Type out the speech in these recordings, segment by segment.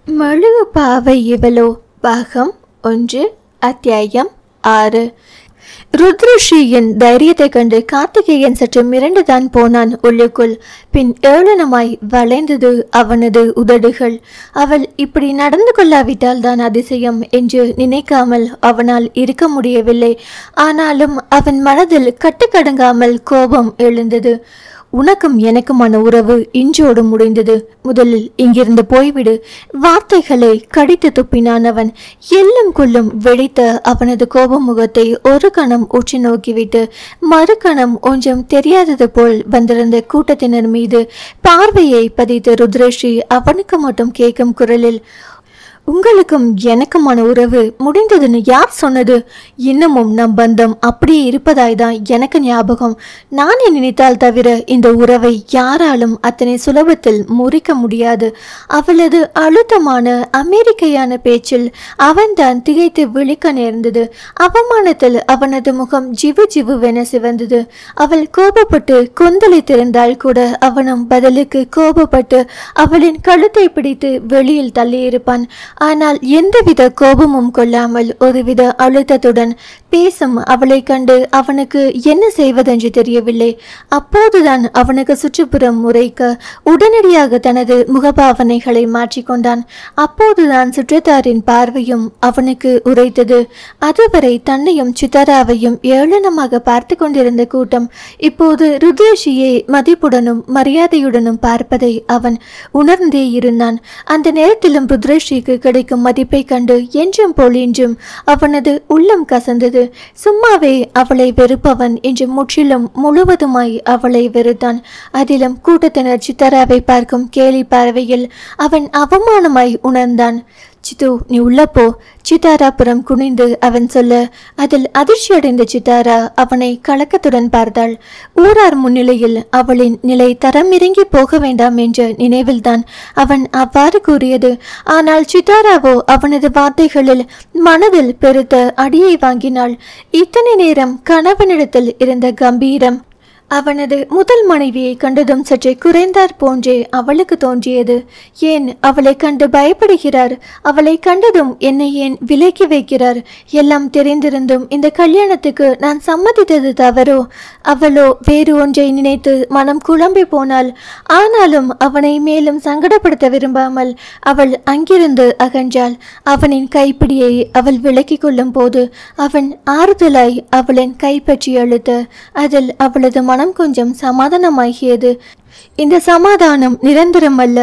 மழுகு பாவை இவளோ பாகம் 1 அத்தியாயம் 6. ருத்ரஸ்ரீயின் தைரியத்தை கண்டு கார்த்திகேயன் சற்று மிரண்டுதான் போனான் உள்ளுக்குள். பின் ஏளனமாய் வளைந்தது அவனது உதடுகள். அவள் இப்படி நடந்து கொள்ளாவிட்டால் தான் அதிசயம் என்று நினைக்காமல் அவனால் இருக்க முடியவில்லை. ஆனாலும் அவன் மனதில் கட்டுக்கடங்காமல் கோபம் எழுந்தது. உனக்கும் எனக்குமான உறவு இன்றோடு முடிந்தது. முதலில் இங்கிருந்து போய்விடு. வார்த்தைகளை கடித்து துப்பினான் அவன். எல்லும் கொள்ளும் வெடித்த அவனது கோப முகத்தை ஒரு கணம் உற்று நோக்கிவிட்டு மறுகணம் ஒன்றும் தெரியாதது போல் வந்திருந்த கூட்டத்தினர் மீது பார்வையை பதித்து ருத்ரஸ்ரீ அவனுக்கு மட்டும் கேட்கும் குரலில், உங்களுக்கும் எனக்குமான உறவு முடிந்ததுன்னு யார் சொன்னது? இன்னமும் நம் பந்தம் அப்படியே இருப்பதாய்தான் எனக்கு ஞாபகம். நானே நினைத்தால் தவிர இந்த உறவை யாராலும் அத்தனை சுலபத்தில் முறிக்க முடியாது. அவளது அழுத்தமான அமெரிக்கையான பேச்சில் அவன்தான் திகைத்து விழிக்க நேர்ந்தது. அவமானத்தில் அவனது முகம் ஜிவு ஜிவுவென சிவந்தது. அவள் கோபப்பட்டு கொந்தளித்திருந்தால் கூட அவனும் பதிலுக்கு கோபப்பட்டு அவளின் கழுத்தை பிடித்து வெளியில் தள்ளியிருப்பான். ஆனால் எந்தவித கோபமும் கொள்ளாமல் ஒருவித அழுத்தத்துடன் பேசும் அவளை கண்டு அவனுக்கு என்ன செய்வதென்று தெரியவில்லை. அப்போதுதான் அவனுக்கு சுற்றுப்புறம் முறைக்க உடனடியாக தனது முகபாவனைகளை மாற்றிக்கொண்டான். அப்போதுதான் சுற்றத்தாரின் பார்வையும் அவனுக்கு உரைத்தது. அதுவரை தன்னையும் சித்தாராவையும் ஏளனமாக பார்த்து கொண்டிருந்த கூட்டம் இப்போது ருத்ரஸ்ரீயை மதிப்புடனும் மரியாதையுடனும் பார்ப்பதை அவன் உணர்ந்தே இருந்தான். அந்த நேரத்திலும் ருத்ரஸ்ரீக்கு கிடைக்கும் மதிப்பை கண்டு என்றும் போல் இன்றும் அவனது உள்ளம் கசந்தது. சும்மாவே அவளை வெறுப்பவன் என்று முற்றிலும் முழுவதுமாய் அவளை வெறுத்தான். அதிலும் கூட்டத்தினர் சித்தாராவை பார்க்கும் கேலி பார்வையில் அவன் அவமானமாய் உணர்ந்தான். சித்து, நீ உள்ள போ. சித்தாரா புறம் குனிந்து அவன் சொல்ல அதில் அதிர்ச்சி அடைந்த சித்தாரா அவனை கலக்கத்துடன் பார்த்தாள். ஊரார் முன்னிலையில் அவளின் நிலை தரம் இறங்கி போக வேண்டாம் என்ற நினைவில்தான் அவன் அவ்வாறு கூறியது. ஆனால் சித்தாராவோ அவனது வார்த்தைகளில் மனதில் பெருத்த அடியை வாங்கினாள். இத்தனை நேரம் கணவனிடத்தில் இருந்த கம்பீரம் அவனது முதல் மனைவியை கண்டதும் சற்றே குறைந்தார் போன்றே அவளுக்கு தோன்றியது. ஏன் அவளை கண்டு பயப்படுகிறார்? அவளை கண்டதும் என்னை ஏன் விலக்கி வைக்கிறார்? எல்லாம் தெரிந்திருந்தும் இந்த கல்யாணத்துக்கு நான் சம்மதித்தது தவறோ? அவளோ வேறு ஒன்றை நினைத்து மனம் குழம்பி போனாள். ஆனாலும் அவனை மேலும் சங்கடப்படுத்த விரும்பாமல் அவள் அங்கிருந்து அகன்றாள். அவனின் கைப்பிடியை அவள் விலக்கி கொள்ளும் போது அவன் ஆறுதலாய் அவளின் கைப்பற்றி அழுத்த அதில் அவளது மனம் கொஞ்சம் சமாதானமாகியது. இந்த சமாதானம் நிரந்தரம் அல்ல.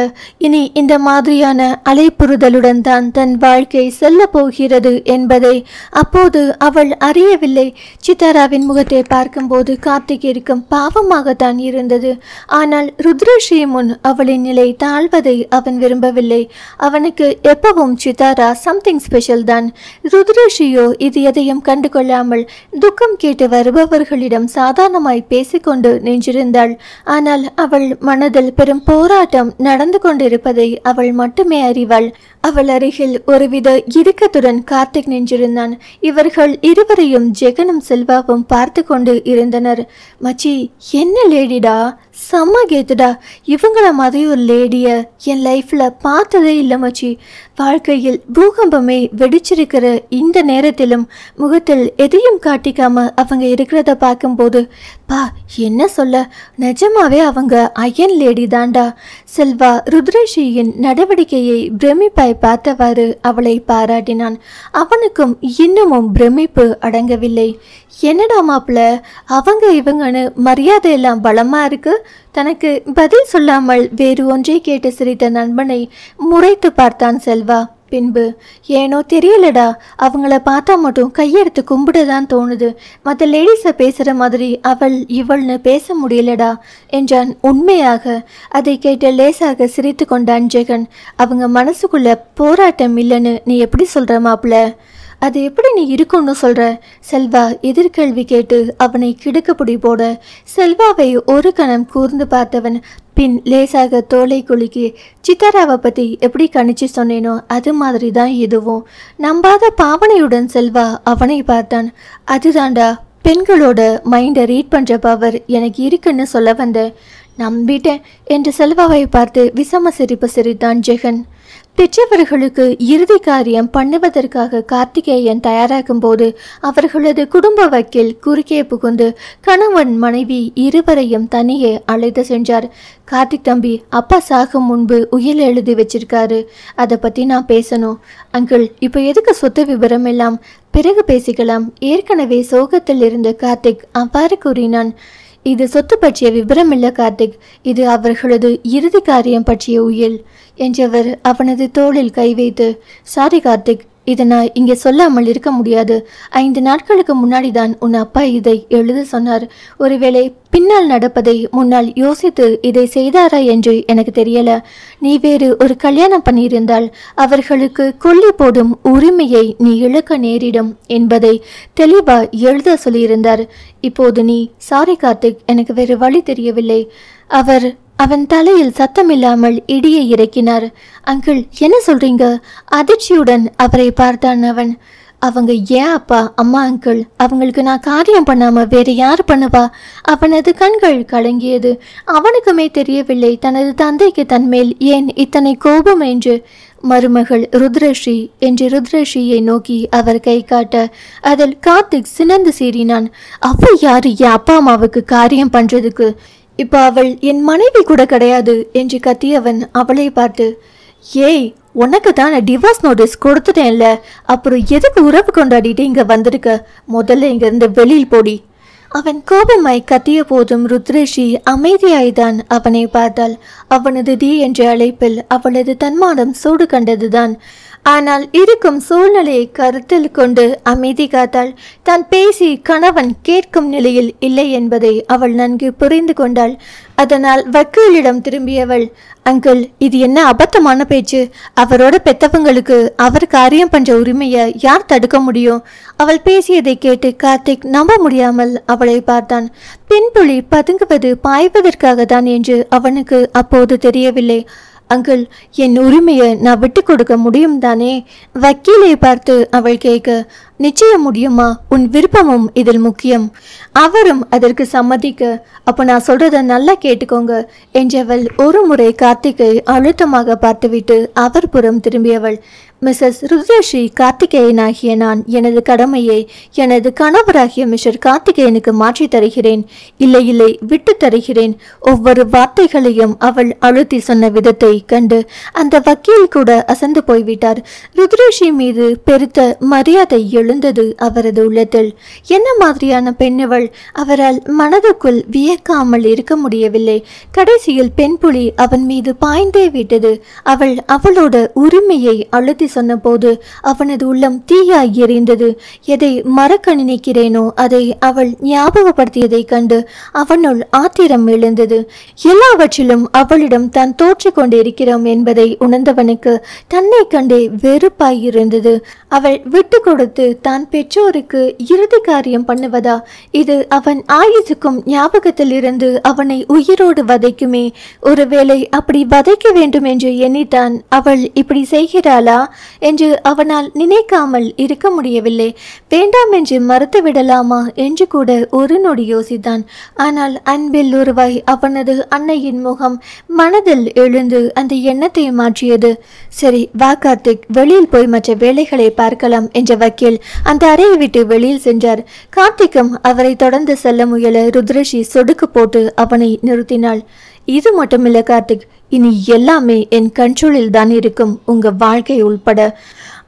இனி இந்த மாதிரியான அலைப்புறுதலுடன் தான் தன் வாழ்க்கை செல்ல போகிறது என்பதை அப்போது அவள் அறியவில்லை. சித்தாராவின் முகத்தை பார்க்கும்போது கார்த்திகிற்கும் பாவமாகத்தான் இருந்தது. ஆனால் ருத்ரஸ்ரீ முன் அவளின் நிலை தாழ்வதை அவன் விரும்பவில்லை. அவனுக்கு எப்பவும் சித்தாரா சம்திங் ஸ்பெஷல் தான். ருத்ரஸ்ரீயோ இது எதையும் கண்டு கொள்ளாமல் துக்கம் கேட்டு வருபவர்களிடம் சாதாரணமாய் பேசிக்கொண்டு நின்றிருந்தாள். ஆனால் அவள் மனதில் பெரும் போராட்டம் நடந்து கொண்டிருப்பதை அவள் மட்டுமே அறிவாள். அவள் அருகில் ஒருவித இறுக்கத்துடன் கார்த்திக் நின்றிருந்தான். இவர்கள் இருவரையும் ஜெகனும் செல்வாவும் பார்த்து கொண்டு இருந்தனர். மச்சி, என்ன லேடிடா, செம்ம கேத்துடா. இவங்கள மாதிரி ஒரு லேடிய என் லைஃப்ல பார்த்ததே இல்லை மச்சி. வாழ்க்கையில் பூகம்பமே வெடிச்சிருக்கிற இந்த நேரத்திலும் முகத்தில் எதையும் காட்டிக்காம அவங்க இருக்கிறத பார்க்கும்போது பா, என்ன சொல்ல, நிஜமாவே அவங்க அயன் லேடி தாண்டா. செல்வா ருத்ரஸ்ரீயின் நடவடிக்கையை பிரமிப்பாய் பார்த்தவாறு அவளை பாராட்டினான். அவனுக்கும் இன்னமும் பிரமிப்பு அடங்கவில்லை. என்னடா மாப்பிள்ள, அவங்க இவங்கன்னு மரியாதை எல்லாம் பலமா இருக்கு. தனக்கு பதில் சொல்லாமல் வேறு ஒன்றை கேட்டு சிரித்த நண்பனை முறைத்து பார்த்தான் செல்வா. பின்பு, ஏனோ தெரியலடா, அவங்கள பார்த்தா மட்டும் கையெடுத்து கும்பிடதான் தோணுது. மற்ற லேடிஸை பேசுகிற மாதிரி அவள் இவள்னு பேச முடியலடா என்றான். உண்மையாக அதை கேட்டு லேசாக சிரித்து கொண்டான் ஜெகன். அவங்க மனசுக்குள்ள போராட்டம் இல்லைன்னு நீ எப்படி சொல்கிற மாப்பிள்ள? அது எப்படி நீ இருக்குன்னு சொல்ற? செல்வா எதிர்கேள்வி கேட்டு அவனை கிடுக்குப்பிடி போட செல்வாவை ஒரு கணம் கூர்ந்து பார்த்தவன் பின் லேசாக தோலை குலுக்கி, சித்தாராவை பற்றி எப்படி கணிச்சு சொன்னேனோ அது மாதிரி தான் இதுவும். நம்பாத பாவனையுடன் செல்வா அவனை பார்த்தான். அதுதாண்டா பெண்களோட மைண்டை ரீட் பண்ணுற பவர் எனக்கு இருக்குன்னு சொல்ல வந்த. நம்பிட்டேன் என்று செல்வாவை பார்த்து விசம சிரிப்பு சிரித்தான் ஜெகன். பெற்றவர்களுக்கு இறுதி காரியம் பண்ணுவதற்காக கார்த்திகேயன் தயாராகும் போது அவர்களது குடும்ப வக்கீல் குறுக்கே புகுந்து கணவன் மனைவி இருவரையும் தனியே அழைத்து சென்றார். கார்த்திக் தம்பி, அப்பா சாகும் முன்பு உயில் எழுதி வச்சிருக்காரு, அதை பத்தி நான் பேசணும். அங்கிள், இப்போ எதுக்கு சொத்து விவரம் எல்லாம்? பிறகு பேசிக்கலாம். ஏற்கனவே சோகத்தில் இருந்த கார்த்திக் அவ்வாறு கூறினான். இது சொத்து பற்றிய விவரம் இல்ல கார்த்திக், இது அவர்களது இறுதி காரியம் பற்றிய உயில் என்றவர் அவனது தோளில் கை வைத்து, சாரி கார்த்திக், இதை நான் இங்கே சொல்லாமல் இருக்க முடியாது. 5 நாட்களுக்கு முன்னாடி தான் உன் அப்பா இதை எழுத சொன்னார். ஒருவேளை பின்னால் நடப்பதை முன்னால் யோசித்து இதை செய்தாரா என்று எனக்கு தெரியல. நீ வேறு ஒரு கல்யாணம் பண்ணியிருந்தால் அவர்களுக்கு கொல்லி போடும் உரிமையை நீ இழக்க நேரிடும் என்பதை தெளிவா எழுத சொல்லியிருந்தார். இப்போது நீ சாரி கார்த்திக், எனக்கு வேறு வழி தெரியவில்லை. அவன் தலையில் சத்தமில்லாமல் இடியை இறக்கினார். அங்கிள், என்ன சொல்றீங்க? அதிர்ச்சியுடன் அவரை பார்த்தான் அவன். அவங்க ஏன் அப்பா அம்மா அங்கிள், அவங்களுக்கு நான் காரியம் பண்ணாம வேற யாரு பண்ணுவா? அவனது கண்கள் கலங்கியது. அவனுக்குமே தெரியவில்லை தனது தந்தைக்கு தன்மேல் ஏன் இத்தனை கோபம் என்று. மருமகள் ருத்ரஸ்ரீ என்று ருத்ரஸ்ரீயை நோக்கி அவர் கை காட்ட அதில் கார்த்திக் சினந்து சீறினான். அவ யாரு என் அப்பா அம்மாவுக்கு காரியம் பண்றதுக்கு? இப்போ அவள் என் மனைவி கூட கிடையாது என்று கத்தியவன் அவளை பார்த்து, ஏய், உனக்கு தான் டிவோர்ஸ் நோட்டீஸ் கொடுத்துட்டேன்ல, அப்புறம் எதுக்கு உறவு கொண்டாடிட்டு இங்க வந்திருக்க? முதல்ல இங்க இருந்து வெளியில் போடி. அவன் கோபமாய் கத்திய போதும் ருத்ரஸ்ரீ அமைதியாய்தான் அவனை பார்த்தாள். அவனது டி என்ற அழைப்பில் அவளது தன்மானம் சூடு கண்டதுதான். ஆனால் இருக்கும் சூழ்நிலையை கருத்தில் கொண்டு அமைதி காத்தாள். தான் பேசி கணவன் கேட்கும் நிலையில் இல்லை என்பதை அவள் நன்கு புரிந்து கொண்டாள். அதனால் வக்கீலிடம் திரும்பியவள், அங்கிள், இது என்ன அபத்தமான பேச்சு? அவரோட பெத்தவங்களுக்கு அவர் காரியம் பண்ற உரிமையை யார் தடுக்க முடியும்? அவள் பேசியதை கேட்டு கார்த்திக் நம்ப முடியாமல் அவளை பார்த்தான். பின்புலி பதுங்குவது பாய்வதற்காக தான் என்று அவனுக்கு அப்போது தெரியவில்லை. அங்கிள், என் உரிமையை நான் விட்டு கொடுக்க முடியும் தானே? வக்கீலை பார்த்து அவள் கேட்க, நிச்சயம் முடியுமா? உன் விருப்பமும் இதில் முக்கியம். அவரும் அதற்கு சம்மதிக்க, அப்போ நான் சொல்றத நல்லா கேட்டுக்கோங்க என்றவள் ஒரு முறை கார்த்திகை அழுத்தமாக பார்த்துவிட்டு அவர் புறம் திரும்பியவள். மிஸ்ஸஸ் ருத்ரஸ்ரீ, கார்த்திகேயனாகிய நான் எனது கடமையை எனது கணவராகிய மிஸ்டர் கார்த்திகேயனுக்கு மாற்றி தருகிறேன். இல்லை இல்லை, விட்டு தருகிறேன். ஒவ்வொரு வார்த்தைகளையும் அவள் அழுத்தி சொன்ன விதத்தை கண்டு அந்த வக்கீல் கூட அசந்து போய்விட்டார். ருத்ரஸ்ரீ மீது பெருத்த மரியாதை எழுந்தது அவரது உள்ளத்தில். என்ன மாதிரியான பெண்ணவள்? அவரால் மனதுக்குள் வியக்காமல் இருக்க முடியவில்லை. கடைசியில் பெண் புலி அவன் மீது பாய்ந்தே விட்டது. அவளோட உரிமையை அழுத்தி சொன்ன போது அவனது உள்ளம் தீயாய் எரிந்தது. எதை மறக்க நினைக்கிறேனோ அதை அவள் ஞாபகப்படுத்தியதை கண்டு அவனுள் ஆத்திரம் எழுந்தது. எல்லாவற்றிலும் அவளிடம் தான் தோற்று கொண்டிருக்கிறோம் என்பதை உணர்ந்தவனுக்கு தன்னை கண்டே வெறுப்பாய் இருந்தது. அவள் விட்டு கொடுத்து தான் பெற்றோருக்கு இறுதி காரியம் பண்ணுவதா? இது அவன் ஆயுசுக்கும் ஞாபகத்தில் இருந்து அவனை உயிரோடு வதைக்குமே. ஒருவேளை அப்படி வதைக்க வேண்டும் என்று எண்ணித்தான் அவள் இப்படி செய்கிறாளா என்று அவனால் நினைக்காமல் இருக்க முடியவில்லை. வேண்டாம் என்று மறுத்து விடலாமா என்று கூட ஒரு நொடி யோசித்தான். ஆனால் அன்பில் உருவாய் அவனது அன்னையின் முகம் மனதில் எழுந்து அந்த எண்ணத்தை மாற்றியது. சரி வா கார்த்திக், வெளியில் போய் மற்ற வேலைகளை பார்க்கலாம் என்ற வக்கீல் அந்த அறையை விட்டு வெளியில் சென்றார். கார்த்திக்கும் அவரை தொடர்ந்து செல்ல முயல ருத்ரஸ்ரீ சொடுக்கு போட்டு அவனை நிறுத்தினாள். இது மட்டுமில்ல கார்த்திக், இனி எல்லாமே என் கண்ட்ரோலில் தான் இருக்கும், உங்க வாழ்க்கை உள்பட.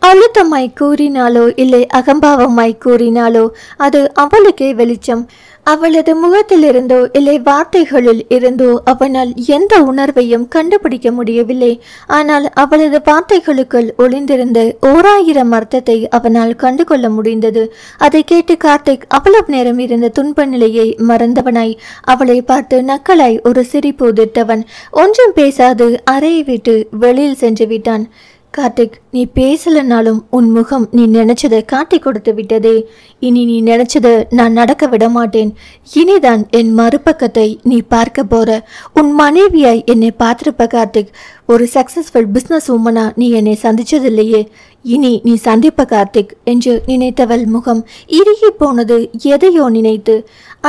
அழுத்தமாய் கூறினாலோ இல்லை அகம்பாவமாய் கூறினாலோ அது அவளுக்கே வெளிச்சம். அவளது முகத்திலிருந்தோ இல்லை வார்த்தைகளில் இருந்தோ அவனால் எந்த உணர்வையும் கண்டுபிடிக்க முடியவில்லை. ஆனால் அவளது வார்த்தைகளுக்குள் ஒளிந்திருந்த 1000 அர்த்தத்தை அவனால் கண்டுகொள்ள முடிந்தது. அதை கேட்டு கார்த்திக் அவ்வளவு நேரம் இருந்த துன்ப நிலையை மறந்தவனாய் அவளை பார்த்து நக்கலாய் ஒரு சிரிப்பு உதிர்த்தவன் ஒன்றும் பேசாது அறையை விட்டு வெளியில் சென்று விட்டான். கார்த்திக், நீ பேசலனாலும் உன் முகம் நீ நினைச்சதை காட்டி கொடுத்து விட்டதே. இனி நீ நினைச்சதை நான் நடக்க விட மாட்டேன். இனிதான் என் மறுபக்கத்தை நீ பார்க்க போற. உன் மனைவியாய் என்னை பார்த்திருப்ப கார்த்திக். ஒரு சக்சஸ்ஃபுல் பிஸ்னஸ் உமனா நீ என்னை சந்திச்சதில்லையே, இனி நீ சந்திப்ப கார்த்திக் என்று நினைத்தவள் முகம் இறுகி போனது. எதையோ நினைத்து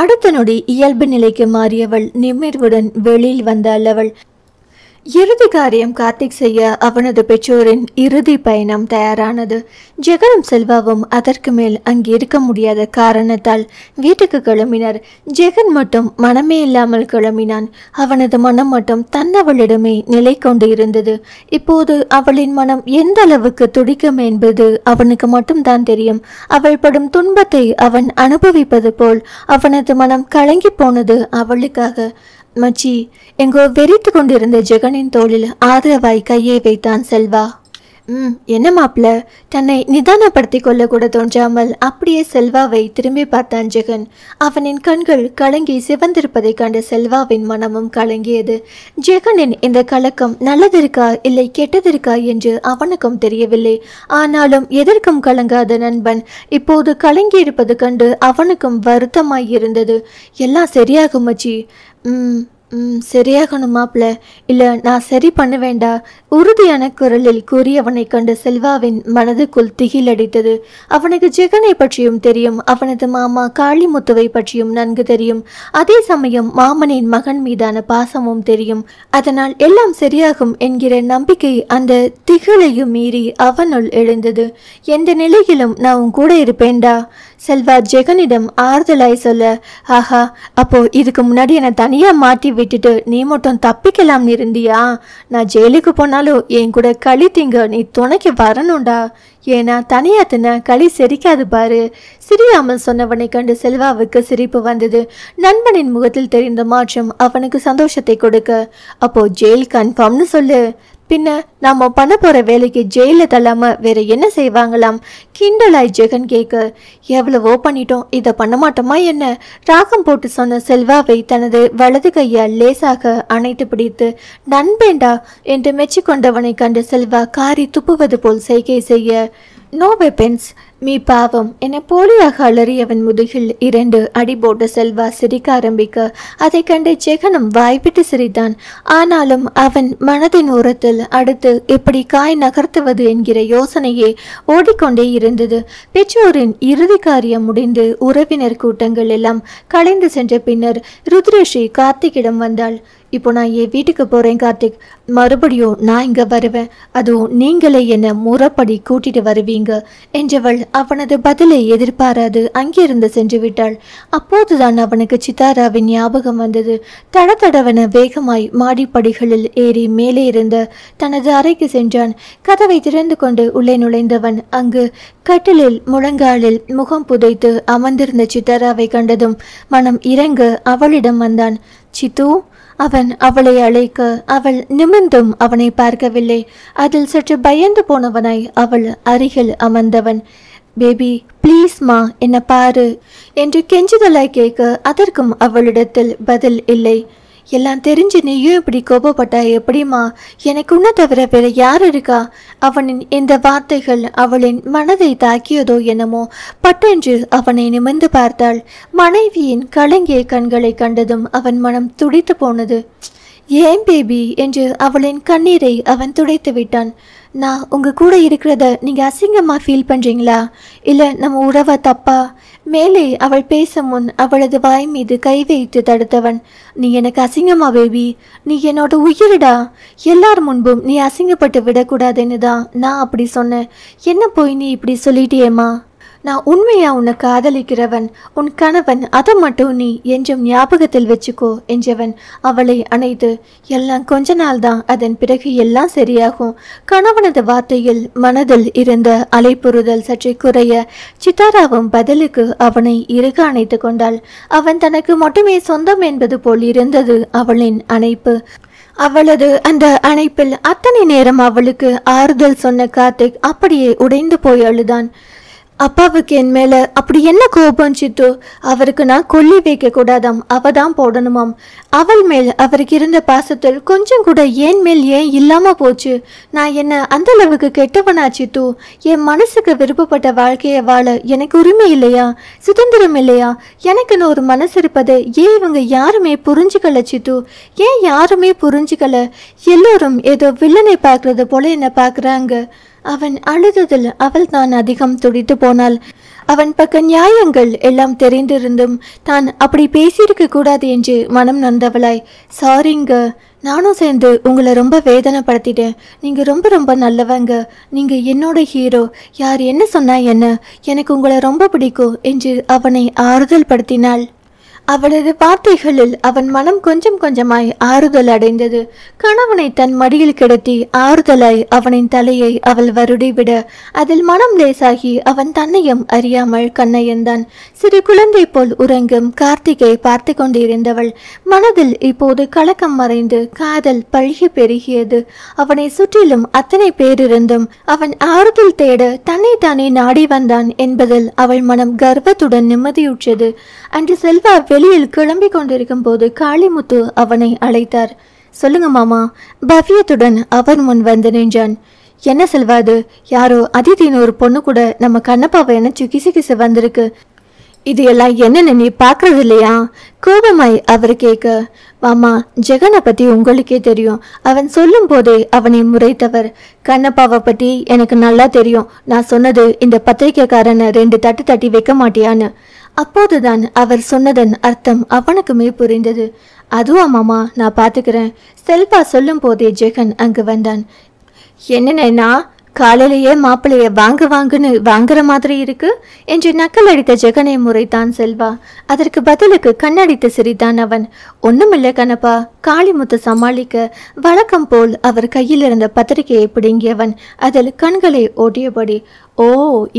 அடுத்த நொடி இயல்பு நிலைக்கு மாறியவள் நிமிர்வுடன் வெளியில் வந்தாள். அவள் இறுதி காரியம் கார்த்திக் செய்ய அவனது பெற்றோரின் இறுதி பயணம் தயாரானது. ஜெகனும் செல்வாவும் அதற்கு மேல் அங்கே இருக்க முடியாத காரணத்தால் வீட்டுக்கு கிளம்பினர். ஜெகன் மட்டும் மனமே இல்லாமல் கிளம்பினான். அவனது மனம் மட்டும் தன்னவளிடமே நிலை கொண்டு இருந்தது. இப்போது அவளின் மனம் எந்த அளவுக்கு துடிக்கும் என்பது அவனுக்கு மட்டும்தான் தெரியும். அவள் படும் துன்பத்தை அவன் அனுபவிப்பது போல் அவனது மனம் கலங்கி போனது அவளுக்காக. மச்சி, எங்கோ வெறித்து கொண்டிருந்த ஜெகனின் தோளில் ஆதரவாய் கையை வைத்தான் செல்வா. என்ன மாப்பிள்ள? தன்னை நிதானப்படுத்தி கொள்ள கூட தோன்றாமல் அப்படியே செல்வாவை திரும்பி பார்த்தான் ஜெகன். அவனின் கண்கள் கலங்கி சிவந்திருப்பதை கண்டு செல்வாவின் மனமும் கலங்கியது. ஜெகனின் இந்த கலக்கம் நல்லதிருக்கா இல்லை கெட்டதிருக்கா என்று அவனுக்கும் தெரியவில்லை. ஆனாலும் எதற்கும் கலங்காத நண்பன் இப்போது கலங்கியிருப்பது கண்டு அவனுக்கும் வருத்தமாயிருந்தது. எல்லாம் சரியாகும் மச்சி. சரியாகணும் மாப்பிள்ள. இல்லை, நான் சரி பண்ண வேண்டா, உறுதியான குரலில் கூறியவனை கண்டு செல்வாவின் மனதுக்குள் திகிலடித்தது. அவனுக்கு ஜெகனை பற்றியும் தெரியும், அவனது மாமா காளிமுத்துவை பற்றியும் நன்கு தெரியும். அதே சமயம் மாமனின் மகன் மீதான பாசமும் தெரியும். அதனால் எல்லாம் சரியாகும் என்கிற நம்பிக்கை அந்த திகிலையும் மீறி அவனுள் எழுந்தது. எந்த நிலையிலும் நான் உன் கூட இருப்பேன்டா, செல்வா ஜெகனிடம் ஆறுதலாய் சொல்ல. ஆஹா, அப்போ இதுக்கு முன்னாடி என்னை தனியா மாட்டி விட்டுட்டு நீ மட்டும் தப்பிக்கலாம் இருந்தியா? நான் ஜெயிலுக்கு போனாலும் என் கூட களி திங்க நீ துணைக்கு வரணும்டா. ஏன்னா தனியா தின்ன களி செரிக்காது பாரு. சிரியாமல் சொன்னவனை கண்டு செல்வாவுக்கு சிரிப்பு வந்தது. நண்பனின் முகத்தில் தெரிந்த மாற்றம் அவனுக்கு சந்தோஷத்தை கொடுக்க. அப்போ ஜெயில் கன்ஃபார்ம்னு சொல்லு. பின்ன நாம பண்ண போற வேலைக்கு ஜெயில தள்ளாம வேற என்ன செய்வாங்களாம்? கிண்டலாய் ஜெகன் கேட்க. எவ்வளவோ பண்ணிட்டோம், இதை பண்ண மாட்டோமா என்ன? ராகம் போட்டு சொன்ன செல்வாவை தனது வலது கையால் லேசாக அணைத்து பிடித்து நண்பேண்டா என்று மெச்சிக்கொண்டவனை கண்டு செல்வா காரி துப்புவது போல் செய்கை செய்ய. நோ வெப்பன்ஸ், மீ பாவம் என போலியாக அலறியவன் முதுகில் 2 அடி போட்டு செல்வா சிரிக்க ஆரம்பிக்க அதை கண்டு ஜெகனும் வாய்விட்டு சிரித்தான். ஆனாலும் அவன் மனதின் ஓரத்தில் அடுத்து எப்படி காய் நகர்த்துவது என்கிற யோசனையே ஓடிக்கொண்டே இருந்தது. பெற்றோரின் இறுதி காரியம் முடிந்து உறவினர் கூட்டங்கள் எல்லாம் கலைந்து சென்ற பின்னர் ருத்ரஸ்ரீ கார்த்திகிடம் வந்தாள். இப்போ நான் என் வீட்டுக்கு போறேன் கார்த்திக், மறுபடியும் நான் இங்க வருவேன், அதுவும் நீங்களே என்ன முறப்படி கூட்டிட்டு வருவீங்க என்றவள் அவனது பதிலை எதிர்பாராது அங்கிருந்து சென்று விட்டாள். அப்போதுதான் அவனுக்கு சித்தாராவின் ஞாபகம் வந்தது. தடதடவென வேகமாய் மாடிப்படிகளில் ஏறி மேலே இருந்த தனது அறைக்கு சென்றான். கதவை திறந்து கொண்டு உள்ளே நுழைந்தவன் அங்கு கட்டிலில் முழங்காலில் முகம் புதைத்து அமர்ந்திருந்த சித்தாராவை கண்டதும் மனம் இறங்க அவளிடம் வந்தான். சித்து, அவன் அவளை அழைக்க அவள் நிமிர்ந்தும் அவனை பார்க்கவில்லை. அதில் சற்று பயந்து போனவனாய் அவள் அருகில் அமர்ந்தவன். பேபி ப்ளீஸ் மா, என்ன பாரு என்று கெஞ்சுதலாய் கேட்க அதற்கும் அவளிடத்தில் பதில் இல்லை. எல்லாம் தெரிஞ்சு நீயும் இப்படி கோபப்பட்டா எப்படிமா? எனக்கு உன்னை தவிர வேற யார் இருக்கா? அவனின் இந்த வார்த்தைகள் அவளின் மனதை தாக்கியதோ என்னமோ. பட்டென்று அவனை நிமிர்ந்து பார்த்தாள். மனைவியின் கலங்கிய கண்களை கண்டதும் அவன் மனம் துடித்து போனது. ஏன் பேபி என்று அவளின் கண்ணீரை அவன் துடைத்து விட்டான். நான் உங்க கூட இருக்கிறத நீங்க அசிங்கமா ஃபீல் பண்றீங்களா? இல்ல நம்ம உறவ தப்பா? மேலே அவள் பேச முன் அவளது வாய் மீது கை வைத்து தடுத்தவன். நீ எனக்கு அசிங்கமா பேபி? நீ என்னோட உயிரிடா. எல்லார் முன்பும் நீ அசிங்கப்பட்டு விடக்கூடாதுன்னு தான் நான் அப்படி சொன்னேன். என்ன போய் நீ இப்படி சொல்லிட்டியேம்மா? நான் உண்மையா உன்னை காதலிக்கிறவன், உன் கணவன், அதை மட்டும் நீ என்றும் ஞாபகத்தில் வச்சுக்கோ என்றவன் அவளை அணைத்து. எல்லாம் கொஞ்ச நாள் தான், அதன் பிறகு எல்லாம் சரியாகும். கணவனது வார்த்தையில் மனதில் இருந்த அலைப்புறுதல் சற்றே குறைய சித்தாராவும் பதிலுக்கு அவனை இறுக அணைத்து கொண்டாள். அவன் தனக்கு மட்டுமே சொந்தம் என்பது போல் இருந்தது அவளின் அணைப்பு. அவளது அந்த அணைப்பில் அத்தனை நேரம் அவளுக்கு ஆறுதல் சொன்ன கார்த்திக் அப்படியே உடைந்து போய் அழுதான். அப்பாவுக்கு என் மேல அப்படி என்ன கோபம் சித்து? அவருக்கு நான் கொல்லி வைக்க கூடாதாம், அவதான் போடணுமாம். அவள் மேல் அவருக்கு இருந்த பாசத்தில் கொஞ்சம் கூட ஏன் மேல் ஏன் இல்லாம போச்சு? நான் என்ன அந்த அளவுக்கு கெட்டவனா சித்து? என் மனசுக்கு விருப்பப்பட்ட வாழ்க்கையை வாழ எனக்கு உரிமை இல்லையா? சுதந்திரம் இல்லையா? எனக்குன்னு ஒரு மனசு இருப்பதை ஏன் இவங்க யாருமே புரிஞ்சுக்கல சித்து? ஏன் யாருமே புரிஞ்சுக்கல? எல்லோரும் ஏதோ வில்லனை பார்க்கறது போல என்ன பார்க்குறாங்க. அவன் அழுததில் அவள் தான் அதிகம் துடித்து போனாள். அவன் பக்க நியாயங்கள் எல்லாம் தெரிந்திருந்தும் தான் அப்படி பேசியிருக்க கூடாது என்று மனம் நொந்தவளாய், சாரிங்க, நானும் சேர்ந்து உங்களை ரொம்ப வேதனைப்படுத்திட்டேன். நீங்கள் ரொம்ப ரொம்ப நல்லவங்க. நீங்கள் என்னோட ஹீரோ. யார் என்ன சொன்னா என்ன, எனக்கு உங்களை ரொம்ப பிடிக்கும் என்று அவனை ஆறுதல் படுத்தினாள். அவளது வார்த்தைகளில் அவன் மனம் கொஞ்சம் கொஞ்சமாய் ஆறுதல் அடைந்தது. கணவனை தன் மடியில் கிடத்தி ஆறுதலாய் அவனின் தலையை அவள் வருடிவிட அதில் மனம் லேசாகி அவன் தன்னையும் அறியாமல் கண்ணையந்தான். சிறு குழந்தை போல் உறங்கும் கார்த்திகை பார்த்து கொண்டிருந்தவள் மனதில் இப்போது கலக்கம் மறைந்து காதல் பழகி பெருகியது. அவனை சுற்றிலும் அத்தனை பேரிருந்தும் அவன் ஆறுதல் தேட தன்னை தானே நாடி வந்தான் என்பதில் அவள் மனம் கர்வத்துடன் நிம்மதியுற்றது. அன்று செல்வா வெளியில் கிளம்பி கொண்டிருக்கும் போது காளிமுத்து அவனை அழைத்தார். சொல்லுங்க மாமா. பவ்யத்துடன் அவர் முன் வந்து நின்றான். என்ன செல்வா, அது யாரோ அதிதின்னு ஒரு பொண்ணு கூட நம்ம கண்ணப்பாவை என்ன கிசு வந்திருக்கு. இது எல்லாம் என்னன்னு நீ பாக்குறது இல்லையா? கோபமாய் அவர் கேட்க, மாமா ஜெகனை பத்தி உங்களுக்கே தெரியும். அவன் சொல்லும் போதே அவனை முறைத்தவர். கண்ணப்பாவை பத்தி எனக்கு நல்லா தெரியும். நான் சொன்னது இந்த பத்திரிக்கைக்காரனை 2 தட்டு தட்டி வைக்க மாட்டியான்னு. அப்போதுதான் அவர் சொன்னதன் அர்த்தம் அவனுக்குமே புரிந்தது. அதுவா மாமா, நான் பாத்துக்கிறேன். செல்வா சொல்லும் போதே ஜெகன் அங்கு வந்தான். என்னன்னா காலையிலேயே மாப்பிள்ளைய வாங்குன்னு வாங்குற மாதிரி இருக்கு என்று நக்கல் அடித்த ஜெகனை முறைத்தான் செல்வா. அதற்கு பதிலுக்கு கண்ணடித்து சிரித்தான் அவன். ஒண்ணுமில்ல கண்ணப்பா. காளிமுத்து சமாளிக்க வழக்கம் போல் அவர் கையில் இருந்த பத்திரிகையை பிடுங்கியவன் அதில் கண்களை ஓட்டியபடி, ஓ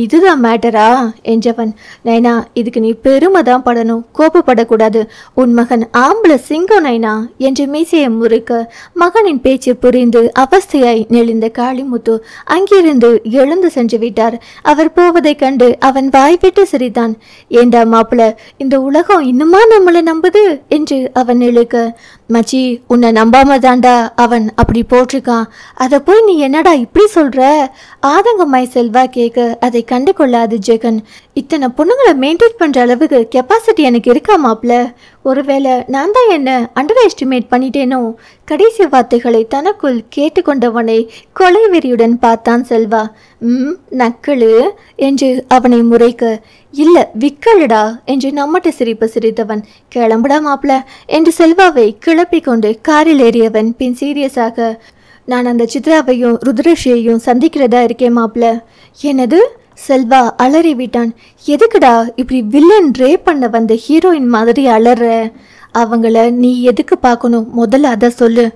இதுதான் மேட்டரா என்றவன். நைனா, இதுக்கு நீ பெருமை தான் படணும், கோபப்படக்கூடாது. உன் மகன் ஆம்பளை சிங்கம் நைனா என்று மீசையை முறுக்க மகனின் பேச்சு புரிந்து அவஸ்தையாய் நெளிந்த காளிமுத்து அங்கிருந்து எழுந்து சென்று விட்டார். அவர் போவதை கண்டு அவன் வாய்விட்டு சிரித்தான். ஏண்டா மாப்பிள்ள, இந்த உலகம் இன்னுமா நம்மளை நம்புது என்று அவன் இழுக்க, மச்சி உன்னை நம்பாம தாண்டா அவன் அப்படி போட்டிருக்கான். அதை போய் நீ என்னடா இப்படி சொல்ற? ஆதங்கமாய் செல்வா கேட்க அதை கண்டு கொள்ளாது ஜெகன். இத்தனை பொண்ணுங்களை மெயின்டைன் பண்ற அளவுக்கு கெப்பாசிட்டி எனக்கு இருக்கா மாப்ள? ஒருவேளை நான் தான் என்ன அண்டர் எஸ்டிமேட் பண்ணிட்டேனோ? கடைசி வார்த்தைகளை தனக்குள் கேட்டுக்கொண்டவனை கொலை வெறியுடன் பார்த்தான் செல்வா. நக்களு என்று அவனை முறைக்க, இல்ல விக்கலுடா என்று நம்மட்ட சிரிப்பு சிரித்தவன். கிளம்புடா மாப்ள என்று செல்வாவை கிளப்பி கொண்டு காரில் ஏறியவன் பின் சீரியஸாக, நான் அந்த சித்ராவையும் ருத்ரஷியையும் சந்திக்கிறதா இருக்கேன் மாப்ள. எனது? செல்வா அலறி விட்டான். எதுக்குடா இப்படி வில்லன் ரேப் பண்ண வந்த ஹீரோயின் மாதிரி அலற? அவங்கள நீ எதுக்கு பார்க்கணும், முதல்ல அதை சொல்லு.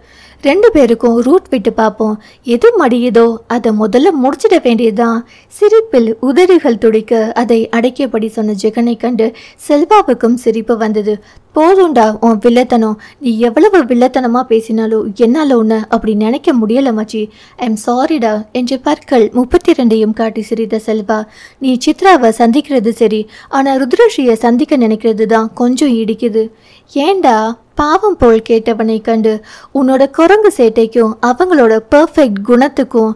2 பேருக்கும் ரூட் விட்டு பார்ப்போம். எது மடியுதோ அதை முதல்ல முடிச்சிட வேண்டியதுதான். சிரிப்பில் உதடுகள் துடிக்க அதை அடக்கியபடி சொன்ன ஜெகனை கண்டு செல்வாவுக்கும் சிரிப்பு வந்தது. போதும்டா உன் வில்லத்தனம். நீ எவ்வளவு வில்லத்தனமா பேசினாலும் என்னால உன்னை அப்படி நினைக்க முடியல மச்சி. ஐம் சாரிடா என்று பற்கள் 32 காட்டி சிரித்த செல்வா. நீ சித்ராவை சந்திக்கிறது சரி, ஆனா ருத்ரஷியை சந்திக்க நினைக்கிறது தான் கொஞ்சம் இடிக்குது. ஏண்டா? பாவம் போல் கேட்டவனை கண்டு, உன்னோட குரங்கு சேட்டைக்கும் அவங்களோட பெர்ஃபெக்ட் குணத்துக்கும்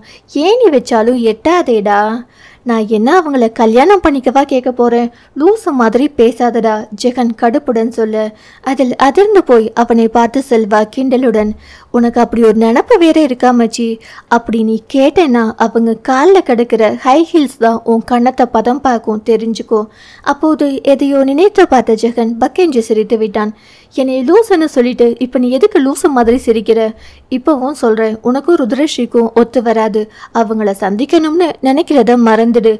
ஏணி வச்சாலும் எட்டாதேடா. நான் என்ன அவங்கள கல்யாணம் பண்ணிக்கவா கேட்க போறேன்? லூசு மாதிரி பேசாதடா ஜெகன் கடுப்புடன் சொல்ல, அதில் அதிர்ந்து போய் அவனை பார்த்து செல்வா கிண்டலுடன், உனக்கு அப்படி ஒரு நினப்பு வேற இருக்கா மச்சி? அப்படி நீ கேட்டேன்னா அவங்க காலில் கிடக்கிற ஹை ஹீல்ஸ் தான் உன் கண்ணத்தை பதம் பார்க்கும், தெரிஞ்சுக்கோ. அப்போது எதையோ நினைத்து பார்த்த ஜெகன் பக்கென்று சிரித்து விட்டான். என்னை லூசுன்னு சொல்லிட்டு இப்போ நீ எதுக்கு லூசு மாதிரி சிரிக்கிற? இப்போவும் சொல்கிறேன், உனக்கும் ருத்ரஷிக்கும் ஒத்து வராது. அவங்கள சந்திக்கணும்னு நினைக்கிறத மறந்துடு.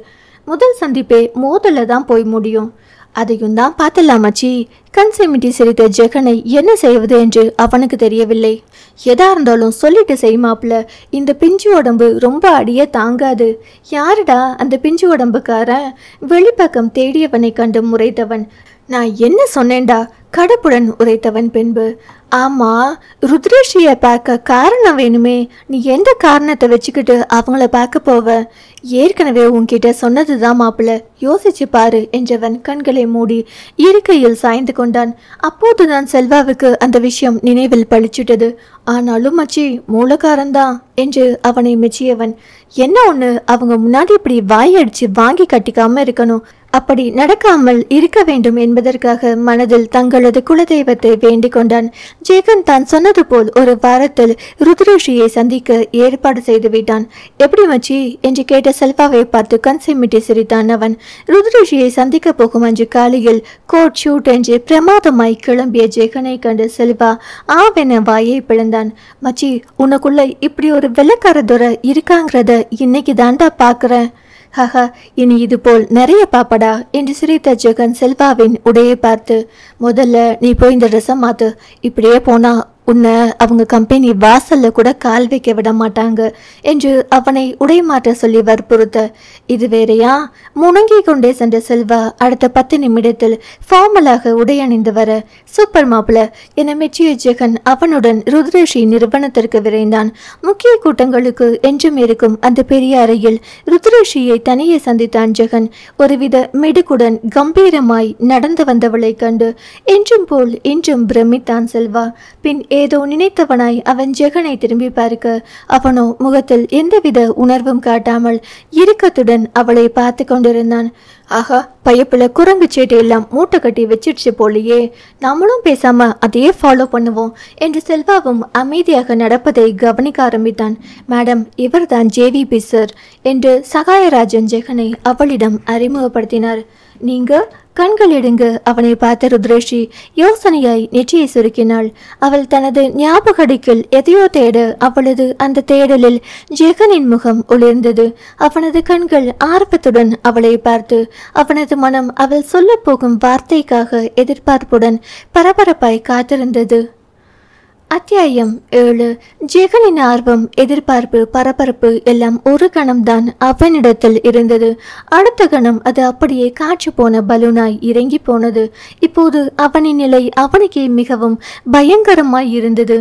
முதல் சந்திப்பே மோதல்ல தான் போய் முடியும். அதையும் தான் பார்த்தலாமச்சி. கண் சிமிட்டி சிரித்த ஜெகனை என்ன செய்வது என்று அவனுக்கு தெரியவில்லை. எதா இருந்தாலும் சொல்லிட்டு செய்மாப்ல. இந்த பிஞ்சு உடம்பு ரொம்ப அடியே தாங்காது. யாருடா அந்த பிஞ்சு உடம்புக்காரன்? வெளிப்பக்கம் தேடியவனை கண்டு முறைத்தவன். நான் என்ன சொன்னேன்டா? கடுப்புடன் உரைத்தவன் பின்பு, ஆமா ருத்ரஷியை பார்க்க காரணம் வேணுமே. நீ எந்த காரணத்தை வச்சுக்கிட்டு அவங்கள பார்க்க போவ? ஏற்கனவே உன்கிட்ட சொன்னதுதான் மாப்பிள்ள, யோசிச்சு பாரு என்றவன் கண்களை மூடி இருக்கையில் சாய்ந்து கொண்டான். அப்போதுதான் செல்வாவுக்கு அந்த விஷயம் நினைவில் பழிச்சிட்டது. ஆனாலும் மச்சி மூலக்காரன்தான் என்று அவனை மெச்சியவன். என்ன ஒண்ணு, அவங்க முன்னாடி இப்படி வாயடிச்சு வாங்கி கட்டிக்காம இருக்கணும். அப்படி நடக்காமல் இருக்க வேண்டும் என்பதற்காக மனதில் தங்களது குலதெய்வத்தை வேண்டிக் கொண்டான். ஜெகன் தான் சொன்னது போல் ஒரு வாரத்தில் ருத்ரேஷியை சந்திக்க ஏற்பாடு செய்து விட்டான். எப்படி மச்சி என்று கேட்ட செல்வாவை பார்த்து கண் சிமிட்டி சிரித்தான் அவன். ருத்ரேஷியை சந்திக்க போகும் அன்று காலையில் கோட் ஷூட் என்று பிரமாதமாய் கிளம்பிய ஜெகனை கண்டு செல்வா ஆவென வாயை பிளந்தான். மச்சி, உனக்குள்ள இப்படி ஒரு வெள்ளக்கார துரை இருக்காங்கிறத இன்னைக்கு தாண்டா பாக்குறேன். ஹஹா, இனி இது போல் நிறைய பாப்படா என்று சிரித்த ஜெகன் செல்வாவின் உடையை பார்த்து, முதல்ல நீ போய் இந்த ட்ரெஸ்ஸை மாத்து, இப்படியே போனா உன்னை அவங்க கம்பெனி வாசல்ல கூட கால் வைக்க விட மாட்டாங்க என்று அவனை உடை மாற்ற சொல்லி வற்புறுத்த, இது வேறையா? முணங்கி கொண்டே சென்ற செல்வா அடுத்த 10 நிமிடத்தில் ஃபார்மலாக உடை அணிந்து வர, சூப்பர் மாப்பிள என மெச்சிய ஜெகன் அவனுடன் ருத்ரேஷி நிறுவனத்திற்கு விரைந்தான். முக்கிய கூட்டங்களுக்கு என்றும் இருக்கும் அந்த பெரிய அறையில் ருத்ரேஷியை தனியே சந்தித்தான் ஜெகன். ஒருவித மெடுக்குடன் கம்பீரமாய் நடந்து வந்தவளை கண்டு என்றும் போல் இன்றும் பிரமித்தான் செல்வா. பின் ஏதோ நினைத்தவனாய் அவன் ஜெகனை திரும்பி பார்க்க, அவனோ முகத்தில் எந்தவித உணர்வும் காட்டாமல் இறுக்கத்துடன் அவளை பார்த்து கொண்டிருந்தான். ஆஹா, பையப்புல குரங்கு சேட்டை எல்லாம் மூட்டை கட்டி வச்சிடுச்சு போலியே, நம்மளும் பேசாம அதையே ஃபாலோ பண்ணுவோம் என்று செல்வாவும் அமைதியாக நடப்பதை கவனிக்க ஆரம்பித்தான். மேடம், இவர்தான் JVP சார் என்று சகாயராஜன் ஜெகனை அவளிடம் அறிமுகப்படுத்தினார். நீங்க? கண்கள் எடுங்க அவனை பார்த்த ருத்ரேஷி யோசனையாய் நெற்றியை சுருக்கினாள். அவள் தனது ஞாபக அடிக்கில் எதையோ தேட அவளது அந்த தேடலில் ஜெகனின் முகம் ஒளிர்ந்தது. அவனது கண்கள் ஆர்வத்துடன் அவளை பார்த்து, அவனது மனம் அவள் சொல்ல போகும் வார்த்தைக்காக எதிர்பார்ப்புடன் பரபரப்பாய் காத்திருந்தது. அத்தியாயம் 7. ஜெகனின் ஆர்வம், எதிர்பார்ப்பு, பரபரப்பு எல்லாம் ஒரு கணம்தான் அவனிடத்தில் இருந்தது. அடுத்த கணம் அது அப்படியே காற்று போன பலூனாய் இறங்கி போனது. இப்போது அவனின் நிலை அவனுக்கே மிகவும் பயங்கரமாய் இருந்தது.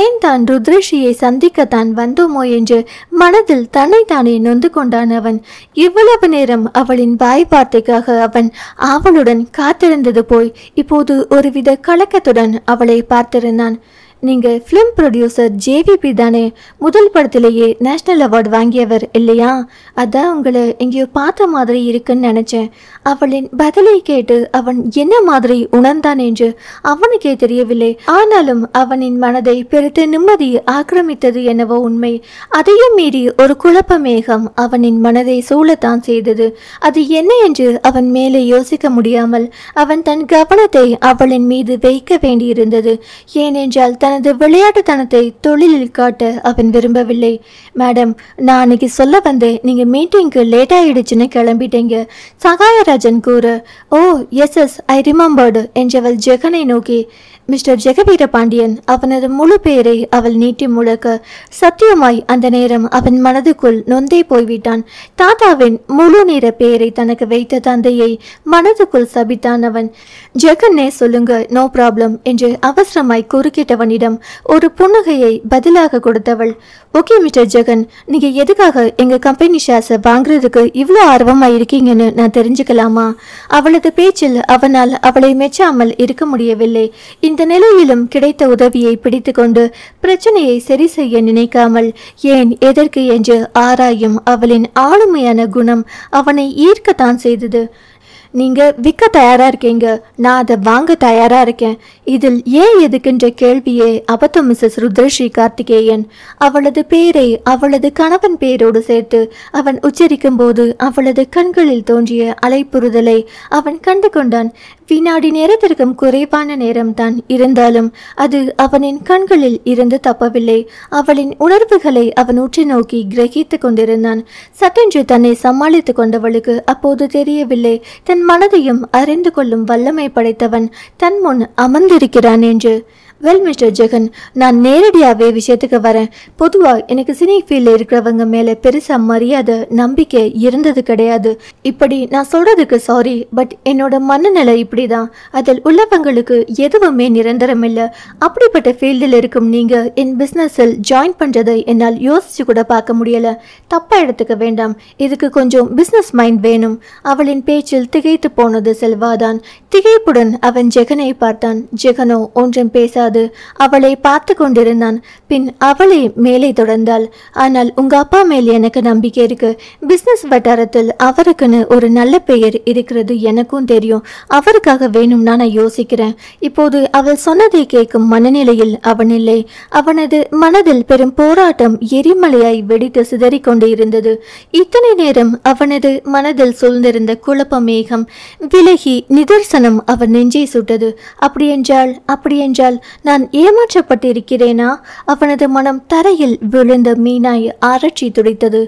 ஏன் தான் ருத்ரேஷியை சந்திக்கத்தான் வந்தோமோ என்று மனதில் தன்னைத்தானே நொந்து கொண்டான் அவன். இவ்வளவு நேரம் அவளின் வாய் வார்த்தைக்காக அவன் ஆவலுடன் காத்திருந்தது போய் இப்போது ஒருவித கலக்கத்துடன் அவளை பார்த்திருந்தான். நீங்க ஃபிலிம் ப்ரொடியூசர் JVP தானே? முதல் படத்திலேயே நேஷனல் அவார்டு வாங்கியவர் இல்லையா? அதான் உங்களை எங்கேயோ பார்த்த மாதிரி இருக்குன்னு நினைச்சேன். அவளின் பதிலை கேட்டு அவன் என்ன மாதிரி உணர்ந்தான் என்று அவனுக்கே தெரியவில்லை. ஆனாலும் அவனின் மனதை பெருத்த நிம்மதி ஆக்கிரமித்தது என்னவோ உண்மை. அதையும் மீறி ஒரு குழப்ப மேகம் அவனின் மனதை சூழத்தான் செய்தது. அது என்ன என்று அவன் மேலே யோசிக்க முடியாமல் அவன் தன் கவனத்தை அவளின் மீது வைக்க வேண்டியிருந்தது. ஏனென்றால் தனது விளையாட்டுத்தனத்தை தொழிலில் காட்ட அவன் விரும்பவில்லை. மேடம், நான் அன்னைக்கு சொல்ல வந்தேன், நீங்க மீட்டிங்க்கு லேட் ஆயிடுச்சுன்னு கிளம்பிட்டீங்க சகாயராஜன் கூற, ஓ எஸ் ஐ ரிமெம்பர்டு என்றவள் ஜெகனை நோக்கி, மிஸ்டர் ஜெகவீர பாண்டியன் அவனது முழு பெயரை அவள் நீட்டி முழக்க, சத்தியமாய் அந்த நேரம் அவன் மனதுக்குள் நொந்தே போய்விட்டான். தாத்தாவின் முழு நேர பெயரை தனக்கு வைத்த தந்தையை மனதுக்குள் சபித்தான் அவன். ஜெகனே சொல்லுங்க, நோ ப்ராப்ளம் என்று அவசரமாய் குறுக்கிட்டவனிடம் ஒரு புன்னகையை பதிலாக கொடுத்தவள். ஓகே மிஸ்டர் ஜெகன், நீங்க எதுக்காக எங்க கம்பெனி ஷேர்ஸை வாங்குறதுக்கு இவ்வளோ ஆர்வமா இருக்கீங்கன்னு நான் தெரிஞ்சுக்கலாமா? அவளது பேச்சில் அவனால் அவளை மெச்சாமல் இருக்க முடியவில்லை. இந்த நிலையிலும் கிடைத்த உதவியை பிடித்து கொண்டு பிரச்சனையை சரி செய்ய நினைக்காமல் ஏன் எதற்கு என்று ஆராயும் அவளின் ஆளுமையான குணம் அவனை ஈர்க்கத்தான் செய்தது. நீங்க விற்க தயாரா இருக்கீங்க, நான் அதை வாங்க தயாரா இருக்கேன். இதில் ஏன் எதுக்குன்ற கேள்வியே அபத்தம் மிஸ்ஸஸ் ருத்ரஸ்ரீ கார்த்திகேயன். அவளது பேரை அவளது கணவன் பேரோடு சேர்த்து அவன் உச்சரிக்கும் போது அவளது கண்களில் தோன்றிய அலைப்புறுதலை அவன் கண்டு கொண்டான். வினாடி நேரத்திற்கும் குறைவான நேரம்தான் இருந்தாலும் அது அவனின் கண்களில் இருந்து தப்பவில்லை. அவளின் உணர்வுகளை அவன் உற்று நோக்கி கிரகித்து கொண்டிருந்தான். சட்டென்று தன்னை சமாளித்து கொண்டவளுக்கு அப்போது தெரியவில்லை தன் மனதையும் அறிந்து கொள்ளும் வல்லமை படைத்தவன் தன் முன் அமர்ந்திருக்கிறான் என்று. வெல் மிஸ்டர் ஜெகன், நான் நேரடியாகவே விஷயத்துக்கு வரேன். பொதுவாக எனக்கு சினி ஃபீல்டில் இருக்கிறவங்க மேலே பெருசாக மரியாதை நம்பிக்கை இருந்தது கிடையாது. இப்படி நான் சொல்கிறதுக்கு சாரி, பட் என்னோட மனநிலை இப்படி தான். அதில் உள்ளவங்களுக்கு எதுவுமே நிரந்தரம் இல்லை. அப்படிப்பட்ட ஃபீல்டில் இருக்கும் நீங்கள் என் பிஸ்னஸில் ஜாயின் பண்ணுறதை என்னால் யோசித்து கூட பார்க்க முடியலை. தப்பாக எடுத்துக்க வேண்டாம், இதுக்கு கொஞ்சம் பிஸ்னஸ் மைண்ட் வேணும். அவளின் பேச்சில் திகைத்து போனது செல்வாதான். திகைப்புடன் அவன் ஜெகனை பார்த்தான். ஜெகனோ ஒன்றும் பேசாது அவளை பார்த்து கொண்டிருந்தான். பின் அவளை மேலே தொடர்ந்தாள். ஆனால் உங்க அப்பா மேல் எனக்கு நம்பிக்கை இருக்கு. பிசினஸ் வட்டாரத்தில் அவருக்குன்னு ஒரு நல்ல பெயர் இருக்கிறது எனக்கும் தெரியும். அவருக்காக வேணும் நான் யோசிக்கிறேன். இப்போது அவள் சொன்னதை கேட்கும் மனநிலையில் அவன் இல்லை. அவனது மனதில் பெரும் போராட்டம் எரிமலையாய் வெடித்து சிதறிக் கொண்டு இருந்தது. இத்தனை நேரம் அவனது மனதில் சூழ்ந்திருந்த குழப்ப மேகம் விலகி நிதர்சனம் அவன் நெஞ்சை சுட்டது. அப்படியென்றால் நான் ஏமாற்றப்பட்டிருக்கிறேனா? அவனது மனம் தரையில் விழுந்த மீனாய் அரட்சி துடைத்தது.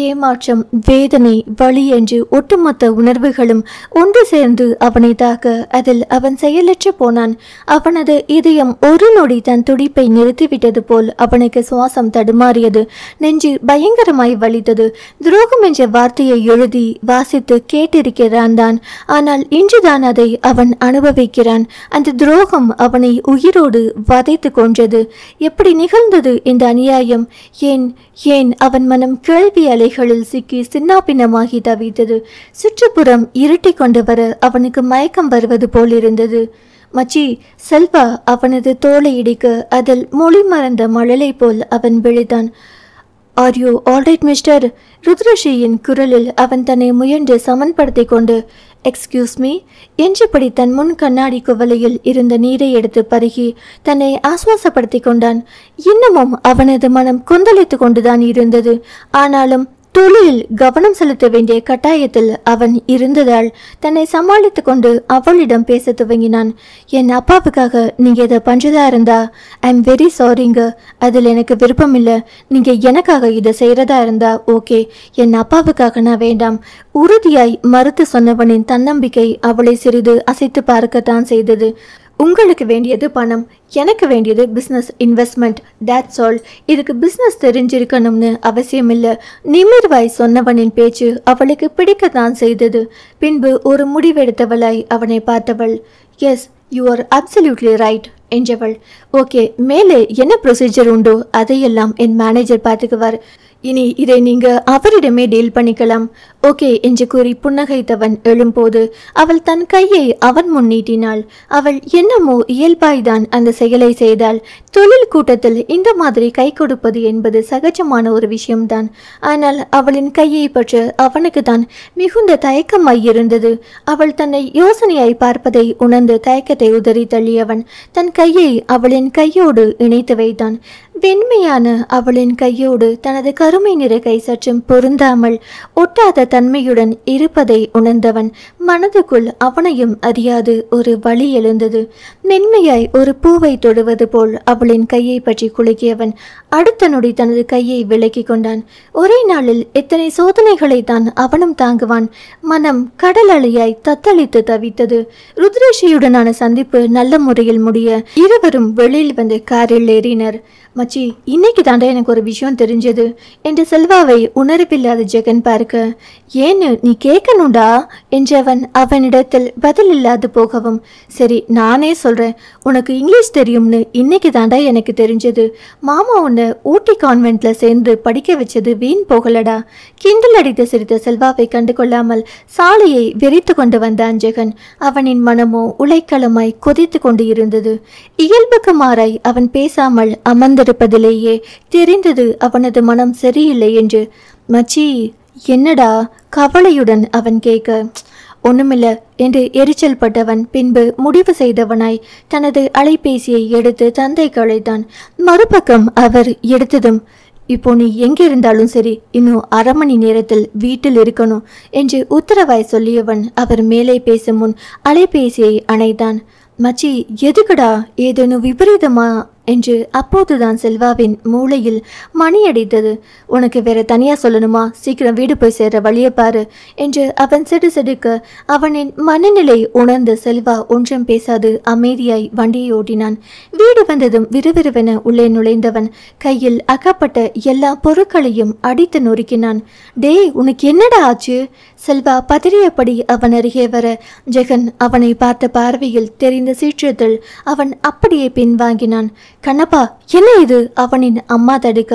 ஏமாற்றம், வேதனை, வலி என்று ஒட்டுமொத்த உணர்வுகளும் ஒன்று சேர்ந்து அவனை தாக்க அதில் அவன் செயலற்று போனான். அவனது இதயம் ஒரு நொடி தன் துடிப்பை நிறுத்திவிட்டது போல் அவனுக்கு சுவாசம் தடுமாறியது. நெஞ்சு பயங்கரமாய் வலித்தது. துரோகம் என்ற வார்த்தையை எழுதி வாசித்து கேட்டிருக்கிறான் தான். ஆனால் இன்றுதான் அதை அவன் அனுபவிக்கிறான். அந்த துரோகம் அவனை உயிரோடு வதைத்து கொன்றது. எப்படி நிகழ்ந்தது இந்த அநியாயம்? ஏன் அவன் மனம் கேள்வி அலைகளில் சிக்கி சின்னாபின்னமாகி தவித்தது. சுற்றுப்புறம் இருட்டி கொண்டு வர அவனுக்கு மயக்கம் வருவது போல் இருந்தது. மச்சி, செல்வா அவனது தோலை இடிக்க அதில் மொழி மறந்த மழலை போல் அவன் விழுந்தான். Are you alright mister? ருத்ரஸ்ரீயின் குரலில் அவன் தன்னை முயன்று சமன்படுத்தி கொண்டு எக்ஸ்கியூஸ் மீ என்றபடி தன் முன் கண்ணாடி குவளையில் இருந்த நீரை எடுத்து பருகி தன்னை ஆசுவாசப்படுத்தி கொண்டான். இன்னமும் அவனது மனம் கொந்தளித்து கொண்டுதான் இருந்தது. ஆனாலும் தொழிலில் கவனம் செலுத்த வேண்டிய கட்டாயத்தில் அவன் இருந்ததால் தன்னை சமாளித்து கொண்டு அவளிடம் பேச துவங்கினான். என் அப்பாவுக்காக நீங்க இதை பண்றதா இருந்தா ஐ எம் வெரி சாரிங்க. அதில் எனக்கு விருப்பம் இல்லை. நீங்க எனக்காக இதை செய்யறதா இருந்தா ஓகே. என் அப்பாவுக்காக நான் வேண்டாம். உறுதியாய் மறுத்து சொன்னவனின் தன்னம்பிக்கை அவளை சிறிது அசைத்து பார்க்கத்தான் செய்தது. உங்களுக்கு வேண்டியது பணம், எனக்கு வேண்டியது பிஸ்னஸ் இன்வெஸ்ட்மெண்ட். That's all. இதுக்கு பிஸ்னஸ் தெரிஞ்சிருக்கணும்னு அவசியம் இல்லை. நிமிர்வாய் சொன்னவனின் பேச்சு அவளுக்கு பிடிக்கத்தான் செய்தது. பின்பு ஒரு முடிவெடுத்தவளாய் அவனை பார்த்தவள். Yes, you are absolutely right என்றவள். ஓகே, மேலே என்ன ப்ரொசீஜர் உண்டோ அதையெல்லாம் என் மேனேஜர் பார்த்துக்குவார். இனி இதை நீங்க அவரிடமே டீல் பண்ணிக்கலாம். ஓகே என்று கூறி புன்னகைத்தவன் எழும்போது அவள் தன் கையை அவன் முன் நீட்டினாள். அவள் என்னமோ இயல்பாய்தான் அந்த செயலை செய்தாள். தொழில் கூட்டத்தில் இந்த மாதிரி கை கொடுப்பது என்பது சகஜமான ஒரு விஷயம்தான். ஆனால் அவளின் கையை பற்ற அவனுக்கு தான் மிகுந்த தயக்கமாய் இருந்தது. அவள் தன்னை யோசனையாய் பார்ப்பதை உணர்ந்து தயக்கத்தை உதறி தள்ளியவன் தன் கையை அவளின் கையோடு இணைத்து வைத்தான். வெண்மையான அவளின் கையோடு தனது கருமை நிற கை சற்றும் பொருந்தாமல் ஒட்டாத தன்மையுடன் இருப்பதை உணர்ந்தவன் மனதுக்குள் அவனையும் அறியாது ஒரு வலி எழுந்தது. மென்மையாய் ஒரு பூவை தொடுவது போல் அவளின் கையை பற்றி குலுக்கியவன் அடுத்த நொடி தனது கையை விலக்கி கொண்டான். ஒரே நாளில் எத்தனை சோதனைகளை தான் அவனும் தாங்குவான். மனம் கடல் அலையாய் தத்தளித்து தவித்தது. ருத்ரஸ்ரீயுடனான சந்திப்பு நல்ல முறையில் முடிய இருவரும் வெளியில் வந்து காரில் ஏறினர். மச்சி, இன்னைக்கு தாண்டா எனக்கு ஒரு விஷயம் தெரிஞ்சது என்று செல்வாவை உணர்வில்லாத ஜெகன் பார்க்க, ஏன்னு நீ கேட்கணுண்டா என்றவன் அவனிடத்தில் பதில் இல்லாது போகவும், சரி நானே சொல்றேன், உனக்கு இங்கிலீஷ் தெரியும்னு இன்னைக்கு தாண்டா எனக்கு தெரிஞ்சது. மாமா உன்னை ஊட்டி கான்வென்ட்ல சேர்ந்து படிக்க வச்சது வீண் போகலடா. கிண்டல் அடித்து சிரித்த செல்வாவை கண்டு கொள்ளாமல் சாலையை விரித்து கொண்டு வந்தான் ஜெகன். அவனின் மனமோ உலைக்களமாய் கொதித்து கொண்டு இருந்தது. இயல்புக்கு மாறாய் அவன் பேசாமல் அமர்ந்திருப்பதிலேயே தெரிந்தது அவனது மனம் சரியில்லை என்று. மச்சி, என்னடா? கவலையுடன் அவன் கேட்க, ஒண்ணுமில்ல என்று எரிச்சல் பட்டவன் பின்பு முடிவு செய்தவனாய் தனது அலைபேசியை எடுத்து தந்தைக்கு அழைத்தான். மறுபக்கம் அவர் எடுத்ததும், இப்போ நீ எங்கிருந்தாலும் சரி, இன்னும் 1/2 மணி நேரத்தில் வீட்டில் இருக்கணும் என்று உத்தரவாய் சொல்லியவன் அவர் மேலே பேசும் முன் அலைபேசியை அணைத்தான். மச்சி, எதுக்குடா? ஏதேனும் விபரீதமா என்று அப்போதுதான் செல்வாவின் மூளையில் மணி அடித்தது. உனக்கு வேற தனியா சொல்லணுமா? சீக்கிரம் வீடு போய் சேர வழியை பாரு என்று அவன் சிடுசிடுக்க அவனின் மனநிலை உணர்ந்த செல்வா ஒன்றும் பேசாது அமைதியாய் வண்டியை ஓட்டினான். வீடு வந்ததும் விறுவிறுவென உள்ளே நுழைந்தவன் கையில் அகப்பட்ட எல்லா பொருட்களையும் அடித்து நொறுக்கினான். டேய், உனக்கு என்னடா ஆச்சு? செல்வா பதறியபடி அவன் அருகே வர ஜெகன் அவனை பார்த்த பார்வையில் தெரிந்த சீற்றத்தில் அவன் அப்படியே பின்வாங்கினான். கண்ணப்பா, என்ன இது? அவனின் அம்மா தடுக்க,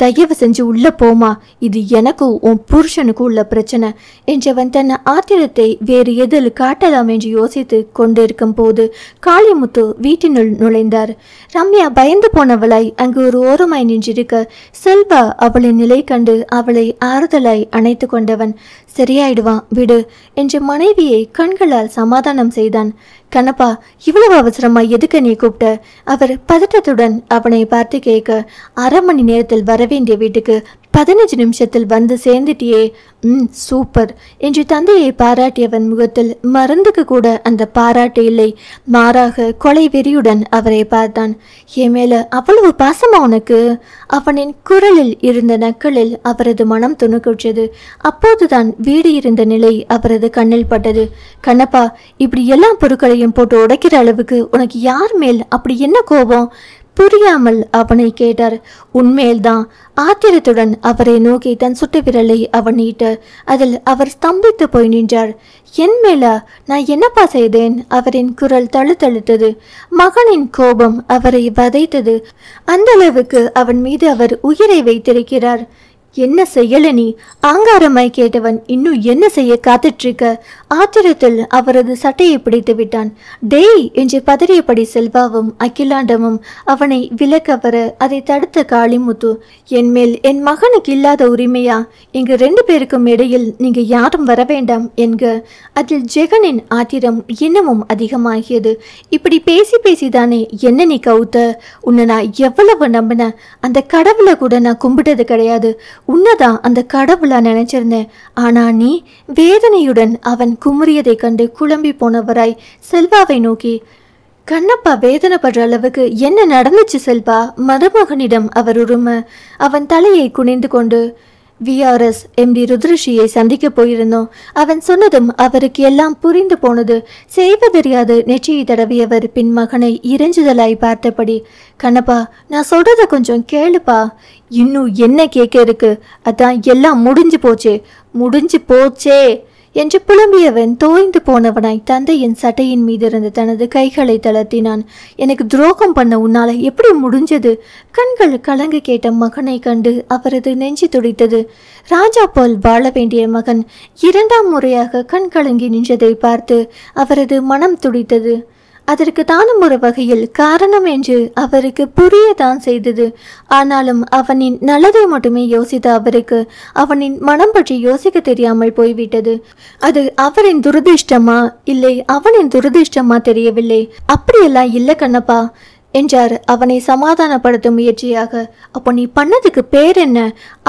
தயவு செஞ்சு உள்ள போமா, இது எனக்கும் உன் புருஷனுக்கும் உள்ள பிரச்சனை என்றவன் தன் ஆத்திரத்தை வேறு எதில் காட்டலாம் என்று யோசித்து கொண்டிருக்கும் போது காளிமுத்து வீட்டினுள் நுழைந்தார். ரம்யா பயந்து போனவளாய் அங்கு ஒரு ஓரமாய் நின்றிருக்க, செல்வா அவளின் நிலை கண்டு அவளை ஆறுதலாய் அணைத்து கொண்டவன், சரியாயிடுவான் விடு என்று மனைவியை கண்களால் சமாதானம் செய்தான். கண்ணப்பா, இவ்வளவு அவசரமா எதுக்கு நீ கூப்பிட்ட? அவர் பதட்டத்துடன் அவனை பார்த்து கேட்க, 1/2 மணி நேரத்தில் வரவேண்டிய வீட்டுக்கு 15 நிமிஷத்தில் வந்து சேர்ந்துட்டியே, சூப்பர் என்று தந்தையை பாராட்டியவன் முகத்தில் மருந்துக்கு கூட அந்த பாராட்டு இல்லை. மாறாக கொலை வெறியுடன் அவரை பார்த்தான். என் மேல அவ்வளவு பாசமா உனக்கு? அவனின் குரலில் இருந்த நக்களில் அவரது மனம் துணுக்குற்றது. அப்போதுதான் வீடு இருந்த நிலை அவரது கண்ணில் பட்டது. கண்ணப்பா, இப்படி எல்லா பொருட்களையும் போட்டு உடைக்கிற அளவுக்கு உனக்கு யார் மேல் அப்படி என்ன கோபம்? புரியாமல் அவனை கேட்டார். உண்மையில்தான். ஆத்திரத்துடன் அவரை நோக்கி தன் சுட்டு விரலை அவன் நீட்ட, அதில் அவர் ஸ்தம்பித்து போய் நின்றார். என் மேலா? நான் என்னப்பா செய்தேன்? அவரின் குரல் தழுத்தழுத்தது. மகனின் கோபம் அவரை வதைத்தது. அந்த அளவுக்கு அவன் மீது அவர் உயிரை வைத்திருக்கிறார். என்ன செய்யல நீ? ஆங்காரமாய் கேட்டவன் இன்னும் என்ன செய்ய காத்துட்டு இருக்க? ஆத்திரத்தில் அவரது சட்டையை பிடித்து விட்டான். டேய் என்று பதறியபடி செல்வாவும் அகிலாண்டமும் அவனை விலக்க வர அதை தடுத்த காளிமுத்து, என் மேல் என் மகனுக்கு இல்லாத உரிமையா? இங்கு 2 பேருக்கும் இடையில் நீங்க யாரும் வர வேண்டாம் என்க. அதில் ஜெகனின் ஆத்திரம் இன்னமும் அதிகமாகியது. இப்படி பேசி பேசிதானே என்ன நீ கவுத்த? உன்னை நான் எவ்வளவு நம்பின? அந்த கடவுளை கூட நான் கும்பிட்டது கிடையாது. உன்னதான் அந்த கடவுளா நினைச்சிருந்தேன். ஆனா நீ? வேதனையுடன் அவன் குமுறியதை கண்டு குழம்பி போனவராய் செல்வாவை நோக்கி, கண்ணப்பா வேதனைப்படுற அளவுக்கு என்ன நடந்துச்சு செல்வா? மருமகனிடம் அவர் உரிமை. அவன் தலையை குனிந்து கொண்டு, VRS MD ருத்ரஷியை சந்திக்க போயிருந்தோம். அவன் சொன்னதும் அவருக்கு எல்லாம் புரிந்து போனது. செய்வதறியாது நெற்றியை தடவியவர் பின் மகனை இறைஞ்சுதலாய் பார்த்தபடி, கண்ணப்பா, நான் சொல்றத கொஞ்சம் கேளுப்பா. இன்னும் என்ன கேட்க இருக்கு? அதான் எல்லாம் முடிஞ்சு போச்சே என்று புலம்பியவன் தோய்ந்து போனவனாய் தந்தையின் சட்டையின் மீது இருந்த தனது கைகளை தளர்த்தினான். எனக்கு துரோகம் பண்ண உன்னால எப்படி முடிஞ்சது? கண்கள் கலங்க கேட்ட மகனை கண்டு அவரது நெஞ்சு துடித்தது. ராஜா போல் வாழ வேண்டிய மகன் 2ஆம் முறையாக கண் கலங்கி நின்றதை பார்த்து அவரது மனம் துடித்தது. அதற்கு தானும் ஒரு வகையில் காரணம் என்று அவருக்கு புரியத்தான் செய்தது. ஆனாலும் அவனின் நல்லதை மட்டுமே யோசித்த அவருக்கு அவனின் மனம் பற்றி யோசிக்க தெரியாமல் போய்விட்டது. அது அவரின் துரதிர்ஷ்டமா இல்லை அவனின் துரதிர்ஷ்டமா தெரியவில்லை. அப்படியெல்லாம் இல்லை கண்ணப்பா என்றார் அவனை சமாதானப்படுத்தும் முயற்சியாக. அப்போ நீ பண்ணதுக்கு பேர் என்ன?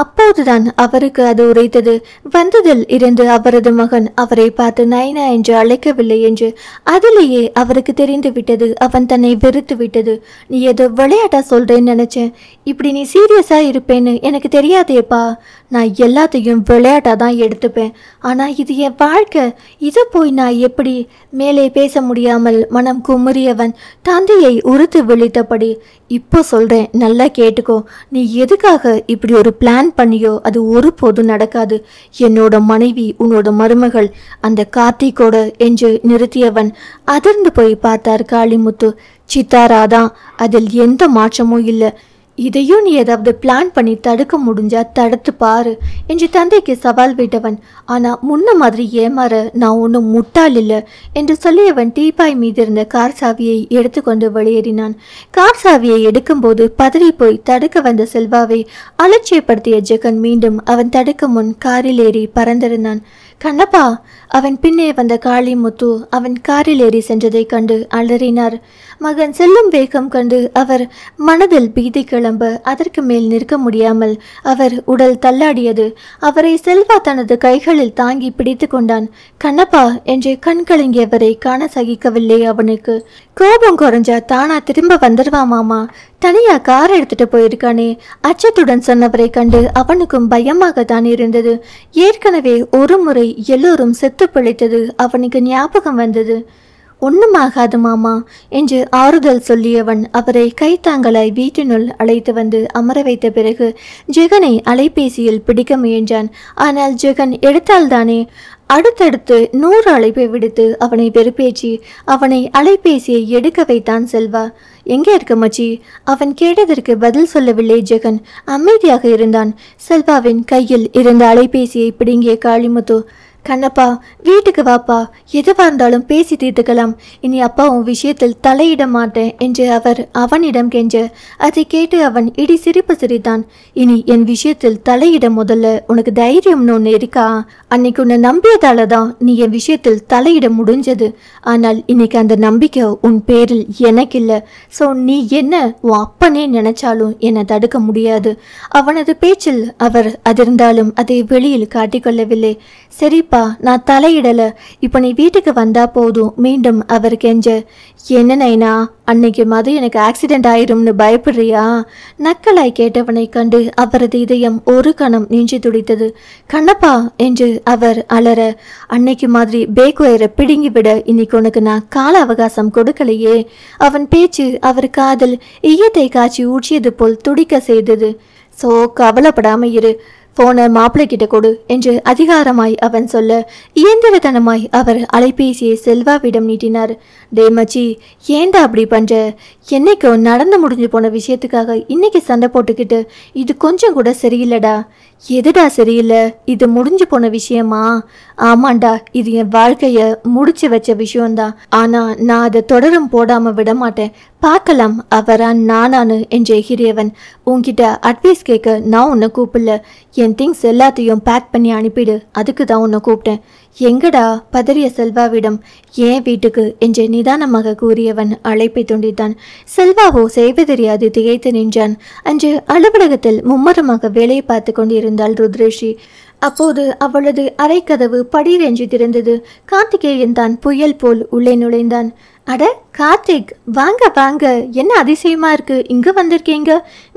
அப்போதுதான் அவருக்கு அது உரைத்தது. வந்ததில் இருந்து அவரது மகன் அவரை பார்த்து நைனா என்று அழைக்கவில்லை என்று அதிலேயே அவருக்கு தெரிந்து விட்டது. அவன் தன்னை வெறுத்து விட்டது. நீ ஏதோ விளையாட்டா சொல்றேன்னு நினைச்சேன். இப்படி நீ சீரியஸா இருப்பேன்னு எனக்கு தெரியாதேப்பா. நான் எல்லாத்தையும் விளையாட்டா தான் எடுத்துப்பேன். ஆனா இது என் வாழ்க்கை. இதை போய் நான் எப்படி? மேலே பேச முடியாமல் மனம் குமுறியவன் தந்தையை உறுத்து விழித்தபடி, இப்போ சொல்றேன், நல்லா கேட்டுக்கோ. நீ எதுக்காக இப்படி ஒரு பிளான் பண்ணியோ அது ஒருபோதும் நடக்காது. என்னோட மனைவி உன்னோட மருமகள் அந்த கார்த்திகோட என்று நிறுத்தியவன் அதிர்ந்து போய் பார்த்தார் காளிமுத்து. சித்தாராதான், அதில் எந்த மாற்றமும் இல்லை. இதையும் நீ ஏதாவது பிளான் பண்ணி தடுக்க முடிஞ்சா தடுத்து பாரு என்று தந்தைக்கு சவால் விட்டவன். ஆனா முன்ன மாதிரி ஏமாற நான் ஒன்றும் முட்டாள் இல்லை என்று சொல்லியவன் டீப்பாய் மீது இருந்த கார் சாவியை எடுத்துக்கொண்டு வெளியேறினான். கார் சாவியை எடுக்கும்போது பதறி போய் தடுக்க வந்த செல்வாவை அலட்சியப்படுத்திய ஜெகன் மீண்டும் அவன் தடுக்க முன் காரில் ஏறி பறந்திருந்தான். கண்ணப்பா! அவன் பின்னே வந்த காளிமுத்து அவன் காரில் ஏறி சென்றதை கண்டு அலறினார். மகன் செல்லும் வேகம் கண்டு அவர் மனதில் பீதி கிளம்ப அதற்கு மேல் நிற்க முடியாமல் அவர் உடல் தள்ளாடியது. அவரை செல்வா தனது கைகளில் தாங்கி பிடித்து கொண்டான். கண்ணப்பா என்று கண் கலங்கியவரை காண சகிக்கவில்லை அவனுக்கு. கோபம் குறைஞ்சா தானா திரும்ப வந்துடுவா மாமா. தனியா கார் எடுத்துட்டு போயிருக்கானே. அச்சத்துடன் சொன்னவரை கண்டு அவனுக்கும் பயமாகத்தான் இருந்தது. ஏற்கனவே ஒரு முறை எல்லோரும் செத்து பிழைத்தது அவனுக்கு ஞாபகம் வந்தது. ஒண்ணுமாகாது மாமா என்று ஆறுதல் சொல்லியவன் அவரை கைத்தாங்கலாய் வீட்டினுள் அழைத்து வந்து அமர வைத்த பிறகு ஜெகனை அலைபேசியில் பிடிக்க முயன்றான். ஆனால் ஜெகன் எடுத்தால்தானே. அடுத்தடுத்து 100 அழைப்பை விடுத்து அவனை வெறுப்பேற்றி அவனை அலைபேசியை எடுக்க வைத்தான் செல்வா. எங்கே இருக்க மச்சி? அவன் கேட்டதற்கு பதில் சொல்லவில்லை ஜெகன். அமைதியாக இருந்தான். செல்வாவின் கையில் இருந்த அலைபேசியை பிடுங்கிய காளிமுத்து, கண்ணப்பா வீட்டுக்கு வாப்பா, எதுவாக இருந்தாலும் பேசி தீர்த்துக்கலாம். இனி அப்பா உன் விஷயத்தில் தலையிட மாட்டேன் என்று அவனிடம் கெஞ்ச, அதை கேட்டு அவன் இடி சிரிப்பு சிரித்தான். இனி என் விஷயத்தில் தலையிட முதல்ல உனக்கு தைரியம்னு ஒன்று இருக்கா? அன்னைக்கு உன்னை நம்பியதால தான் நீ என் விஷயத்தில் தலையிட முடிஞ்சது. ஆனால் இன்னைக்கு அந்த நம்பிக்கை உன் பேரில் எனக்கு இல்லை. ஸோ நீ என்ன உன் அப்பனே நினைச்சாலும் என்னை தடுக்க முடியாது. அவனது பேச்சில் அவர் அதிர்ந்தாலும் அதை வெளியில் காட்டிக்கொள்ளவில்லை. சரிப்பா, நான் தலையிடல, இப்ப நீ வீட்டுக்கு வந்தா போதும். மீண்டும் அவர் கெஞ்ச, என்ன நைனா அன்னைக்கு எனக்கு ஆக்சிடென்ட் ஆயிரும்னு பயப்படுறியா? நக்கலாய் கேட்டவனை கண்டு அவரது இதயம் ஒரு கணம் நெஞ்சு துடித்தது. கண்ணப்பா என்று அவர் அலற, அன்னைக்கு மாதிரி பேக் ஒயரை பிடுங்கி விட இன்னைக்கு உனக்கு நான் கால அவகாசம் கொடுக்கலையே. அவன் பேச்சு அவர் காதல் ஈயத்தை காய்ச்சி ஊற்றியது போல் துடிக்க செய்தது. ஸோ கவலைப்படாம இரு, போனை மாப்பிள்ளை கிட்ட கொடு என்று அதிகாரமாய் அவன் சொல்ல, இயந்திரத்தனமாய் அவர் அலைபேசியை செல்வாவிடம் நீட்டினார். டே மச்சி, ஏண்டா அப்படி பண்ற? என்னைக்கோ நடந்து முடிஞ்சு போன விஷயத்துக்காக இன்னைக்கு சண்டை போட்டுக்கிட்டு இது கொஞ்சம் கூட சரியில்லடா. எதுடா சரியில்லை? இது முடிஞ்சு போன விஷயமா? ஆமாண்டா, இது என் வாழ்க்கைய முடிச்சு வச்ச விஷயம்தான். ஆனா நான் அதை தொடரும் போடாம விட மாட்டேன். பார்க்கலாம் அவரா நானானு என்று எகிரியவன். உன்கிட்ட அட்வைஸ் கேட்க நான் உன்னை கூப்பிடல. என் திங்ஸ் எல்லாத்தையும் பேக் பண்ணி அனுப்பிடு, அதுக்கு தான் உன்னை கூப்பிட்டேன். எங்கடா? பதறிய செல்வாவிடம், ஏன் வீட்டுக்கு என்று நிதானமாக கூறியவன் அழைப்பை துண்டித்தான். செல்வாவோ செய்வதறியாது திகைத்து நின்றான். அன்று அலுவலகத்தில் மும்மரமாக வேலையை பார்த்து கொண்டிருந்தாள் ருத்ரேஷி. அப்போது அவளது அறைக்கதவு படீரென்று திறந்தது. கார்த்திகேயன் தான் புயல் போல் உள்ளே நுழைந்தான். அட கார்த்திக், வாங்க வாங்க, என்ன அதிசயமா இருக்கு, இங்க வந்திருக்கீங்க,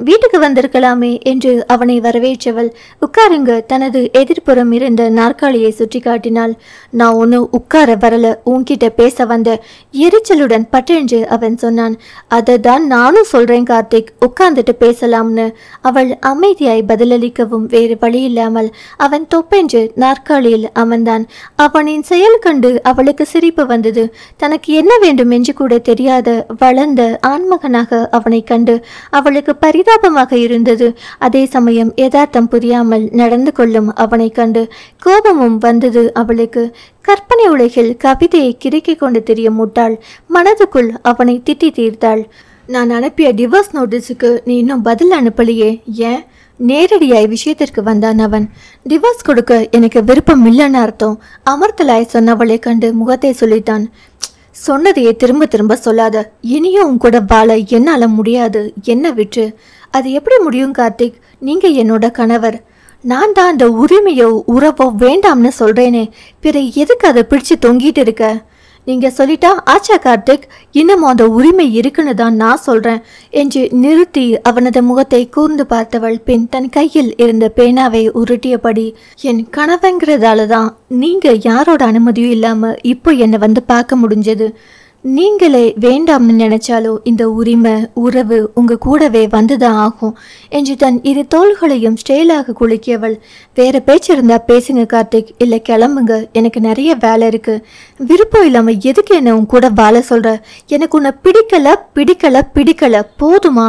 வீட்டுக்கு வந்திருக்கலாமே என்று அவனை வரவேற்றவள், உட்காருங்க தனது எதிர்ப்புறம் இருந்த நாற்காலியை சுற்றி காட்டினாள். நான் ஒன்னும் உட்கார வரல, உன்கிட்ட பேச வந்த, எரிச்சலுடன் பட்டென்று அவன் சொன்னான். அதை தான் நானும் சொல்றேன் கார்த்திக், உட்கார்ந்துட்டு பேசலாம்னு. அவள் அமைதியாய் பதிலளிக்கவும் வேறு வழி இல்லாமல் அவன் தொப்பென்று நாற்காலியில் அமர்ந்தான். அவனின் செயல் கண்டு அவளுக்கு சிரிப்பு வந்தது. தனக்கு என்ன வேண்டும் என்று கூட தெரியாத வளர்ந்த ஆண்மகனாக அவனை கண்டு அவளுக்கு பரிதாபமாக இருந்தது. அதே சமயம் யதார்த்தம் புரியாமல் நடந்து கொள்ளும் அவனை கண்டு கோபமும் வந்தது அவளுக்கு. கற்பனை உலகில் கவிதையை கிறுக்கிக் கொண்டு திரியும் முட்டாள் மனதுக்குள் அவனை திட்டி தீர்த்தாள். நான் அனுப்பிய டிவோர்ஸ் நோட்டீஸுக்கு நீ இன்னும் பதில் அனுப்பலையே, ஏன்? நேரடியாய் விஷயத்திற்கு வந்தான் அவன். டிவோர்ஸ் கொடுக்க எனக்கு விருப்பம் இல்லைன்னு அர்த்தம். அமர்த்தலாய் சொன்னவளை கண்டு முகத்தை சொல்லித்தான். சொன்னதையே திரும்ப திரும்ப சொல்லாத, இனியும் உன் கூட வாழ என்னால முடியாது, என்ன விட்டு. அது எப்படி முடியும் கார்த்திக்? நீங்க என்னோட கணவர். நான் தான் அந்த உரிமையோ உறவோ வேண்டாம்னு சொல்றேனே, பிற எதுக்கு அதை பிடிச்சு தொங்கிட்டு இருக்க? நீங்க சொல்லிட்டா ஆச்சா கார்த்திக், இன்னமும் அந்த உரிமை இருக்குன்னு தான் நான் சொல்றேன் என்று நிறுத்தி அவனது முகத்தை கூர்ந்து பார்த்தவள் பின் தன் கையில் இருந்த பேனாவை உருட்டியபடி, என் கனவுங்கிறதால தான் நீங்க யாரோட அனுமதியும் இல்லாம இப்போ என்னை வந்து பார்க்க முடிஞ்சது. நீங்களே வேண்டாம்னு நினைச்சாலோ இந்த உரிமை உறவு உங்க கூடவே வந்துதான் ஆகும் என்று தன் இரு தோள்களையும் ஸ்டைலாக குலுக்கியவள். வேற பேச்சு இருந்தா பேசுங்க கார்த்திக், இல்லை கிளம்புங்க, எனக்கு நிறைய வேலை இருக்கு. விருப்பம் இல்லாம எதுக்கு என்ன உன் கூட வாழ சொல்ற? எனக்கு உன்னை பிடிக்கல பிடிக்கல பிடிக்கல, போதுமா?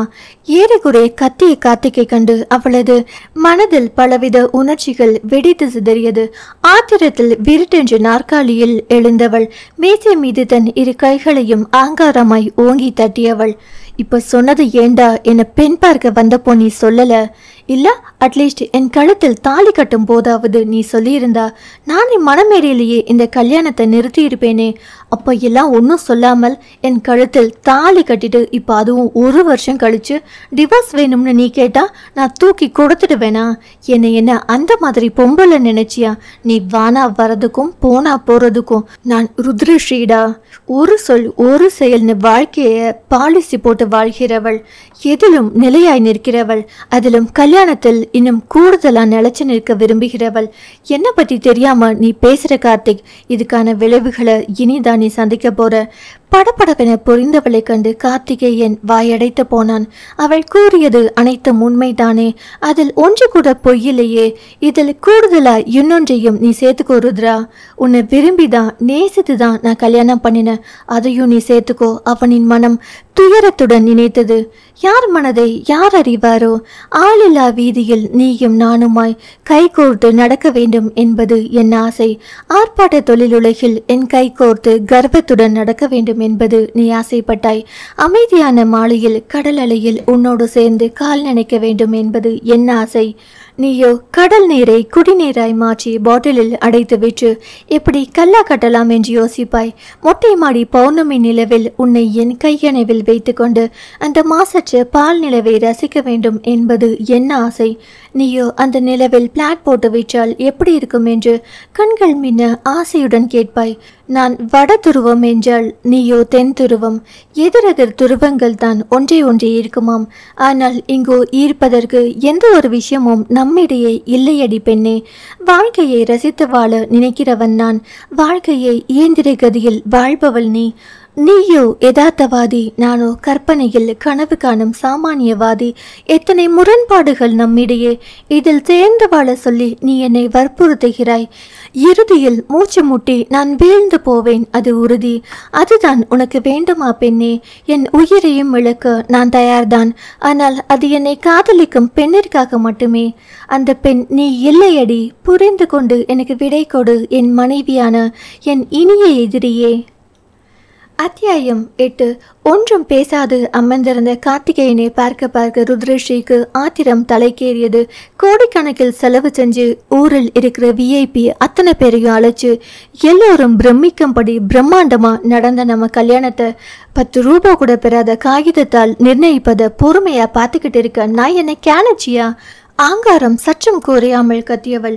ஏறக்குறைய கத்திய கார்த்திகை கண்டு அவளது மனதில் பலவித உணர்ச்சிகள் வெடித்து சிதறியது. ஆத்திரத்தில் விருட்டென்று நாற்காலியில் எழுந்தவள் மேசை மீது தன் இரு கைகளையும் ஆங்காரமாய் ஓங்கி தட்டியவள். இப்ப சொன்னது ஏண்டா என்னை பெண் பார்க்க வந்தப்போ நீ சொல்லல? இல்ல அட்லீஸ்ட் என் கழுத்தில் தாலி கட்டும் போதாவது நீ சொல்லியிருந்தா நான் என் மனமேறியிலேயே இந்த கல்யாணத்தை நிறுத்தி இருப்பேனே. அப்போ எல்லாம் ஒன்றும் சொல்லாமல் என் கழுத்தில் தாலி கட்டிட்டு இப்போ அதுவும் 1 வருஷம் கழிச்சு டிவோர்ஸ் வேணும்னு நீ கேட்டா நான் தூக்கி கொடுத்துடுவேனா? என்ன அந்த மாதிரி பொம்பளை நினைச்சியா? நீ வானா வரதுக்கும் போனா போறதுக்கும் நான் ருத்ரஸ்ரீடா. ஒரு சொல் ஒரு செயல்னு வாழ்க்கைய பாலிசி போட்டு வாழ்கிறவள், எதிலும் நிலையாய் நிற்கிறவள், அதிலும் கல்யாணத்தில் இன்னும் கூடுதலா நிலைச்சு நிற்க விரும்புகிறவள். என்ன பத்தி தெரியாம நீ பேசுற கார்த்திக், இதுக்கான விளைவுகளை இனிதான் நீ சந்திக்க போற. படபடவென புரிந்தவளை கண்டு கார்த்திகேயன் வாயடைத்து போனான். அவள் கூறியது அனைத்தும் உண்மைதானே, அதில் ஒன்று கூட பொய்யில்லையே. இதில் கூடுதலா இன்னொன்றையும் நீ சேர்த்துக்கோ ருத்ரா. உன்னை விரும்பிதான் நேசித்துதான் நான் கல்யாணம் பண்ணினேன், அதையும் நீ சேர்த்துக்கோ. அவனின் மனம் துயரத்துடன் நினைத்தது. யார் மனதை யார் அறிவாரோ? ஆளில்லா வீதியில் நீயும் நானுமாய் கைகோர்த்து நடக்க வேண்டும் என்பது என் ஆசை. ஆர்ப்பாட்ட தொழிலுலகில் என் கைகோர்த்து கர்வத்துடன் நடக்க வேண்டும் என்பது நீ ஆசைப்பட்டாய். அமைதியான மாலையில் கடல் அலையில் உன்னோடு சேர்ந்து கால் நினைக்க வேண்டும் என்பது என் ஆசை. நீயோ கடல் நீரை குடிநீராய் மாற்றி பாட்டிலில் அடைத்து விற்று எப்படி கல்லா கட்டலாம் என்று யோசிப்பாய். மொட்டை மாடி பௌர்ணமி நிலவில் உன்னை என் கையணைவில் வைத்துக்கொண்டு அந்த மாசற்ற பால் நிலவை ரசிக்க வேண்டும் என்பது என்ன ஆசை. நீயோ அந்த நிலவில் பிளாட் போட்டு விற்றால் எப்படி இருக்கும் என்று கண்கள் மின்ன ஆசையுடன் கேட்பாய். நான் வட துருவம் என்றால் நீயோ தென் துருவம். எதிரெதிர் துருவங்கள் தான் ஒன்றை ஒன்றே இருக்குமாம். ஆனால் இங்கோ ஈர்ப்பதற்கு எந்த ஒரு விஷயமும் நம்மிடையே இல்லையடி பெண்ணே. வாழ்க்கையை ரசித்து வாழ நினைக்கிறவன் நான், வாழ்க்கையை இயந்திர கதியில் வாழ்பவள் நீ. நீயோ யதார்த்தவாதி, நானோ கற்பனையில் கனவு காணும் சாமானியவாதி. எத்தனை முரண்பாடுகள் நம்மிடையே. இதில் சேர்ந்து வாழ சொல்லி நீ என்னை வற்புறுத்துகிறாய். இறுதியில் மூச்சு முட்டி நான் வீழ்ந்து போவேன், அது உறுதி. அதுதான் உனக்கு வேண்டுமா பெண்ணே? என் உயிரையும் இழக்க நான் தயார்தான். ஆனால் அது என்னை காதலிக்கும் பெண்ணிற்காக மட்டுமே. அந்த பெண் நீ இல்லையடி. புரிந்து கொண்டு எனக்கு விடை கொடு, என் மனைவியான என் இனிய எதிரியே. அத்தியாயம் 8. ஒன்றும் பேசாது அமர்ந்திருந்த கார்த்திகேயனை பார்க்க பார்க்க ருத்ரஸ்ரீக்கு ஆத்திரம் தலைக்கேறியது. கோடிக்கணக்கில் செலவு செஞ்சு ஊரில் இருக்கிற விஐபி அத்தனை பேரையும் அழைச்சு எல்லோரும் பிரமிக்கும்படி பிரம்மாண்டமா நடந்த நம்ம கல்யாணத்தை 10 ரூபா கூட பெறாத காகிதத்தால் நிர்ணயிப்பதை பொறுமையா பார்த்துக்கிட்டு இருக்க நான் என்ன கேனச்சியா? ஆங்காரம் சற்றும் குறையாமல் கத்தியவள்.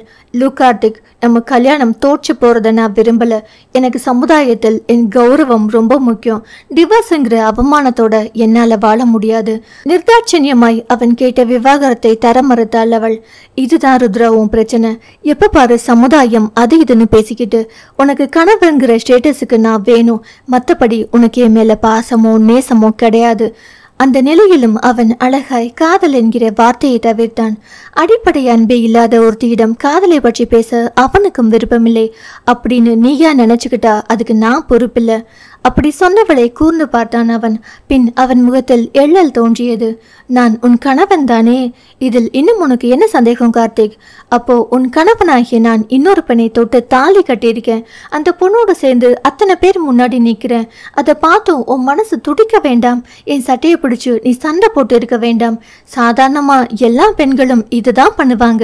கார்த்திக், நம்ம கல்யாணம் தோற்று போறத நான் விரும்பல. எனக்கு சமுதாயத்தில் என் கௌரவம் ரொம்ப முக்கியம். டிவோர்ஸ்ங்கிற அவமானத்தோட என்னால வாழ முடியாது. நிர்தாட்சண்யமாய் அவன் கேட்ட விவாகரத்தை தர மறுத்தாள் அவள். இதுதான் ருத்ரா உன் பிரச்சனை. எப்ப பாரு சமுதாயம் அது இதுன்னு பேசிக்கிட்டு. உனக்கு கனவுங்கிற ஸ்டேட்டஸுக்கு நான் வேணும், மற்றபடி உனக்கு என் மேல பாசமோ நேசமோ கிடையாது. அந்த நிலையிலும் அவன் அழகாய் காதல் என்கிற வார்த்தையை தவிர்த்தான். அடிப்படை அன்பே இல்லாத ஒருத்தியிடம் காதலை பற்றி பேச அவனுக்கும் விருப்பமில்லை அப்படின்னு நீயா நினைச்சுக்கிட்டா அதுக்கு நான் பொறுப்பில்லை. அப்படி சொன்னவளை கூர்ந்து பார்த்தான் அவன். பின் அவன் முகத்தில் எள்ளல் தோன்றியது. நான் உன் கணவன் தானே? இதில் இன்னும் உனக்கு என்ன சந்தேகம் கார்த்திக்? அப்போ உன் கணவனாகிய நான் இன்னொரு பெண்ணை தொட்டு தாலி கட்டியிருக்கேன். அந்த பொண்ணோடு சேர்ந்து அத்தனை பேர் முன்னாடி நிற்கிறேன். அதை பார்த்தும் உன் மனசு துடிக்க வேண்டாம். என் சட்டையை பிடிச்சு நீ சண்டை போட்டு இருக்க வேண்டாம். சாதாரணமா எல்லா பெண்களும் இதுதான் பண்ணுவாங்க.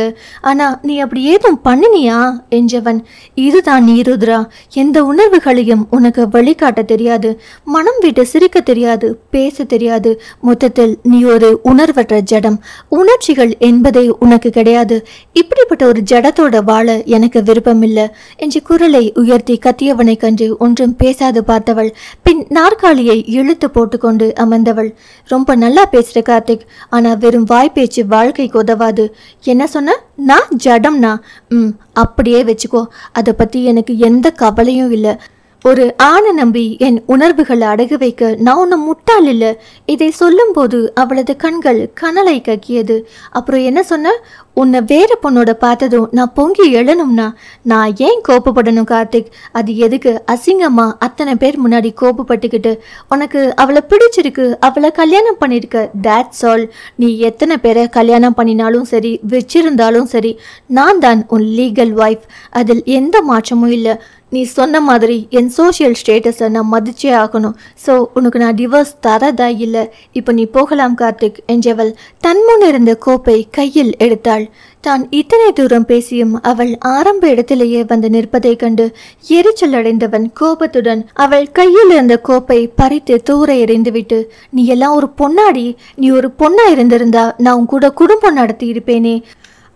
ஆனா நீ அப்படி ஏதும் பண்ணினியா என்றவன். இதுதான் நீ ருத்ரா. எந்த உணர்வுகளையும் உனக்கு வழிகாட்ட தெரியாது, மனம் விட்டு சிரிக்க தெரியாது, பேச தெரியாது. மொத்தத்தில் நீ ஒரு உணர்வற்ற ஜடம். உணர்ச்சிகள் என்பதே உனக்கு கிடையாது. இப்படிப்பட்ட ஒரு ஜடத்தோட வாழ எனக்கு விருப்பமில்லை என்று குரலை உயர்த்தி கத்தியவனை கண்டு ஒன்றும் பேசாது பார்த்தவள் பின் நாற்காலியை இழுத்து போட்டுக்கொண்டு அமர்ந்தவள். ரொம்ப நல்லா பேசுற கார்த்திக், ஆனா வெறும் வாய்ப்பேச்சு வாழ்க்கைக்கு உதவாது. என்ன சொன்ன? நான் ஜடம்னா? அப்படியே வச்சுக்கோ. அதை பத்தி எனக்கு எந்த கவலையும் இல்லை. ஒரு ஆணை நம்பி என் உணர்வுகளை அடகு வைக்க நான் ஒன்றும் முட்டாள் இல்லை. இதை சொல்லும் போது அவளது கண்கள் கனலை கக்கியது. அப்புறம் என்ன சொன்ன? உன்னை வேற பொண்ணோட பார்த்ததும் நான் பொங்கி எழணும்னா நான் ஏன் கோபப்படணும் கார்த்திக்? அது எதுக்கு? அசிங்கமா அத்தனை பேர் முன்னாடி கோபப்பட்டுக்கிட்டு. உனக்கு அவளை பிடிச்சிருக்கு, அவளை கல்யாணம் பண்ணிருக்க, தேட்ஸ் ஆல். நீ எத்தனை பேரை கல்யாணம் பண்ணினாலும் சரி, வச்சிருந்தாலும் சரி, நான் தான் உன் லீகல் ஒய்ஃப். அதில் எந்த மாற்றமும் இல்லை. நீ சொன்ன மாதிரி என் சோஷியல் ஸ்டேட்டஸை நான் மதிச்சே ஆகணும். ஸோ உனக்கு நான் டிவோர்ஸ் தரதா இல்லை. இப்போ நீ போகலாம் கார்த்திக் என்றவள் தன் முன் இருந்த கோப்பை கையில் எடுத்தாள். தான் இத்தனை தூரம் பேசியும் அவள் ஆரம்ப இடத்திலேயே வந்து நிற்பதை கண்டு எரிச்சல் அடைந்தவன் கோபத்துடன் அவள் கையில் இருந்த கோப்பை பறித்து தூர எறிந்துவிட்டு, நீ எல்லாம் ஒரு பொண்ணாடி. நீ ஒரு பொண்ணா இருந்திருந்தா நான் உன் கூட குடும்பம் நடத்தி இருப்பேனே.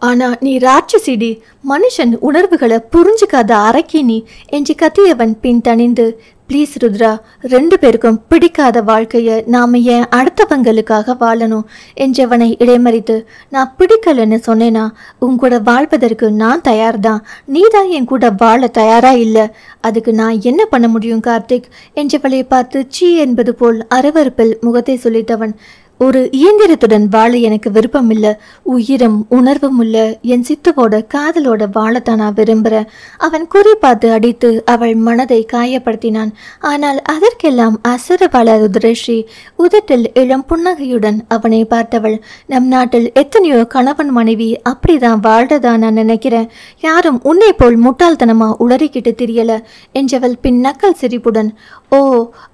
ஆனா நீ ராட்சசிடி. மனுஷன் உணர்வுகளை புரிஞ்சுக்காத அரக்கி நீ என்று கத்தியவன் பின் தணிந்து ப்ளீஸ் ருத்ரா, 2 பேருக்கும் பிடிக்காத வாழ்க்கையை நாம ஏன் அடுத்தவங்களுக்காக வாழணும் என்றவனை இடைமறித்து, நான் பிடிக்கலன்னு சொன்னேனா உங்கூட வாழ்வதற்கு நான் தயார்தான், நீதான் என் கூட வாழ தயாரா இல்லை, அதுக்கு நான் என்ன பண்ண முடியும் கார்த்திக் என்றவளை பார்த்து சீ என்பது போல் அரவறுப்பில் முகத்தை சொல்லித்தவன், ஒரு இயந்திரத்துடன் வாழ எனக்கு விருப்பம் இல்லை, உயிரும் உணர்வும் உள்ள என் சித்துவோட காதலோட வாழத்தான் நான் விரும்புகிறேன். அவன் குறி பார்த்து அடித்து அவள் மனதை காயப்படுத்தினான். ஆனால் அதற்கெல்லாம் அசரவாள ருத்ரஸ்ரீ உதட்டில் இளம் புன்னகையுடன் அவனை பார்த்தவள், நம் நாட்டில் எத்தனையோ கணவன் மனைவி அப்படிதான் வாழ்றதா நான் நினைக்கிறேன், யாரும் உன்னை போல் முட்டாள்தனமா உளறிக்கிட்டு தெரியல என்றவள் பின் நக்கல் சிரிப்புடன், ஓ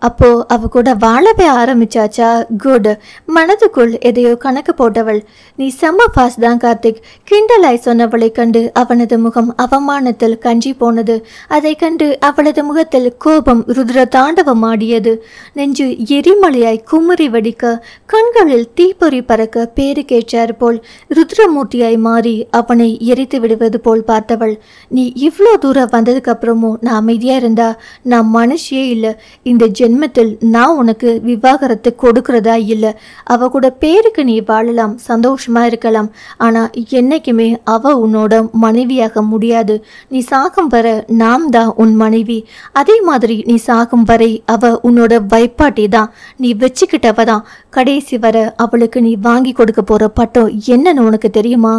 அப்போ அவ கூட வாழவே ஆரம்பிச்சாச்சா, குட். மனதுக்குள் எதையோ கணக்கு போட்டவள், நீ செம்ம ஃபாஸ்ட் தான் கார்த்திக். கிண்டலாய் சொன்னவளை கண்டு அவனது முகம் அவமானத்தில் கஞ்சி போனது. அதை கண்டு அவளது முகத்தில் கோபம் ருத்ர தாண்டவம் ஆடியது. நெஞ்சு எரிமலையாய் குமுறி வெடிக்க, கண்களில் தீப்பொறி பறக்க பேரு கேட்டார் போல் ருத்ரமூர்த்தியாய் மாறி அவனை எரித்து விடுவது போல் பார்த்தவள், நீ இவ்வளோ தூரம் வந்ததுக்கு அப்புறமும் நான் அமைதியா இருந்தா நான் மனுஷியே இல்லை. இந்த ஜென்மத்தில் நான் உனக்கு விவாகரத்து கொடுக்கறதா இல்லை. அவ கூட பேருக்கு நீ வாழலாம், சந்தோஷமா இருக்கலாம், ஆனா என்னைக்குமே அவ உன்னோட மனைவியாக முடியாது. நீ சாகும் வர நாம் தான் உன் மனைவி, அதே மாதிரி நீ சாகும் வரை அவ உன்னோட வைப்பாட்டி தான், நீ வச்சுக்கிட்டவ தான். கடைசி வர அவளுக்கு நீ வாங்கி கொடுக்க போற பட்டம் என்னன்னு உனக்கு தெரியுமா?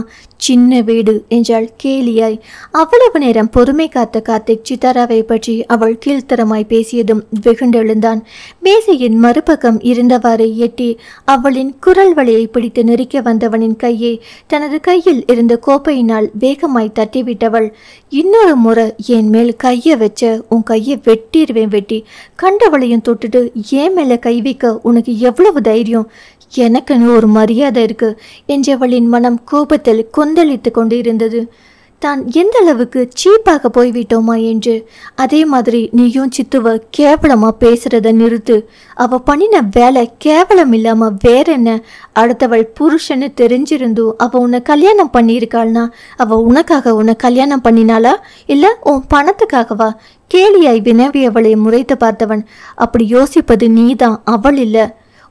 சின்ன வீடு என்றாள் கேலியாய். அவ்வளவு நேரம் பொறுமை காத்த கார்த்திக் சித்தாராவை பற்றி அவள் கீழ்த்தரமாய் பேசியதும் வெகுண்டெழுந்தான். மேசையின் மறுபக்கம் இருந்தவாறு எட்டி அவளின் குரல் வழியை பிடித்து நெருக்க வந்தவனின் கையை தனது கையில் இருந்த கோப்பையினால் வேகமாய் தட்டிவிட்டவள், இன்னொரு முறை என் மேல் கையை வச்ச உன் கையை வெட்டிடுவேன், வெட்டி கண்டவளையும் தொட்டுட்டு ஏன் மேல கை வைக்க உனக்கு எவ்வளவு தைரியம்? எனக்குன்னு ஒரு மரியாதை இருக்கு என்றவளின் மனம் கோபத்தில் கொந்தளித்து கொண்டு இருந்தது. தான் எந்த அளவுக்கு சீப்பாக போய்விட்டோமா என்று. அதே மாதிரி நீயும் சித்துவ கேவலமா பேசுறத நிறுத்து. அவ பண்ணின வேலை கேவலம் இல்லாம வேற என்ன? அடுத்தவள் புருஷன்னு தெரிஞ்சிருந்தும் அவ உன்னை கல்யாணம் பண்ணியிருக்காள்னா அவ உனக்காக உன்னை கல்யாணம் பண்ணினாளா இல்ல உன் பணத்துக்காகவா? கேலியாய் வினவியவளை முறைத்து பார்த்தவன், அப்படி யோசிப்பது நீதான், அவள் இல்லை.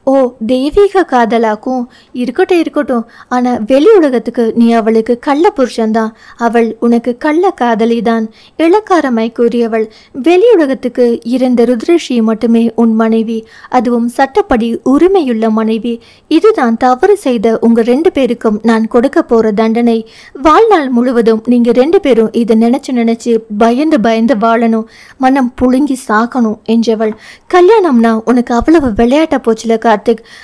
ஓ, தெய்வீக காதலாக்கும் இருக்கட்டும் இருக்கட்டும், ஆனா வெளி உலகத்துக்கு நீ அவளுக்கு கள்ள புருஷன்தான், அவள் உனக்கு கள்ள காதலி தான் இளக்காரமாய் கூறியவள். வெளி உலகத்துக்கு இருந்த ருத்ரஸ்ரீ மட்டுமே உன் மனைவி, அதுவும் சட்டப்படி உரிமையுள்ள மனைவி. இதுதான் தவறு செய்த உங்க 2 பேருக்கும் நான் கொடுக்க போற தண்டனை. வாழ்நாள் முழுவதும் நீங்க 2 பேரும் இதை நினைச்சு பயந்து பயந்து வாழணும், மனம் புழுங்கி சாகணும் என்றவள். கல்யாணம்னா உனக்கு அவ்வளவு விளையாட்ட போச்சுல கார்த்திக்,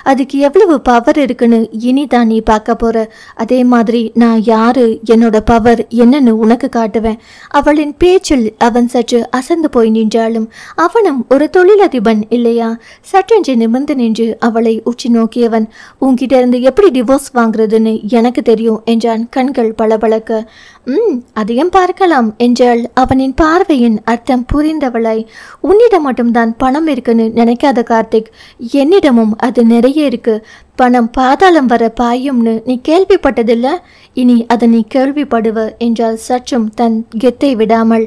அதுக்கு எவ்வளவு பவர் இருக்குன்னு இனிதான் நீ பார்க்க போற. அதே மாதிரி நான் யாரு, என்னோட பவர் என்னன்னு உனக்கு காட்டுவேன். அவளின் பேச்சில் அவன் சற்று அசந்து போய் நின்றாலும் அவனும் ஒரு தொழிலதிபன் இல்லையா? சற்றென்று நிமிர்ந்து நின்று அவளை உச்சி நோக்கியவன், உன்கிட்ட இருந்து எப்படி டிவோர்ஸ் வாங்குறதுன்னு எனக்கு தெரியும் என்றான் கண்கள் பளபளக்க. அதையும் பார்க்கலாம் என்றாள் அவனின் பார்வையின் அர்த்தம் புரிந்தவளாய். உன்னிடம் மட்டும்தான் பணம் இருக்குன்னு நினைக்காத கார்த்திக், என்னிடமும் அது நிறைய இருக்கு. பணம் பாதாளம் வர பாயும்னு நீ கேள்விப்பட்டதில்ல, இனி அதை நீ கேள்விப்படுவ என்றால் சற்றும் தன் கெத்தை விடாமல்.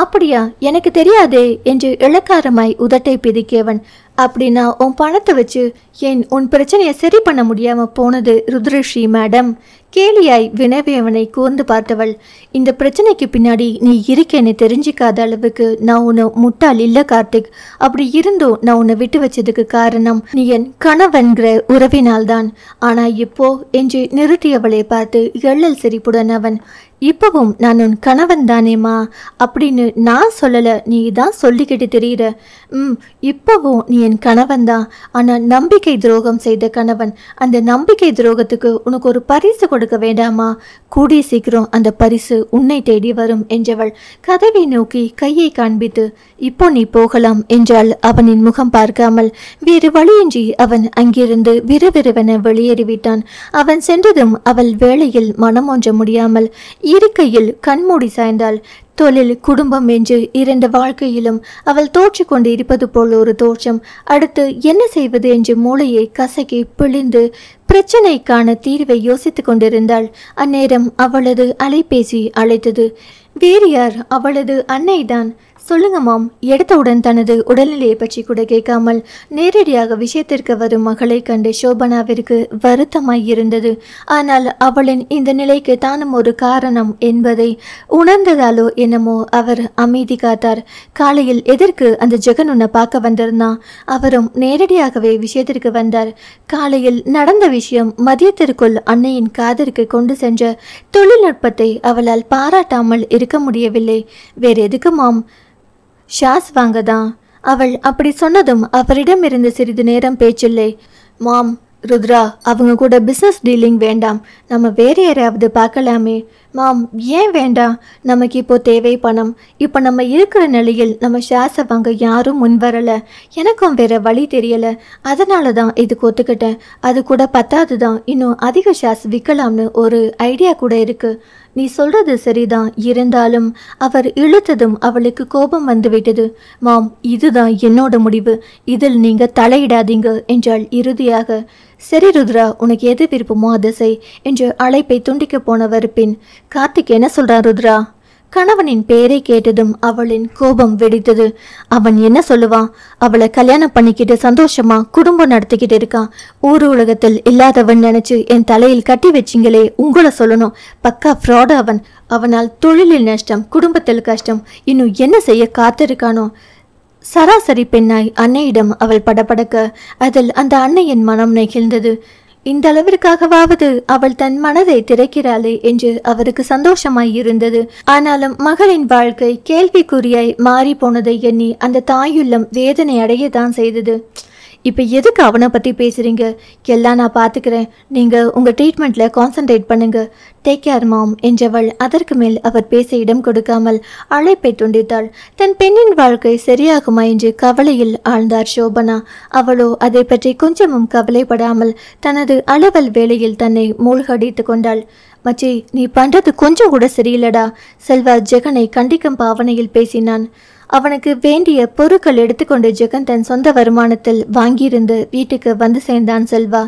அப்படியா, எனக்கு தெரியாதே என்று இளக்காரமாய் உதட்டை பிதிக்கியவன். அப்படின்னா உன் பணத்தை வச்சு ஏன் உன் பிரச்சனையை சரி பண்ண முடியாம போனது ருத்ரஸ்ரீ மேடம்? கேலியாய் வினவியவனை கூர்ந்து பார்த்தவள். இந்த பிரச்சனைக்கு பின்னாடி நீ இருக்கேன்னு தெரிஞ்சிக்காத அளவுக்கு நான் உன்னை முட்டாள் இல்ல கார்த்திக். அப்படி இருந்தும் நான் உன்னை விட்டு வச்சதுக்கு காரணம் நீ என் கணவன்கிற உறவினால்தான். ஆனா இப்போ என்று நிறுத்தியவளை பார்த்து எள்ளல் சிரிப்புடன் அவன், இப்பவும் நான் உன் கணவன் தானேம்மா அப்படின்னு நான் சொல்லல, நீ தான் சொல்லிக்கிட்டு தெரியுற. இப்பவும் நீ என் கணவன் தான், ஆனா நம்பிக்கை துரோகம் செய்த கணவன். அந்த நம்பிக்கை துரோகத்துக்கு உனக்கு ஒரு பரிசு கொடுக்க வேண்டாமா? கூடிய சீக்கிரம் அந்த பரிசு உன்னை தேடி வரும் என்றவள் கதவை நோக்கி கையை காண்பித்து, இப்போ நீ போகலாம் என்றால் அவனின் முகம் பார்க்காமல். வேறு வழியின்றி அவன் அங்கிருந்து விறுவிறுவென வெளியேறிவிட்டான். அவன் சென்றதும் அவள் வேளையில் மனம் ஒன்ற முடியாமல் இருக்கையில் கண்மூடி சாய்ந்தாள். தொழில் குடும்பம் என்று 2 வாழ்க்கையிலும் அவள் தோற்று கொண்டு இருப்பது போல் ஒரு தோற்றம். அடுத்து என்ன செய்வது என்று மூளையை கசக்கி பிழிந்து பிரச்சனைக்கான தீர்வை யோசித்துக் கொண்டிருந்தாள். அந்நேரம் அவளது அலைபேசி அழைத்தது. வேறு யார், அவளது அன்னைதான். சொல்லுங்க மாம். எடுத்தவுடன் தனது உடல்நிலையை பற்றி கூட கேட்காமல் நேரடியாக விஷயத்திற்கு வரும் மகளை கண்டு சோபனாவிற்கு வருத்தமாய் இருந்தது. ஆனால் அவளின் இந்த நிலைக்கு தானும் ஒரு காரணம் என்பதை உணர்ந்ததாலோ என்னமோ அவர் அமைதி காத்தார். காலையில் எதற்கு அந்த ஜெகன் உன்னை பார்க்க வந்திருந்தான்? அவரும் நேரடியாகவே விஷயத்திற்கு வந்தார். காலையில் நடந்த விஷயம் மதியத்திற்குள் அன்னையின் காதிற்கு கொண்டு சென்ற தொழில்நுட்பத்தை அவளால் பாராட்டாமல் இருக்க முடியவில்லை. வேறு எதுக்கு மாம்? ஷாஸ் வாங்கதான். அவள் அப்படி சொன்னதும் அவரிடமிருந்து சிறிது நேரம் பேச்சில்லை. மாம், ருத்ரா அவங்க கூட பிஸ்னஸ் டீலிங் வேண்டாம், நம்ம வேற யாரையாவது பார்க்கலாமே. மாம், ஏன் வேண்டாம்? நமக்கு இப்போ தேவை பணம். இப்போ நம்ம இருக்கிற நிலையில் நம்ம ஷேர்ஸை வாங்க யாரும் முன் வரலை. எனக்கும் வேற வழி தெரியலை. அதனால தான் இதுக்கு ஒத்துக்கிட்டேன். அது கூட பத்தாது தான், இன்னும் அதிக ஷேர்ஸ் விற்கலாம்னு ஒரு ஐடியா கூட இருக்கு. நீ சொல்றது சரிதான். இருந்தாலும் அவர் இழுத்ததும் அவளுக்கு கோபம் வந்துவிட்டது. மாம், இதுதான் என்னோட முடிவு, இதில் நீங்க தலையிடாதீங்க என்றாள் இறுதியாக. சரி ருத்ரா, உனக்கு எது விருப்பமோ அதை செய் என்று அழைப்பை துண்டிக்க போனவர் பின் கார்த்திக் என்ன சொல்றான் ருத்ரா? கணவனின் பெயரை கேட்டதும் அவளின் கோபம் வெடித்தது. அவன் என்ன சொல்லுவான்? அவளை கல்யாணம் பண்ணிக்கிட்டு சந்தோஷமா குடும்பம் நடத்திக்கிட்டு இருக்கான். ஊர் உலகத்தில் இல்லாதவன் நினைச்சு என் தலையில் கட்டி வச்சிங்களே, உங்களை சொல்லணும், பக்கா ஃப்ராட் அவன். அவனால் தொழிலில் நஷ்டம், குடும்பத்தில் கஷ்டம், இன்னும் என்ன செய்ய காத்திருக்கானோ? சராசரி பெண்ணாய் அன்னையிடம் அவள் படபடக்க அதில் அந்த அன்னையின் மனம் நெகிழ்ந்தது. இந்த அளவிற்காகவாவது அவள் தன் மனதை திறக்கிறாளே என்று அவருக்கு சந்தோஷமாய் இருந்தது. ஆனாலும் மகளின் வாழ்க்கை கேள்விக்குறியாய் மாறி போனதை எண்ணி அந்த தாயுள்ளம் வேதனை அடையத்தான் செய்தது. இப்போ எதுக்கு அவனை பற்றி பேசுகிறீங்க? எல்லாம் நான் பார்த்துக்கிறேன், நீங்கள் உங்கள் ட்ரீட்மெண்ட்டில் கான்சன்ட்ரேட் பண்ணுங்க. டேக் கேர் மாம் என்றவள் அதற்கு மேல் அவர் பேச இடம் கொடுக்காமல் அழைப்பை துண்டித்தாள். தன் பெண்ணின் வாழ்க்கை சரியாகுமா என்று கவலையில் ஆழ்ந்தார் சோபனா. அவளோ அதை பற்றி கொஞ்சமும் கவலைப்படாமல் தனது அலுவல் வேளையில் தன்னை மூழ்கடித்து கொண்டாள். மச்சி, நீ பண்ணுறது கொஞ்சம் கூட சரியில்லடா. செல்வா ஜெகனை கண்டிக்கும் பாவனையில் பேசினான். அவனுக்கு வேண்டிய பொருட்கள் எடுத்துக்கொண்டு ஜெகன் தன் சொந்த வருமானத்தில் வாங்கியிருந்து வீட்டுக்கு வந்து சேர்ந்தான் செல்வா.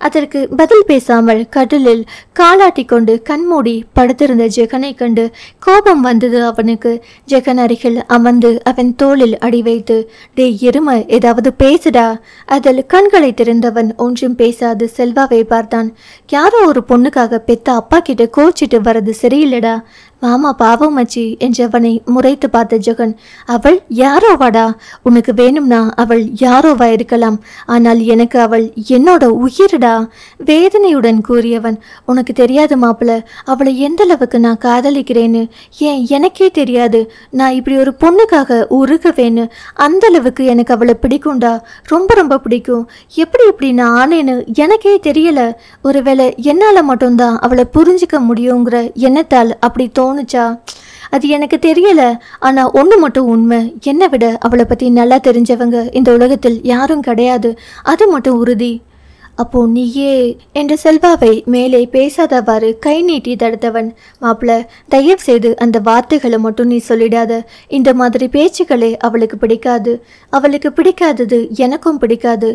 அதற்கு பதில் பேசாமல் கடலில் காலாட்டி கொண்டு கண்மூடி படுத்திருந்த ஜெகனை கண்டு கோபம் வந்தது அவனுக்கு. ஜெகன் அருகில் அமர்ந்து அவன் தோளில் அடி வைத்து, டே எருமை, ஏதாவது பேசுடா. அதில் கண்களை திறந்தவன் ஒன்றும் பேசாது செல்வாவை பார்த்தான். யாரோ ஒரு பொண்ணுக்காக பெத்த அப்பா கிட்ட கோச்சிட்டு வர்றது சரியில்லடா. மாமா பாவம் மச்சி என்றவனை முறைத்து பார்த்த ஜெகன், அவள் யாரோவாடா? உனக்கு வேணும்னா அவள் யாரோவா இருக்கலாம், ஆனால் எனக்கு அவள் என்னோட உயிரிடா வேதனையுடன் கூறியவன். உனக்கு தெரியாது மாப்பிள்ள, அவளை எந்த அளவுக்கு நான் காதலிக்கிறேன்னு ஏன் எனக்கே தெரியாது. நான் இப்படி ஒரு பொண்ணுக்காக உருகவேன்னு அந்த அளவுக்கு எனக்கு அவளை பிடிக்கும்டா, ரொம்ப ரொம்ப பிடிக்கும். எப்படி நான் ஆனேன்னு எனக்கே தெரியல. ஒருவேளை என்னால் மட்டும்தான் அவளை புரிஞ்சிக்க முடியுங்கிற எண்ணத்தால் அப்படி தோணுச்சா? அது எனக்கு தெரியல. ஆனா ஒண்ணு மட்டும் உண்மை, என்னை விட அவளை பத்தி நல்லா தெரிஞ்சவங்க இந்த உலகத்தில் யாரும் கிடையாது, அது மட்டும் உறுதி. அப்போ நீயே என்று செல்வாவை மேலே பேசாதவாறு கை நீட்டி தடுத்தவன். மாப்பிள்ள, தயவு செய்து அந்த வார்த்தைகளை மட்டும் நீ சொல்லிடாத. இந்த மாதிரி பேச்சுக்களே அவளுக்கு பிடிக்காது. அவளுக்கு பிடிக்காதது எனக்கும் பிடிக்காது.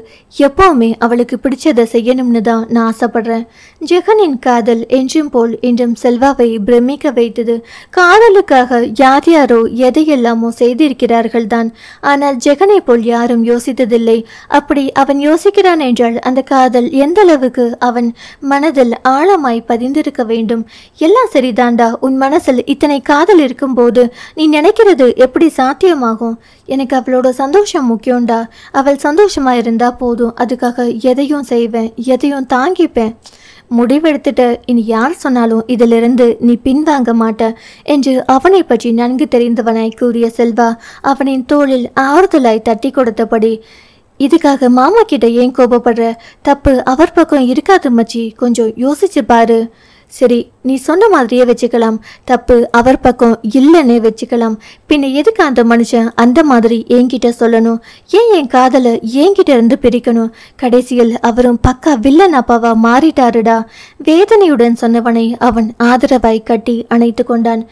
எப்பவுமே அவளுக்கு பிடிச்சதை செய்யணும்னு தான் நான் ஆசைப்படுறேன். ஜெகனின் காதல் என்றும் போல் இன்றும் செல்வாவை பிரமிக்க வைத்தது. காதலுக்காக யார் யாரோ எதையெல்லாமோ செய்திருக்கிறார்கள் தான், ஆனால் ஜெகனை போல் யாரும் யோசித்ததில்லை. அப்படி அவன் யோசிக்கிறான் என்றால் அந்த காதல் எந்த அளவுக்கு அவன் மனதில் ஆழமாய் பதிந்திருக்க வேண்டும். எல்லாம் சரிதாண்டா, உன் மனசில் இத்தனை காதல் இருக்கும்போது நீ நினைக்கிறது எப்படி சாத்தியமாகும்? எனக்கு அவளோட சந்தோஷம் முக்கியம்டா. அவள் சந்தோஷமா இருந்தா போதும். அதுக்காக எதையும் செய்வேன், எதையும் தாங்கிப்பேன். முடிவெடுத்துட்ட, இனி யார் சொன்னாலும் இதிலிருந்து நீ பின்வாங்க மாட்ட என்று அவனை பற்றி நன்கு தெரிந்தவனாய் கூறிய செல்வா அவனின் தோளில் ஆறுதலாய் தட்டி கொடுத்தபடி, இதுக்காக மாமா கிட்ட ஏன் கோபப்படுற? தப்பு அவர் பக்கம் இருக்காது மச்சி, கொஞ்சம் யோசிச்சு பாரு. சரி, நீ சொன்ன மாதிரியே வச்சுக்கலாம். தப்பு அவர் பக்கம் இல்லைன்னு வச்சுக்கலாம். பின்ன எதுக்கு அந்த மனுஷன் அந்த மாதிரி என்கிட்ட சொல்லணும்? ஏன் என் காதலை என்கிட்ட இருந்து பிரிக்கணும்? கடைசியில் அவரும் பக்கா வில்லன் அப்பாவா மாறிட்டாருடா. வேதனையுடன் சொன்னவனை அவன் ஆதரவாய் கட்டி அணைத்து கொண்டான்.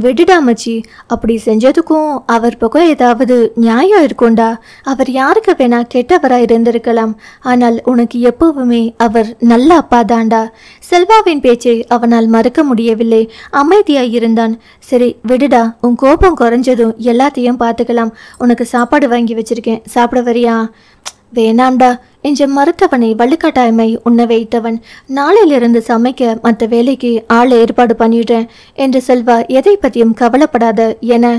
விடுடாமச்சி, அப்படி செஞ்சதுக்கும் அவர் பக்கம் ஏதாவது நியாயம் இருக்கும்டா. அவர் யாருக்கு வேணா கெட்டவராக இருந்திருக்கலாம், ஆனால் உனக்கு எப்பவுமே அவர் நல்ல அப்பா தான்டா. செல்வாவின் பேச்சை அவனால் மறக்க முடியவில்லை. அமைதியாய் இருந்தான். சரி விடுடா, உன் கோபம் குறைஞ்சதும் எல்லாத்தையும் பார்த்துக்கலாம். உனக்கு சாப்பாடு வாங்கி வச்சிருக்கேன், சாப்பிட வரியா? வேணாம்டா என்ற மறுத்தவனை வலுக்கட்டாயமை உண்ண வைத்தவன். நாளையிலிருந்து சமைக்க மற்ற வேலைக்கு ஆள் ஏற்பாடு பண்ணிடுறேன் என்று செல்வா எதை பற்றியும் கவலைப்படாத என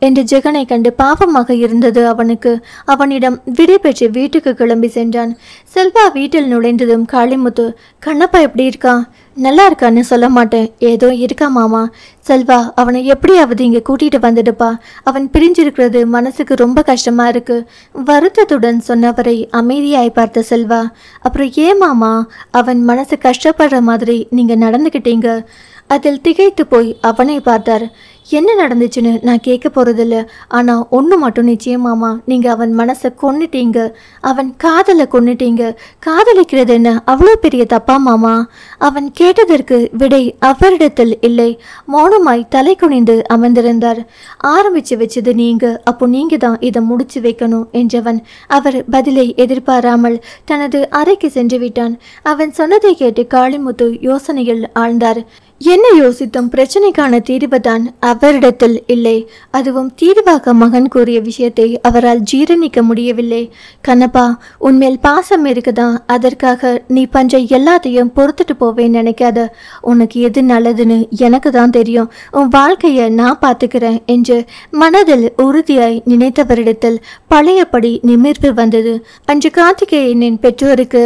என்று ஜெகனை கண்டு பாவமாக இருந்தது அவனுக்கு. அவனிடம் விடை பெற்று வீட்டுக்கு கிளம்பி சென்றான். செல்வா வீட்டில் நுழைந்ததும் காளிமுத்து, கண்ணப்பா எப்படி இருக்கான்? நல்லா இருக்கான்னு சொல்ல மாட்டேன், ஏதோ இருக்கா மாமா. செல்வா, அவனை எப்படியாவது இங்கே கூட்டிட்டு வந்துடுப்பா. அவன் பிரிஞ்சிருக்கிறது மனசுக்கு ரொம்ப கஷ்டமா இருக்கு. வருத்தத்துடன் சொன்னவரை அமைதியாய் பார்த்த செல்வா, அப்புறம் ஏன் மாமா அவன் மனசு கஷ்டப்படுற மாதிரி நீங்க நடந்துக்கிட்டீங்க? அதில் திகைத்து போய் அவனை பார்த்தார். என்ன நடந்துச்சுன்னு நான் கேட்க போறதில்ல, ஆனா ஒன்று மட்டும் நிச்சயமாமா, நீங்க அவன் மனசை கொன்னுட்டீங்க. அவன் காதலை கொன்னுட்டீங்க. காதலிக்கிறது என்ன அவ்வளோ பெரிய தப்பா மாமா? அவன் கேட்டதற்கு விடை அவரிடத்தில் இல்லை. மௌனமாய் தலை குனிந்து அமர்ந்திருந்தார். ஆரம்பிச்சு வச்சது நீங்க, அப்போ நீங்க தான் இதை முடிச்சு வைக்கணும் என்றவன் அவர் பதிலை எதிர்பாராமல் தனது அறைக்கு சென்று விட்டான். அவன் சொன்னதை கேட்டு காளிமுத்து யோசனையில் ஆழ்ந்தார். என்ன யோசித்தும் பிரச்சனைக்கான தீர்வுதான் அவரிடத்தில் இல்லை. அதுவும் தீர்வாக மகன் கூறிய விஷயத்தை அவரால் ஜீரணிக்க முடியவில்லை. கண்ணப்பா, உன்மேல் பாசம் இருக்குதா, அதற்காக நீ பஞ்ச எல்லாத்தையும் பொறுத்துட்டு போவேன்னு நினைக்காத. உனக்கு எது நல்லதுன்னு எனக்கு தான் தெரியும். உன் வாழ்க்கையை நான் பார்த்துக்கிறேன் என்று மனதில் உறுதியாய் நினைத்தவரிடத்தில் பழையபடி நிமிர்வு வந்தது. அன்று கார்த்திகேயனின் பெற்றோருக்கு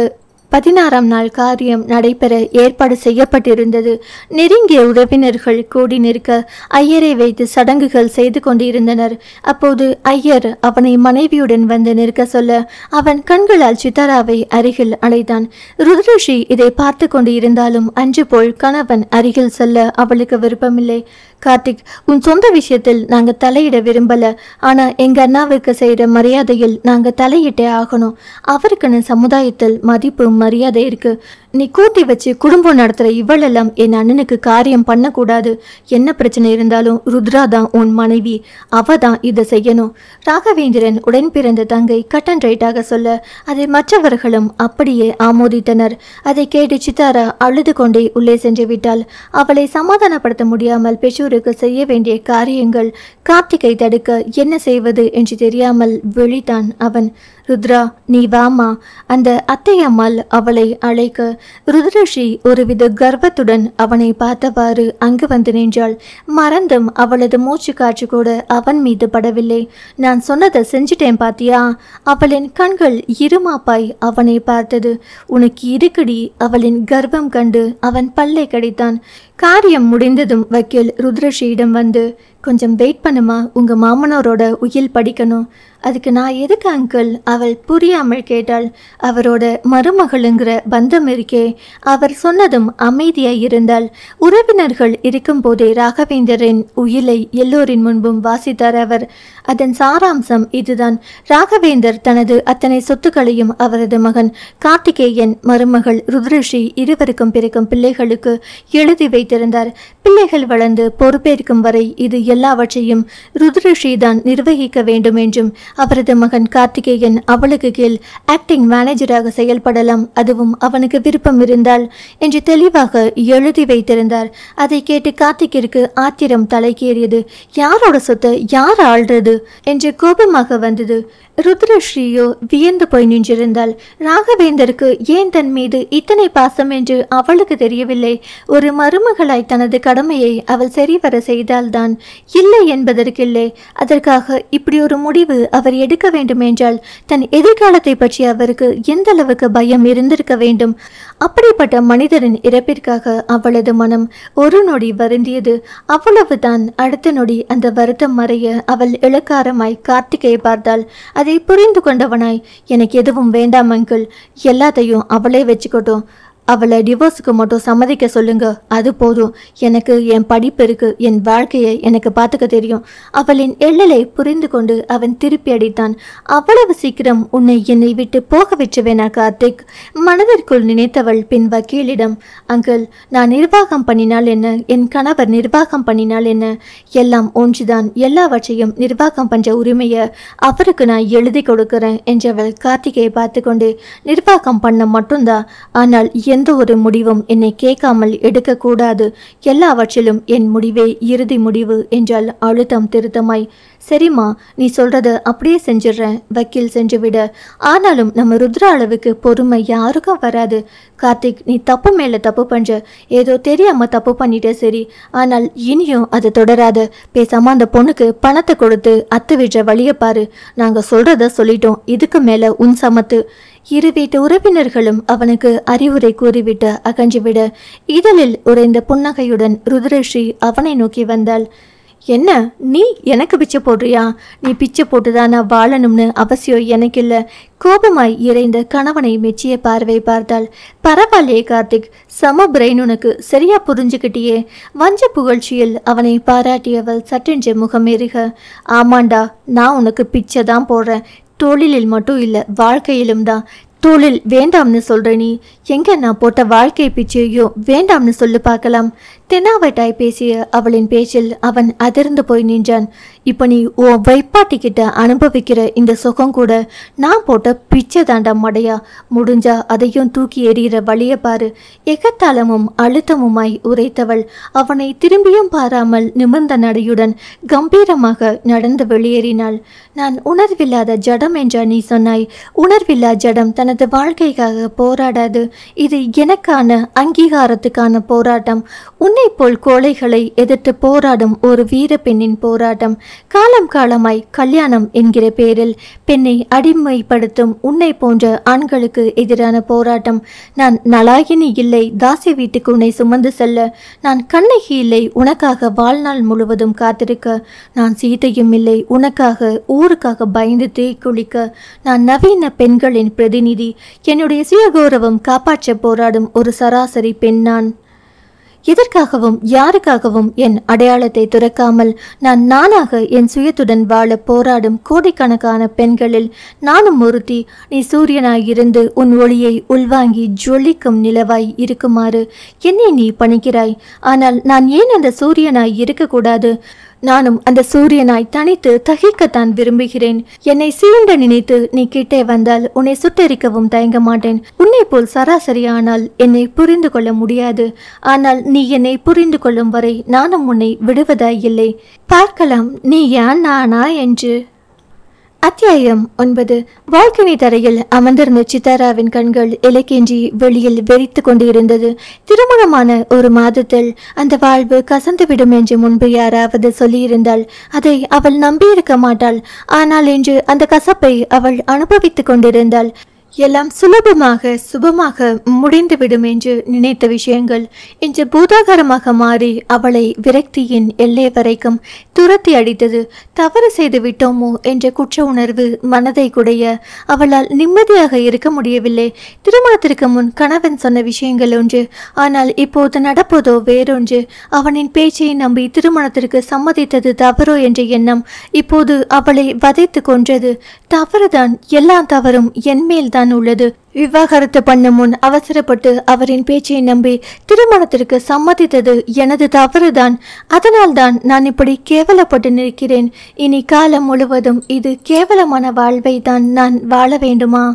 16ஆம் நாள் காரியம் நடைபெற ஏற்பாடு செய்யப்பட்டிருந்தது. நெருங்கிய உறவினர்கள் கூடி நிற்க ஐயரை வைத்து சடங்குகள் செய்து கொண்டிருந்தனர். அப்போது ஐயர் அவனை மனைவியுடன் வந்து நிற்க சொல்ல அவன் கண்களால் சித்தாராவை அருகில் அழைத்தான். ருத்ரஷி இதை பார்த்து கொண்டு இருந்தாலும் அன்று போல் கணவன் அருகில் செல்ல அவளுக்கு விருப்பமில்லை. கார்த்திக், உன் சொந்த விஷயத்தில் நாங்க தலையிட விரும்பல, ஆனா எங்க அண்ணாவுக்கு செய்யற மரியாதையில் நாங்க தலையிட்டே ஆகணும். அவருக்குன்னு சமுதாயத்தில் மதிப்பு மரியாதை இருக்கு. நீ கூட்டி வச்சு குடும்பம் நடத்துற இவளெல்லாம் என் அண்ணனுக்கு காரியம் பண்ணக்கூடாது. என்ன பிரச்சனை இருந்தாலும் ருத்ரா தான் உன் மனைவி, அவ தான் இதை செய்யணும். ராகவேந்திரன் உடன் பிறந்த தங்கை கட்டன் ரைட்டாக சொல்ல அதை மற்றவர்களும் அப்படியே ஆமோதித்தனர். அதை கேட்டு சித்தாரா அழுது கொண்டே உள்ளே சென்று விட்டாள். அவளை சமாதானப்படுத்த முடியாமல் பெற்றோருக்கு செய்ய வேண்டிய காரியங்கள் கார்த்திகை தடுக்க என்ன செய்வது என்று தெரியாமல் விழித்தான் அவன். ருத்ரா, நீ வாமா. அந்த அத்தையம்மாள் அவளை அழைக்க ருத்ரஷி ஒருவித கர்வத்துடன் அவனை பார்த்தவாறு அங்கு வந்து நின்றாள். மறந்தும் அவளது மூச்சு காற்று கூட அவன் மீது படவில்லை. நான் சொன்னதை செஞ்சிட்டேன் பாத்தியா? அவளின் கண்கள் இருமாப்பாய் அவனை பார்த்தது. உனக்கு இருக்குடி. அவளின் கர்வம் கண்டு அவன் பல்லை கடித்தான். காரியம் முடிந்ததும் வக்கீல் ருத்ரஷியிடம் வந்து, கொஞ்சம் வெயிட் பண்ணுமா, உங்க மாமனாரோட உயில் படிக்கணும். அதுக்கு நான் எதுக்கு அங்கிள்? அவள் புரியாமல் கேட்டாள். அவரோட மருமகளுங்கிற பந்தம் இருக்கே. அவர் சொன்னதும் அமைதியாய் இருந்தாள். உறவினர்கள் இருக்கும் போதே ராகவேந்தரின் உயிலை எல்லோரின் முன்பும் வாசித்தார் அவர். அதன் சாராம்சம் இதுதான். ராகவேந்தர் தனது அத்தனை சொத்துக்களையும் அவரது மகன் கார்த்திகேயன், மருமகள் ருத்ரஷி இருவருக்கும் பிறக்கும் பிள்ளைகளுக்கு எழுதி வைத்திருந்தார். பிள்ளைகள் வளர்ந்து பொறுப்பேற்கும் வரை இது எல்லாவற்றையும் ருத்ரஷி தான் நிர்வகிக்க வேண்டும் என்றும் அவரது மகன் கார்த்திகேயன் அவளுக்கு கீழ் ஆக்டிங் மேனேஜராக செயல்படலாம், அதுவும் அவனுக்கு விருப்பம் இருந்தால் என்று தெளிவாக எழுதி வைத்திருந்தார். அதை கேட்டு கார்த்திகிற்கு ஆத்திரம் தலைக்கேறியது. யாரோட சொத்தை யார் ஆள்றது என்று கோபமாக வந்தது. ருத்ரஸ்ரீயோ வியந்து போய் நின்றிருந்தாள். ராகவேந்தருக்கு ஏன் தன் மீது இத்தனை பாசம் என்று அவளுக்கு தெரியவில்லை. ஒரு மருமகளாய் தனது கடமையை அவள் சரிவர செய்தால்தான். இல்லை என்பதற்கில்லை. அதற்காக இப்படி ஒரு முடிவு அவர் எடுக்க வேண்டும் என்றால் தன் எதிர்காலத்தை பற்றி அவருக்கு எந்த அளவுக்கு பயம் இருந்திருக்க வேண்டும். அப்படிப்பட்ட மனிதரின் இறப்பிற்காக அவளது மனம் ஒரு நொடி வருந்தியது. அவ்வளவுதான். அடுத்த நொடி அந்த வருத்தம் மறைய அவள் இளக்காரமாய் கார்த்திகை பார்த்தாள். அதை புரிந்து கொண்டவனாய், எனக்கு எதுவும் வேண்டாம் அங்கிள், எல்லாத்தையும் அவளே வச்சுக்கட்டும். அவளை டிவோர்ஸுக்கு மட்டும் சம்மதிக்க சொல்லுங்க, அது போதும். எனக்கு என் படிப்பு இருக்கு, என் வாழ்க்கையை எனக்கு பார்த்துக்க தெரியும். அவளின் எள்ளலை புரிந்து கொண்டு அவன் திருப்பி அடித்தான். அவ்வளவு சீக்கிரம் உன்னை என்னை விட்டு போக விட்டுவேனா கார்த்திக்? மனதிற்குள் நினைத்தவள் பின் வக்கீலிடம், அங்கிள், நான் நிர்வாகம் பண்ணினால் என்ன, என் கணவர் நிர்வாகம் பண்ணினால் என்ன, எல்லாம் ஒன்றுதான். எல்லாவற்றையும் நிர்வாகம் பண்ற உரிமையை அவருக்கு நான் எழுதி கொடுக்கிறேன் என்றவள் கார்த்திகை பார்த்து கொண்டு, நிர்வாகம் பண்ண மட்டும்தான், ஆனால் எந்த ஒரு முடிவும் என்னை கேட்காமல் எடுக்கக்கூடாது. எல்லாவற்றிலும் என் முடிவே இறுதி முடிவு என்றால் அழுத்தம் திருத்தமாய். சரிம்மா, நீ சொல்றத அப்படியே செஞ்சிடுறேன், வக்கீல் செஞ்சுவிட. ஆனாலும் நம்ம ருத்ரா அளவுக்கு பொறுமை யாருக்கும் வராது. கார்த்திக், நீ தப்பு மேல தப்பு பண்ற, ஏதோ தெரியாம தப்பு பண்ணிட்ட சரி, ஆனால் இனியும் அதை தொடராத. பேசாம அந்த பொண்ணுக்கு பணத்தை கொடுத்து அத்து விடுற வழியை பாரு. நாங்க சொல்றத சொல்லிட்டோம், இதுக்கு மேல உன் சமத்து. இரு வீட்டு உறவினர்களும் அவனுக்கு அறிவுரை கூறிவிட்டு அகன்றுவிட, இதழில் உறைந்த புன்னகையுடன் ருத்ரஸ்ரீ அவனை நோக்கி வந்தாள். என்ன, நீ எனக்கு பிச்சை போடுறியா? நீ பிச்சை போட்டுதான் நான் வாழணும்னு அவசியம் எனக்கு இல்லை. கோபமாய் இறைந்த கணவனை மெச்சிய பார்வை பார்த்தாள். பரவாயில்லையே கார்த்திக், சம பிரெயின் உனக்கு, சரியா புரிஞ்சுக்கிட்டியே. வஞ்ச புகழ்ச்சியில் அவனை பாராட்டியவள் சற்றென்று முகமேறுக, ஆமாண்டா, நான் உனக்கு பிச்சை தான் போடுறேன். தொழிலில் மட்டும் இல்லை, வாழ்க்கையிலும் தான். தொழில் வேண்டாம்னு சொல்ற நீ, எங்க நான் போட்ட வாழ்க்கை பிச்சையோ வேண்டாம்னு சொல்லு பார்க்கலாம். தென்னாவட்டாய் பேசிய அவளின் பேச்சில் அவன் அதிர்ந்து போய் நின்றான். இப்போ நீ உன் வைப்பாட்டிக்கிட்ட அனுபவிக்கிற இந்த சுகம் கூட நான் போட்ட பிச்சை தாண்டா மடையா. முடிஞ்சா அதையும் தூக்கி எறிகிற வழிய பாரு. எகத்தாளமும் அழுத்தமுமாய் உரைத்தவள் அவனை திரும்பியும் பாராமல் நிமிர்ந்த நடையுடன் கம்பீரமாக நடந்து வெளியேறினாள். நான் உணர்வில்லாத ஜடம் என்றா நீ சொன்னாய். உணர்வில்லா ஜடம் தனது வாழ்க்கைக்காக போராடாது. இது எனக்கான அங்கீகாரத்துக்கான போராட்டம். உன்னை போல் கோழைகளை எதிர்த்து போராடும் ஒரு வீர பெண்ணின் போராட்டம். காலம் காலமாய் கல்யாணம் என்கிற பேரில் பெண்ணை அடிமைப்படுத்தும் உன்னை போன்ற ஆண்களுக்கு எதிரான போராட்டம். நான் நலாயினி இல்லை தாசி வீட்டுக்கு உன்னை சுமந்து செல்ல. நான் கண்ணகி இல்லை உனக்காக வாழ்நாள் முழுவதும் காத்திருக்க. நான் சீதையும் இல்லை உனக்காக ஊருக்காக பயந்து தீக்குளிக்க. நான் நவீன பெண்களின் பிரதிநிதி. என்னுடைய சுயகௌரவம் காப்பாற்ற போராடும் ஒரு சராசரி பெண் நான். எதற்காகவும் யாருக்காகவும் என் அடையாளத்தை துறக்காமல் நான் நானாக என் சுயத்துடன் வாழ போராடும் கோடிக்கணக்கான பெண்களில் நானும் ஒருத்தி. நீ சூரியனாயிருந்து உன் ஒளியை உள்வாங்கி ஜொலிக்கும் நிலவாய் இருக்குமாறு என்னை நீ பணிக்கிறாய். ஆனால் நான் ஏன் அந்த சூரியனாய் இருக்கக்கூடாது? நானும் அந்த சூரியனாய் தனித்து தகிக்கத்தான் விரும்புகிறேன். என்னை சீண்ட நினைத்து நீ கிட்டே வந்தால் உன்னை சுட்டெரிக்கவும் தயங்க மாட்டேன். உன்னை போல் சராசரியானால் என்னை புரிந்து கொள்ள முடியாது. ஆனால் நீ என்னை புரிந்து கொள்ளும் வரை நானும் உன்னை விடுவதாய் இல்லை. பார்க்கலாம் நீ யான் நானா என்று. அத்தியாயம் 9. பால்கனி தரையில் அமர்ந்திருந்த சித்தாராவின் கண்கள் இலக்கேன்றி வெளியில் வெறித்து கொண்டிருந்தது. திருமணமான ஒரு மாதத்தில் அந்த வாழ்வு கசந்துவிடும் என்று முன்பு யாராவது சொல்லியிருந்தால் அதை அவள் நம்பியிருக்க மாட்டாள். ஆனால் இன்று அந்த கசப்பை அவள் அனுபவித்துக் கொண்டிருந்தாள். எல்லாம் சுலபமாக சுபமாக முடிந்துவிடும் என்று நினைத்த விஷயங்கள் இன்று பூதாகரமாக மாறி அவளை விரக்தியின் எல்லை வரைக்கும் துரத்தி அடித்தது. தவறு செய்து விட்டோமோ என்ற குற்ற உணர்வு மனதை குடைய அவளால் நிம்மதியாக இருக்க முடியவில்லை. திருமணத்திற்கு முன் கணவன் சொன்ன விஷயங்கள் ஒன்று, ஆனால் இப்போது நடப்பதோ வேறொன்று. அவனின் பேச்சை நம்பி திருமணத்திற்கு சம்மதித்தது தவறோ என்ற எண்ணம் இப்போது அவளை வதைத்து கொன்றது. தவறுதான், எல்லா தவறும் என்மேல் தான் உள்ளது. விவாகரத்து பண்ண முன் அவசரப்பட்டு அவரின் பேச்சை நம்பி திருமணத்திற்கு சம்மதித்தது எனது தவறுதான். அதனால்தான் நான் இப்படி கேவலப்பட்டு நிற்கிறேன். இனி காலம் முழுவதும் இது கேவலமான வாழ்வை தான் நான் வாழ வேண்டுமா?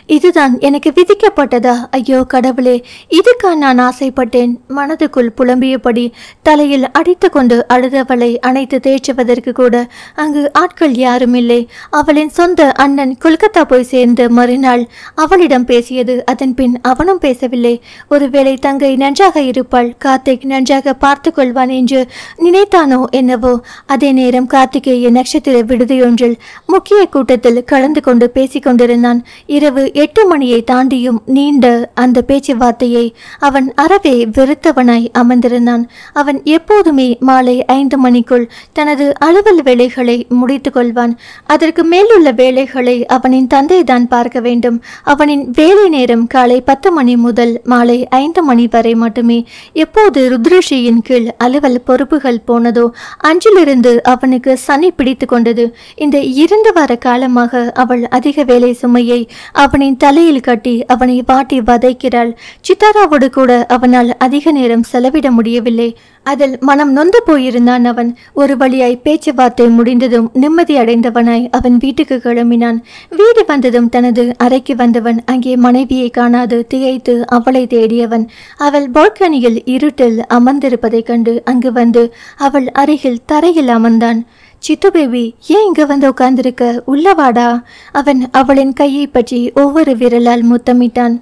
இதுதான் எனக்கு விதிக்கப்பட்டதா? ஐயோ கடவுளே, இதுக்கா நான் ஆசைப்பட்டேன்? மனதுக்குள் புலம்பியபடி தலையில் அடித்து கொண்டு அழுதவளை அணைத்து தேற்றுவதற்கு கூட அங்கு ஆட்கள் யாரும் இல்லை. அவளின் சொந்த அண்ணன் கொல்கத்தா போய் சேர்ந்த மறுநாள் அவளிடம் பேசியது. அதன் பின் அவனும் பேசவில்லை. ஒருவேளை தங்கை நன்றாக இருப்பாள், கார்த்திக் நன்றாக பார்த்து கொள்வான் என்று நினைத்தானோ என்னவோ. அதே நேரம் கார்த்திகேய நட்சத்திர விடுதியொன்றில் முக்கிய கூட்டத்தில் கலந்து கொண்டு பேசிக் கொண்டிருந்தான். இரவு 8 மணியை தாண்டியும் நீண்ட அந்த பேச்சுவார்த்தையை அவன் அறவே வெறுத்தவனாய் அமர்ந்திருந்தான். அவன் எப்போதுமே மாலை 5 மணிக்குள் தனது அலுவல் வேலைகளை முடித்து கொள்வான். அதற்கு மேலுள்ள வேலைகளை அவனின் தந்தை தான் பார்க்க வேண்டும். அவனின் வேலை நேரம் காலை 10 மணி முதல் மாலை 5 மணி வரை மட்டுமே. எப்போது ருத்ரஸ்ரீயின் கீழ் அலுவல் பொறுப்புகள் போனதோ அன்றிலிருந்து அவனுக்கு சனி பிடித்து கொண்டது. இந்த 2 வார காலமாக அவள் அதிக வேலை சுமையை அவனின் தலையில் கட்டி அவனை வாட்டி வதைக்கிறாள். சித்தாராவோடு கூட அவனால் அதிக நேரம் செலவிட முடியவில்லை. அதில் மனம் நொந்து போயிருந்தான் அவன். ஒரு வழியாய் பேச்சுவார்த்தை முடிந்ததும் நிம்மதி அடைந்தவனாய் அவன் வீட்டுக்கு கிளம்பினான். வீடு வந்ததும் தனது அறைக்கு வந்தவன் அங்கே மனைவியை காணாது திகைத்து அவளை தேடியவன். அவள் பால்கனியில் இருட்டில் அமர்ந்திருப்பதைக் கண்டு அங்கு வந்து அவள் அருகில் தரையில் அமர்ந்தான். சித்து பேபி, ஏன் இங்க வந்து உட்கார்ந்திருக்க? உள்ளவாடா. அவன் அவளின் கையை பற்றி ஒவ்வொரு விரலால் முத்தமிட்டான்.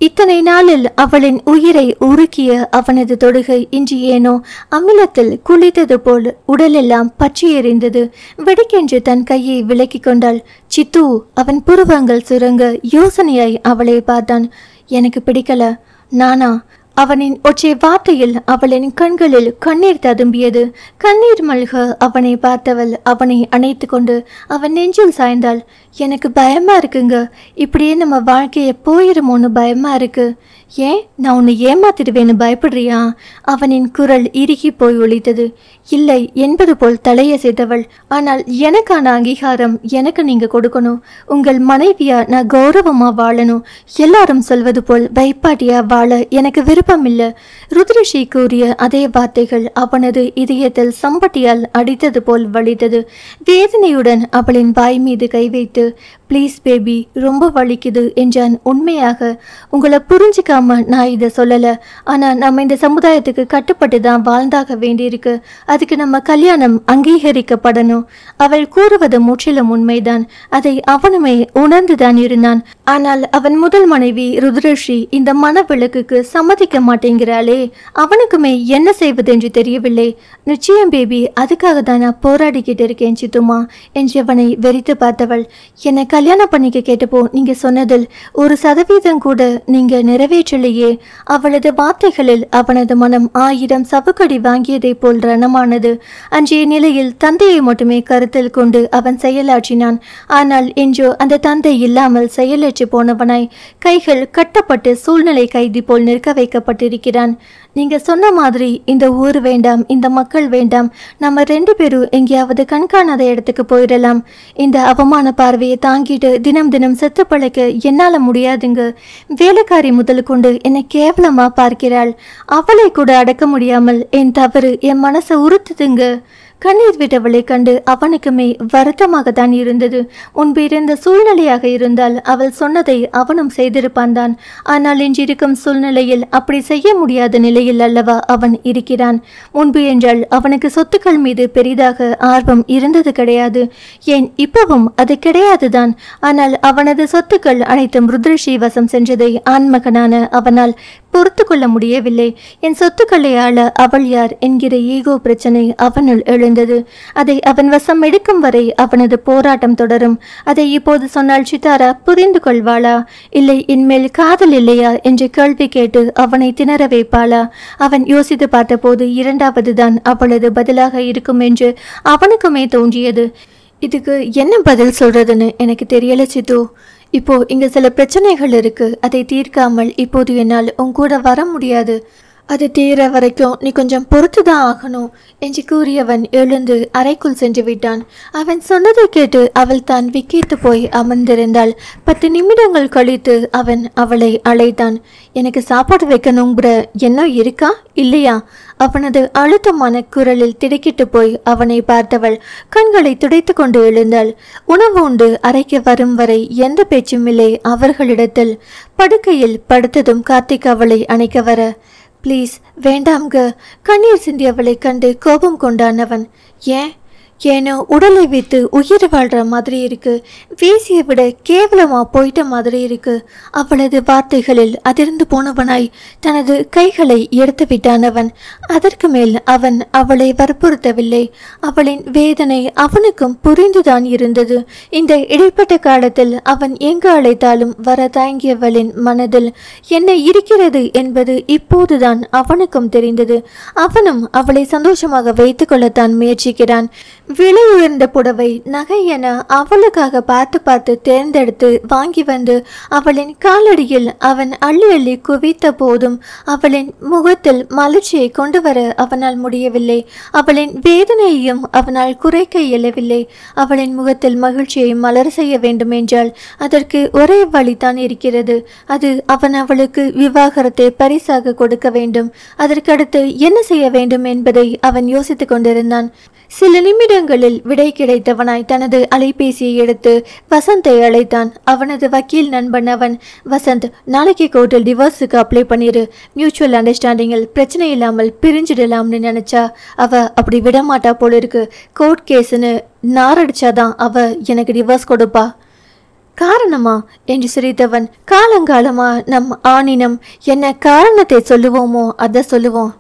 இத்தனை நாளில் அவளின் உயிரை உருக்கிய அவனது தொடுகை இன்று ஏனோ அமிலத்தில் குளித்தது போல் உடலெல்லாம் பற்றி எறிந்தது. வெடிக்கென்று தன் கையை விலக்கி கொண்டாள். சித்து, அவன் புருவங்கள் சுரங்க யோசனையாய் அவளை பார்த்தான். எனக்கு பிடிக்கல. நானா? அவனின் ஒற்றை வார்த்தையில் அவளின் கண்களில் கண்ணீர் ததும்பியது. கண்ணீர் மல்க அவனை பார்த்தவள் அவனை அணைத்து கொண்டு அவன் நெஞ்சில் சாய்ந்தாள். எனக்கு பயமா இருக்குங்க. இப்படியே நம்ம வாழ்க்கையை போயிருமோன்னு பயமா இருக்கு. ஏன், நான் உன்னை ஏமாத்திடுவேன்னு பயப்படுறியா? அவனின் குரல் இறுகி போய் ஒலித்தது. இல்லை என்பது போல் தலையசைத்தவள். ஆனால் எனக்கான அங்கீகாரம் எனக்கு நீங்க கொடுக்கணும். உங்கள் மனைவியா நான் கௌரவமா வாழணும். எல்லாரும் சொல்வது போல் வைப்பாட்டியா வாழ எனக்கு விருப்பம் இல்லை. ருத்ரஸ்ரீ கூறிய அதே வார்த்தைகள் அவனது இதயத்தில் சம்பட்டியால் அடித்தது போல் வலித்தது. வேதனையுடன் அவளின் வாய் மீது கை வைத்து, ப்ளீஸ் பேபி, ரொம்ப வலிக்குது என்றான். உண்மையாக உங்களை புரிஞ்சுக்காம நான் இதை சொல்லல. ஆனா நம்ம இந்த சமுதாயத்துக்கு கட்டுப்பட்டு தான் வாழ்ந்தாக வேண்டியிருக்கு. அதுக்கு நம்ம கல்யாணம் அங்கீகரிக்கப்படணும். அவள் கூறுவது முற்றிலும் உண்மைதான். அதை அவனுமே உணர்ந்துதான் இருந்தான். ஆனால் அவன் முதல் மனைவி ருத்ரஸ்ரீ இந்த மனவிளக்குக்கு சம்மதிக்க மாட்டேங்கிறாளே. அவனுக்குமே என்ன செய்வதென்று தெரியவில்லை. நிச்சயம் பேபி, அதுக்காக தான் நான் போராடிக்கிட்டு இருக்கேன் சித்துமா என்றவனை வெறித்து பார்த்தவள். என்னை கல்யாணம் பண்ணிக்க கேட்டப்போ நீங்க சொன்னதில் 1% கூட நீங்க நிறைவேற்றலையே. அவளது வார்த்தைகளில் அவனது மனம் 1000 சவுக்கடி வாங்கியதை போல் ரணமானது. அன்றைய நிலையில் தந்தையை மட்டுமே கருத்தில் கொண்டு அவன் செயலாற்றினான். ஆனால் இன்றோ அந்த தந்தை இல்லாமல் செயலற்று போனவனாய் கைகள் கட்டப்பட்டு சூழ்நிலை கைதி போல் நிற்க வைக்கப்பட்டிருக்கிறான். நீங்க சொன்ன மாதிரி இந்த ஊர் வேண்டாம், இந்த மக்கள் வேண்டாம். நம்ம 2 பேரும் எங்கேயாவது கண்காணாத இடத்துக்கு போயிடலாம். இந்த அவமான பார்வையை தாங்கிட்டு தினம் தினம் செத்து பழைக்க என்னால முடியாதுங்க. வேலைக்காரி முதல் கொண்டு என்னை கேவலமா பார்க்கிறாள். அவளை கூட அடக்க முடியாமல் என் தவறு என் மனசை உறுத்துதுங்க. கண்ணீர் விட்டவளை கண்டு அவனுக்குமே வருத்தமாகத்தான் இருந்தது. முன்பு இருந்த சூழ்நிலையாக இருந்தால் அவள் சொன்னதை அவனும் செய்திருப்பான் தான். ஆனால் இன்றிருக்கும் சூழ்நிலையில் அப்படி செய்ய முடியாத நிலையில் அல்லவா அவன் இருக்கிறான். முன்பு என்றால் அவனுக்கு சொத்துக்கள் மீது பெரிதாக ஆர்வம் இருந்தது கிடையாது. ஏன், இப்பவும் அது கிடையாதுதான். ஆனால் அவனது சொத்துக்கள் அனைத்தும் ருத்ரஸ்ரீ வசம் சென்றதை ஆண்மகனான அவனால் பொறுத்து கொள்ள முடியவில்லை. என் சொத்துக்களை ஆள அவள் யார் என்கிற ஈகோ பிரச்சனை அவனுள் எழுந்தது. அதை அவன் வசம் எடுக்கும் வரை அவனது போராட்டம் தொடரும். அதை இப்போது சொன்னால் சித்தாரா புரிந்து கொள்வாளா? இல்லை இன்மேல் காதல் இல்லையா என்று கேள்வி கேட்டு அவனை திணற வைப்பாளா? அவன் யோசித்து பார்த்தபோது 2வது தான் அவளது பதிலாக இருக்கும் என்று அவனுக்குமே தோன்றியது. இதுக்கு என்ன பதில் சொல்றதுன்னு எனக்கு தெரியல சித்து. இப்போ இங்க சில பிரச்சனைகள் இருக்கு. அதை தீர்க்காமல் இப்போது என்னால் உன் கூட வர முடியாது. அது தீர வரைக்கும் நீ கொஞ்சம் பொறுத்துதான் ஆகணும் என்று கூறியவன் எழுந்து அறைக்குள் சென்று விட்டான். அவன் சொன்னதை கேட்டு அவள் தான் விக்கித்து போய் அமர்ந்திருந்தாள். 10 நிமிடங்கள் கழித்து அவன் அவளை அழைத்தான். எனக்கு சாப்பாடு வைக்கணுங்கிற எண்ணம் இருக்கா இல்லையா? அவனது அழுத்தமான குரலில் திடுக்கிட்டு போய் அவனை பார்த்தவள் கண்களை துடைத்து கொண்டு எழுந்தாள். உணவு உண்டு அறைக்கு வரும் வரை எந்த பேச்சும் இல்லை அவர்களிடத்தில். படுக்கையில் படுத்ததும் கார்த்திக் அவளை அணைக்க வர, ப்ளீஸ் வேண்டாம்க. கண்ணீர் சிந்தியவளை கண்டு கோபம் கொண்டான் அவன். ஏன், ஏனோ உடலை வைத்து உயிர் வாழ்ற மாதிரி இருக்கு, வீசியை விட கேவலமா போயிட்ட மாதிரி இருக்கு. அவளது வார்த்தைகளில் அதிர்ந்து போனவனாய் தனது கைகளை எடுத்து விட்டான் அவன். அதற்கு மேல் அவன் அவளை வற்புறுத்தவில்லை. அவளின் வேதனை அவனுக்கும் புரிந்துதான் இருந்தது. இந்த இடைப்பட்ட காலத்தில் அவன் எங்கு அழைத்தாலும் வர தயங்கியவளின் மனதில் என்ன இருக்கிறது என்பது இப்போதுதான் அவனுக்கும் தெரிந்தது. அவனும் அவளை சந்தோஷமாக வைத்துக் கொள்ளத்தான் முயற்சிக்கிறான். விலையுயர்ந்த புடவை, நகை என அவளுக்காக பார்த்து பார்த்து தேர்ந்தெடுத்து வாங்கி வந்து அவளின் காலடியில் அவன் அள்ளி அள்ளி குவித்த போதும் அவளின் முகத்தில் மலர்ச்சியை கொண்டு வர அவனால் முடியவில்லை. அவளின் வேதனையையும் அவனால் குறைக்க இயலவில்லை. அவளின் முகத்தில் மகிழ்ச்சியை மலர் செய்ய வேண்டும் என்றால் அதற்கு ஒரே வழிதான் இருக்கிறது. அது அவன் அவளுக்கு விவாகரத்தை பரிசாக கொடுக்க வேண்டும். அதற்கடுத்து என்ன செய்ய வேண்டும் என்பதை அவன் யோசித்துக் கொண்டிருந்தான். சில நிமிடங்களில் விடை கிடைத்தவனாய் தனது அலைபேசியை எடுத்து வசந்தை அழைத்தான். அவனது வக்கீல் நண்பன் அவன். வசந்த், நாளைக்கு கோர்ட்டில் டிவோர்ஸுக்கு அப்ளை பண்ணிரு. மியூச்சுவல் அண்டர்ஸ்டாண்டிங்கில் பிரச்சனை இல்லாமல் பிரிஞ்சிடலாம்னு நினைச்சா அவ அப்படி விடமாட்டா போல இருக்கு. கோர்ட் கேஸுன்னு நாரடிச்சாதான் அவ எனக்கு டிவோர்ஸ் கொடுப்பா. காரணமா என்று சிரித்தவன். காலங்காலமா நம் ஆணினம் என்ன காரணத்தை சொல்லுவோமோ அதை சொல்லுவோம்.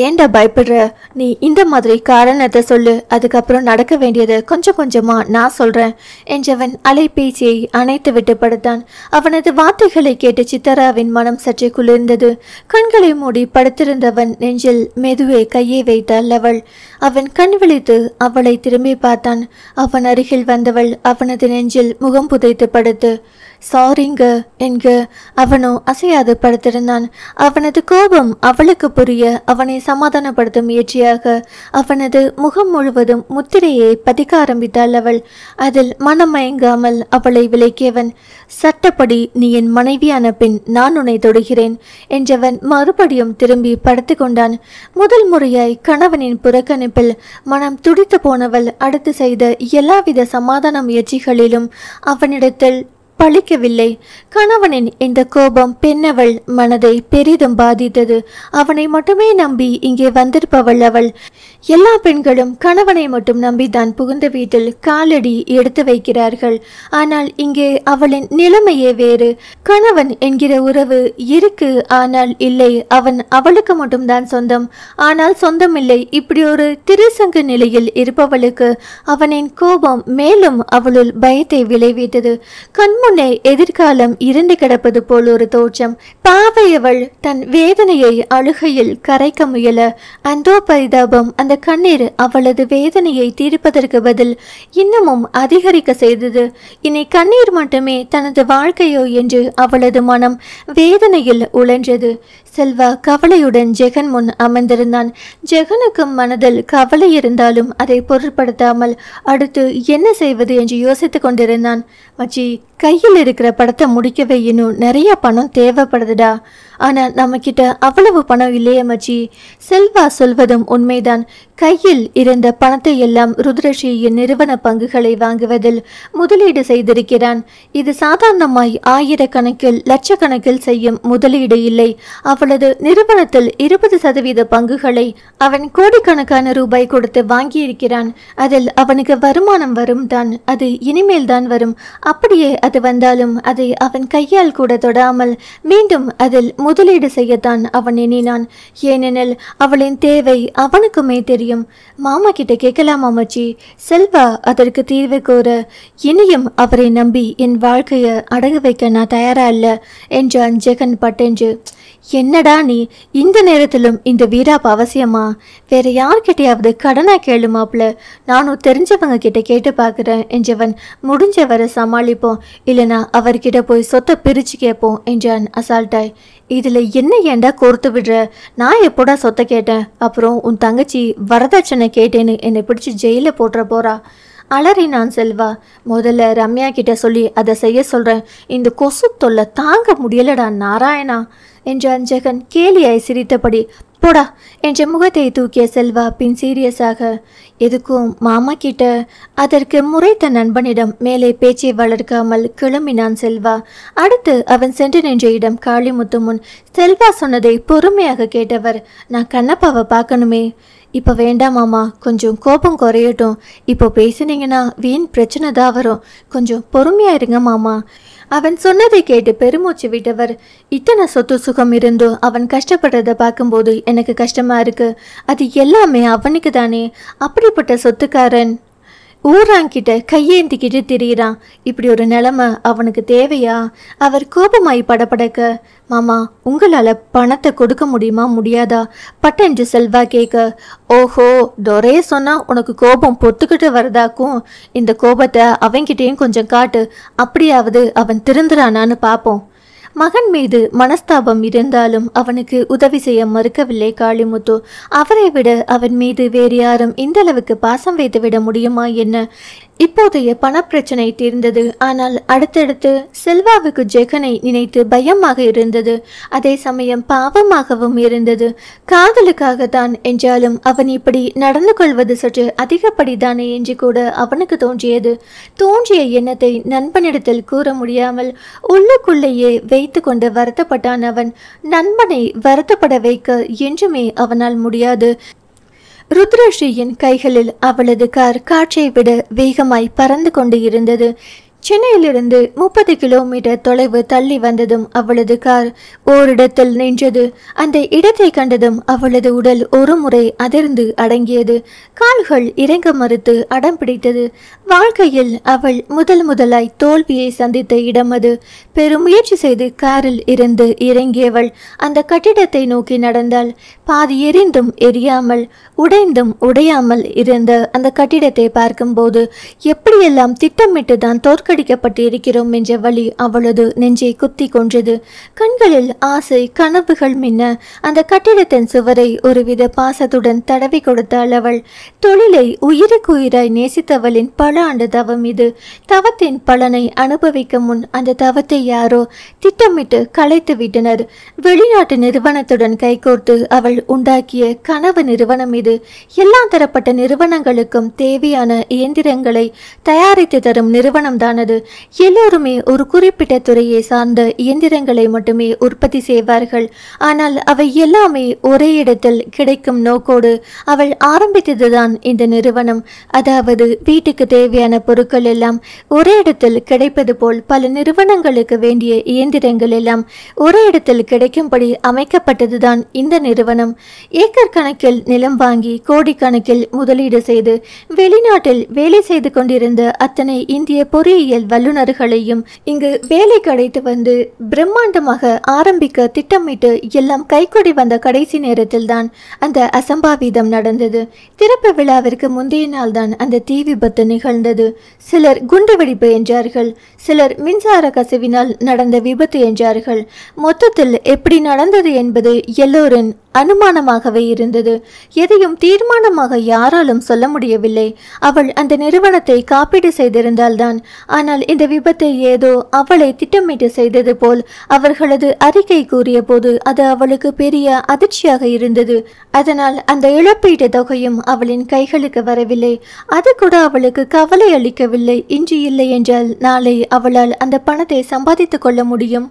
ஏண்டா பயப்படுற? நீ இந்த மாதிரி காரணத்தை சொல்லு, அதுக்கப்புறம் நடக்க வேண்டியது கொஞ்சம் கொஞ்சமா நான் சொல்றேன் என்றவன் அலைபேசியை அணைத்து விட்டு படுத்தான். அவனது வார்த்தைகளை கேட்டு சித்தராவின் மனம் சற்றே குளிர்ந்தது. கண்களை மூடி படுத்திருந்தவன் நெஞ்சில் மெதுவே கையை வைத்தாள் அவள். அவன் கண் விழித்து அவளை திரும்பி பார்த்தான். அவன் அருகில் வந்தவள் அவனது நெஞ்சில் முகம் புதைத்து படுத்து சாரிங்க என்க அவனோ அசையாது படுத்திருந்தான். அவனது கோபம் அவளுக்கு புரிய அவனை சமாதானப்படுத்த முயற்சியாக அவனது முகம் முழுவதும் முத்திரையை பதிக்க ஆரம்பித்தாள் அவள். அதில் மனமயங்காமல் அவளை விலக்கியவன். சட்டப்படி நீ என் மனைவியான பின் நான் உன்னை தொடுகிறேன் என்றவன் மறுபடியும் திரும்பி படுத்து கொண்டான். முதல் முறையாய் கணவனின் புறக்கணிப்பில் மனம் துடித்து போனவள் அடுத்து செய்த எல்லாவித சமாதான முயற்சிகளிலும் அவனிடத்தில் பழிக்கவில்லை. கணவனின் இந்த கோபம் பெண்ணவள் மனதை பெரிதும் பாதித்தது. அவனை மட்டுமே நம்பி இங்கே வந்திருப்பவள் அவள். எல்லா பெண்களும் கணவனை மட்டும் நம்பிதான் புகுந்த வீட்டில் காலடி எடுத்து வைக்கிறார்கள். ஆனால் இங்கே அவளின் நிலைமையே வேறு. கணவன் என்கிற உறவு இருக்கு, ஆனால் இல்லை. அவன் அவளுக்கு மட்டும்தான் சொந்தம், ஆனால் சொந்தமில்லை. இப்படி ஒரு திருசங்க நிலையில் இருப்பவளுக்கு அவனின் கோபம் மேலும் அவளுள் பயத்தை விளைவித்தது. கண்முன்னே எதிர்காலம் இருந்து கிடப்பது போல் ஒரு தோற்றம். பாவையவள் தன் வேதனையை அழுகையில் கரைக்க முயல அந்தோ பரிதாபம். அந்த கண்ணீர் அவளது வேதனையை தீர்ப்பதற்கு பதில் இன்னமும் அதிகரிக்க செய்தது. இனி கண்ணீர் மட்டுமே தனது வாழ்க்கையோ என்று அவளது மனம் வேதனையில் உழன்றது. செல்வா கவலையுடன் ஜெகன் முன் அமர்ந்திருந்தான். ஜெகனுக்கும் மனதில் கவலை இருந்தாலும் அதை பொருட்படுத்தாமல் அடுத்து என்ன செய்வது என்று யோசித்துக் கொண்டிருந்தான். மச்சி, கையில் இருக்கிற படத்தை முடிக்கவே இன்னும் நிறைய பணம் தேவைப்படுதுடா. ஆனால் நம்ம கிட்ட அவ்வளவு பணம் இல்லையே மச்சி. செல்வா சொல்வதும் உண்மைதான். கையில் இருந்த பணத்தை எல்லாம் ருத்ரஸ்ரீயின் நிறுவன பங்குகளை வாங்குவதில் முதலீடு செய்திருக்கிறான். இது சாதாரணமாய் ஆயிரக்கணக்கில் லட்சக்கணக்கில் செய்யும் முதலீடு இல்லை. அவளது நிறுவனத்தில் 20% பங்குகளை அவன் கோடிக்கணக்கான ரூபாய் கொடுத்து வாங்கியிருக்கிறான். அதில் அவனுக்கு வருமானம் வரும் தான், அது இனிமேல் தான் வரும். அப்படியே அது வந்தாலும் அதை அவன் கையால் கூட தொடாமல் மீண்டும் அதில் முதலீடு செய்யத்தான் அவன் எண்ணினான். ஏனெனில் அவளின் தேவை அவனுக்குமே தெரியும். மாமா கிட்ட கேட்கலாமா மச்சி? செல்வா அதற்கு தீர்வு கோர, இனியும் அவரை நம்பி என் வாழ்க்கையை அடகு வைக்க நான் தயாரா இல்ல என்றான் ஜெகன் பட்டென்று. என்னடா நீ இந்த நேரத்திலும் இந்த வீராப்பு அவசியமா? வேற யார்கிட்டையாவது கடனா கேளுமாப்ல, நானும் தெரிஞ்சவங்க கிட்ட கேட்டு பார்க்குறேன் என்றவன். முடிஞ்ச வர சமாளிப்போம், இல்லைனா அவர்கிட்ட போய் சொத்தை பிரிச்சு கேட்போம் என்றான் அசால்ட்டாய். இதில் என்ன ஏண்டா கோர்த்து விடுற? நான் எப்போடா சொத்தை கேட்டேன்? அப்புறம் உன் தங்கச்சி வரதட்சணை கேட்டேன்னு என்னை பிடிச்சி ஜெயிலில் போட்டுற போறா. அலறினான் செல்வா. முதல்ல ரம்யா கிட்ட சொல்லி அதை செய்ய சொல்றேன். இந்த கொசு தொல்லை தாங்க முடியலடா நாராயணா என்றான் ஜெகன் கேலியாய் சிரித்தபடி. போடா என்ற முகத்தை தூக்கிய செல்வா பின் சீரியஸாக, எதுக்கும் மாமா கிட்ட? அதற்கு முறைத்த நண்பனிடம் மேலே பேச்சை வளர்க்காமல் கிளம்பினான் செல்வா. அடுத்து அவன் சென்று நின்ற இடம் காளிமுத்து முன். செல்வா சொன்னதை பொறுமையாக கேட்டவர், நான் கண்ணப்பாவை பார்க்கணுமே. இப்போ வேண்டாம் மாமா, கொஞ்சம் கோபம் குறையட்டும். இப்போ பேசுனீங்கன்னா வீண் பிரச்சனை தான் வரும். கொஞ்சம் பொறுமையா இருங்க மாமா. அவன் சொன்னதை கேட்டு பெருமூச்சு விட்டவர், இத்தனை சொத்து சுகம் இருந்தும் அவன் கஷ்டப்படுறத பார்க்கும்போது எனக்கு கஷ்டமா இருக்கு. அது எல்லாமே அவனுக்கு தானே. அப்படிப்பட்ட சொத்துக்காரன் ஊராங்கிட்ட கையேந்திக்கிட்டு திரியிறான். இப்படி ஒரு நிலைமை அவனுக்கு தேவையா? அவர் கோபமாய் படபடக்க, மாமா உங்களால் பணத்தை கொடுக்க முடியுமா முடியாதா பட்டென்று செல்வா கேட்க, ஓஹோ டொரே சொன்னா உனக்கு கோபம் பொத்துக்கிட்டு வரதாக்கும். இந்த கோபத்தை அவன்கிட்டயும் கொஞ்சம் காட்டு, அப்படியாவது அவன் திருந்துறானான்னு பார்ப்போம். மகன் மீது மனஸ்தாபம் இருந்தாலும் அவனுக்கு உதவி செய்ய மறுக்கவில்லை காளிமுத்து. அவரை விட அவன் மீது வேறு யாரும் இந்த அளவுக்கு பாசம் வைத்து விட முடியுமா என்ன? இப்போதைய பணப்பிரச்சனை தீர்ந்தது. ஆனால் அடுத்தடுத்து செல்வாவுக்கு ஜெகனை நினைத்து பயமாக இருந்தது. அதே சமயம் பாவமாகவும் இருந்தது. காதலுக்காகத்தான் என்றாலும் அவன் இப்படி நடந்து கொள்வது சற்று அதிகப்படிதானே என்று கூட அவனுக்கு தோன்றிய எண்ணத்தை நண்பனிடத்தில் கூற முடியாமல் உள்ளுக்குள்ளேயே வைத்து கொண்டு வருத்தப்பட்டான் அவன். நண்பனை வருத்தப்பட வைக்க என்றுமே அவனால் முடியாது. ருத்ரஸ்ரீயின் கைகளில் அவளது கார் காற்றை விட வேகமாய் பறந்து கொண்டு இருந்தது. சென்னையிலிருந்து 30 கிலோமீட்டர் தொலைவு தள்ளி வந்ததும் அவளது கார் ஓரிடத்தில் நின்றது. அந்த இடத்தை கண்டதும் அவளது உடல் ஒரு முறை அதிர்ந்து அடங்கியது. கால்கள் இறங்க மறுத்து அடம் பிடித்தது. வாழ்க்கையில் அவள் முதலாய் தோல்வியை சந்தித்த இடம் அது. பெருமுயற்சி செய்து காரில் இருந்து இறங்கியவள் அந்த கட்டிடத்தை நோக்கி நடந்தாள். பாதி எரிந்தும் எரியாமல் உடைந்தும் உடையாமல் இருந்த அந்த கட்டிடத்தை பார்க்கும்போது எப்படியெல்லாம் திட்டமிட்டு தான் தோற்கடிக்கப்பட்டு இருக்கிறோம் என்ற வழி அவளது நெஞ்சை குத்தி கொன்றது. கண்களில் ஆசை கனவுகள் மின்ன அந்த கட்டிடத்தின் சுவரை ஒருவித பாசத்துடன் தடவி கொடுத்தாள் அவள். தொழிலை உயிருக்குயிராய் நேசித்தவளின் பல ஆண்டு தவம் இது. தவத்தின் பலனை அனுபவிக்க முன் அந்த தவத்தை யாரோ திட்டமிட்டு கலைத்து விட்டனர். வெளிநாட்டு நிறுவனத்துடன் கைகோர்த்து அவள் உண்டாக்கிய கனவு நிறுவனம் இது. எல்லா தரப்பட்ட நிறுவனங்களுக்கும் தேவையான இயந்திரங்களை தயாரித்து தரும் நிறுவனம் தானது. எல்லோருமே ஒரு குறிப்பிட்ட துறையை சார்ந்த இயந்திரங்களை மட்டுமே உற்பத்தி செய்வார்கள். ஆனால் அவை எல்லாமே ஒரே இடத்தில் கிடைக்கும் நோக்கோடு அவள் ஆரம்பித்ததுதான் இந்த நிறுவனம். அதாவது வீட்டுக்கு தேவையான பொருட்கள் எல்லாம் ஒரே இடத்தில் கிடைப்பது போல் பல நிறுவனங்களுக்கு வேண்டிய இயந்திரங்கள் எல்லாம் ஒரே இடத்தில் கிடைக்கும்படி அமைக்கப்பட்டதுதான் இந்த நிறுவனம். ஏக்கர் கணக்கில் நிலம் வாங்கி கோடிக்கணக்கில் முதலீடு செய்து வெளிநாட்டில் வேலை செய்து கொண்டிருந்த அத்தனை இந்திய பொறியியல் வல்லுநர்களையும் இங்கு வேலை கிடைத்து வந்து பிரம்மாண்டமாக ஆரம்பிக்க திட்டமிட்டு எல்லாம் கைகொடி வந்த கடைசி நேரத்தில் தான் அந்த அசம்பாவிதம் நடந்தது. திறப்பு விழாவிற்கு முந்தைய நாள் தான் அந்த தீ விபத்து நிகழ்ந்தது. சிலர் குண்டுவெடிப்பு என்றார்கள், சிலர் மின்சார கசிவினால் நடந்த விபத்து என்றார்கள். மொத்தத்தில் எப்படி நடந்தது என்பது எல்லோரின் அனுமானமாகவே இருந்தது. எதையும் தீர்மானமாக யாராலும் சொல்ல முடியவில்லை. அவள் அந்த நிறுவனத்தை காப்பீடு செய்திருந்தால்தான். ஆனால் இந்த விபத்தை ஏதோ அவளை திட்டமிட்டு செய்தது போல் அவர்களது அறிக்கை கூறிய போது அது அவளுக்கு பெரிய அதிர்ச்சியாக இருந்தது. அதனால் அந்த இழப்பீட்டு தொகையும் அவளின் கைகளுக்கு வரவில்லை. அது கூட அவளுக்கு கவலை அளிக்கவில்லை. இன்று இல்லை என்றால் நாளை அவளால் அந்த பணத்தை சம்பாதித்துக் கொள்ள முடியும்.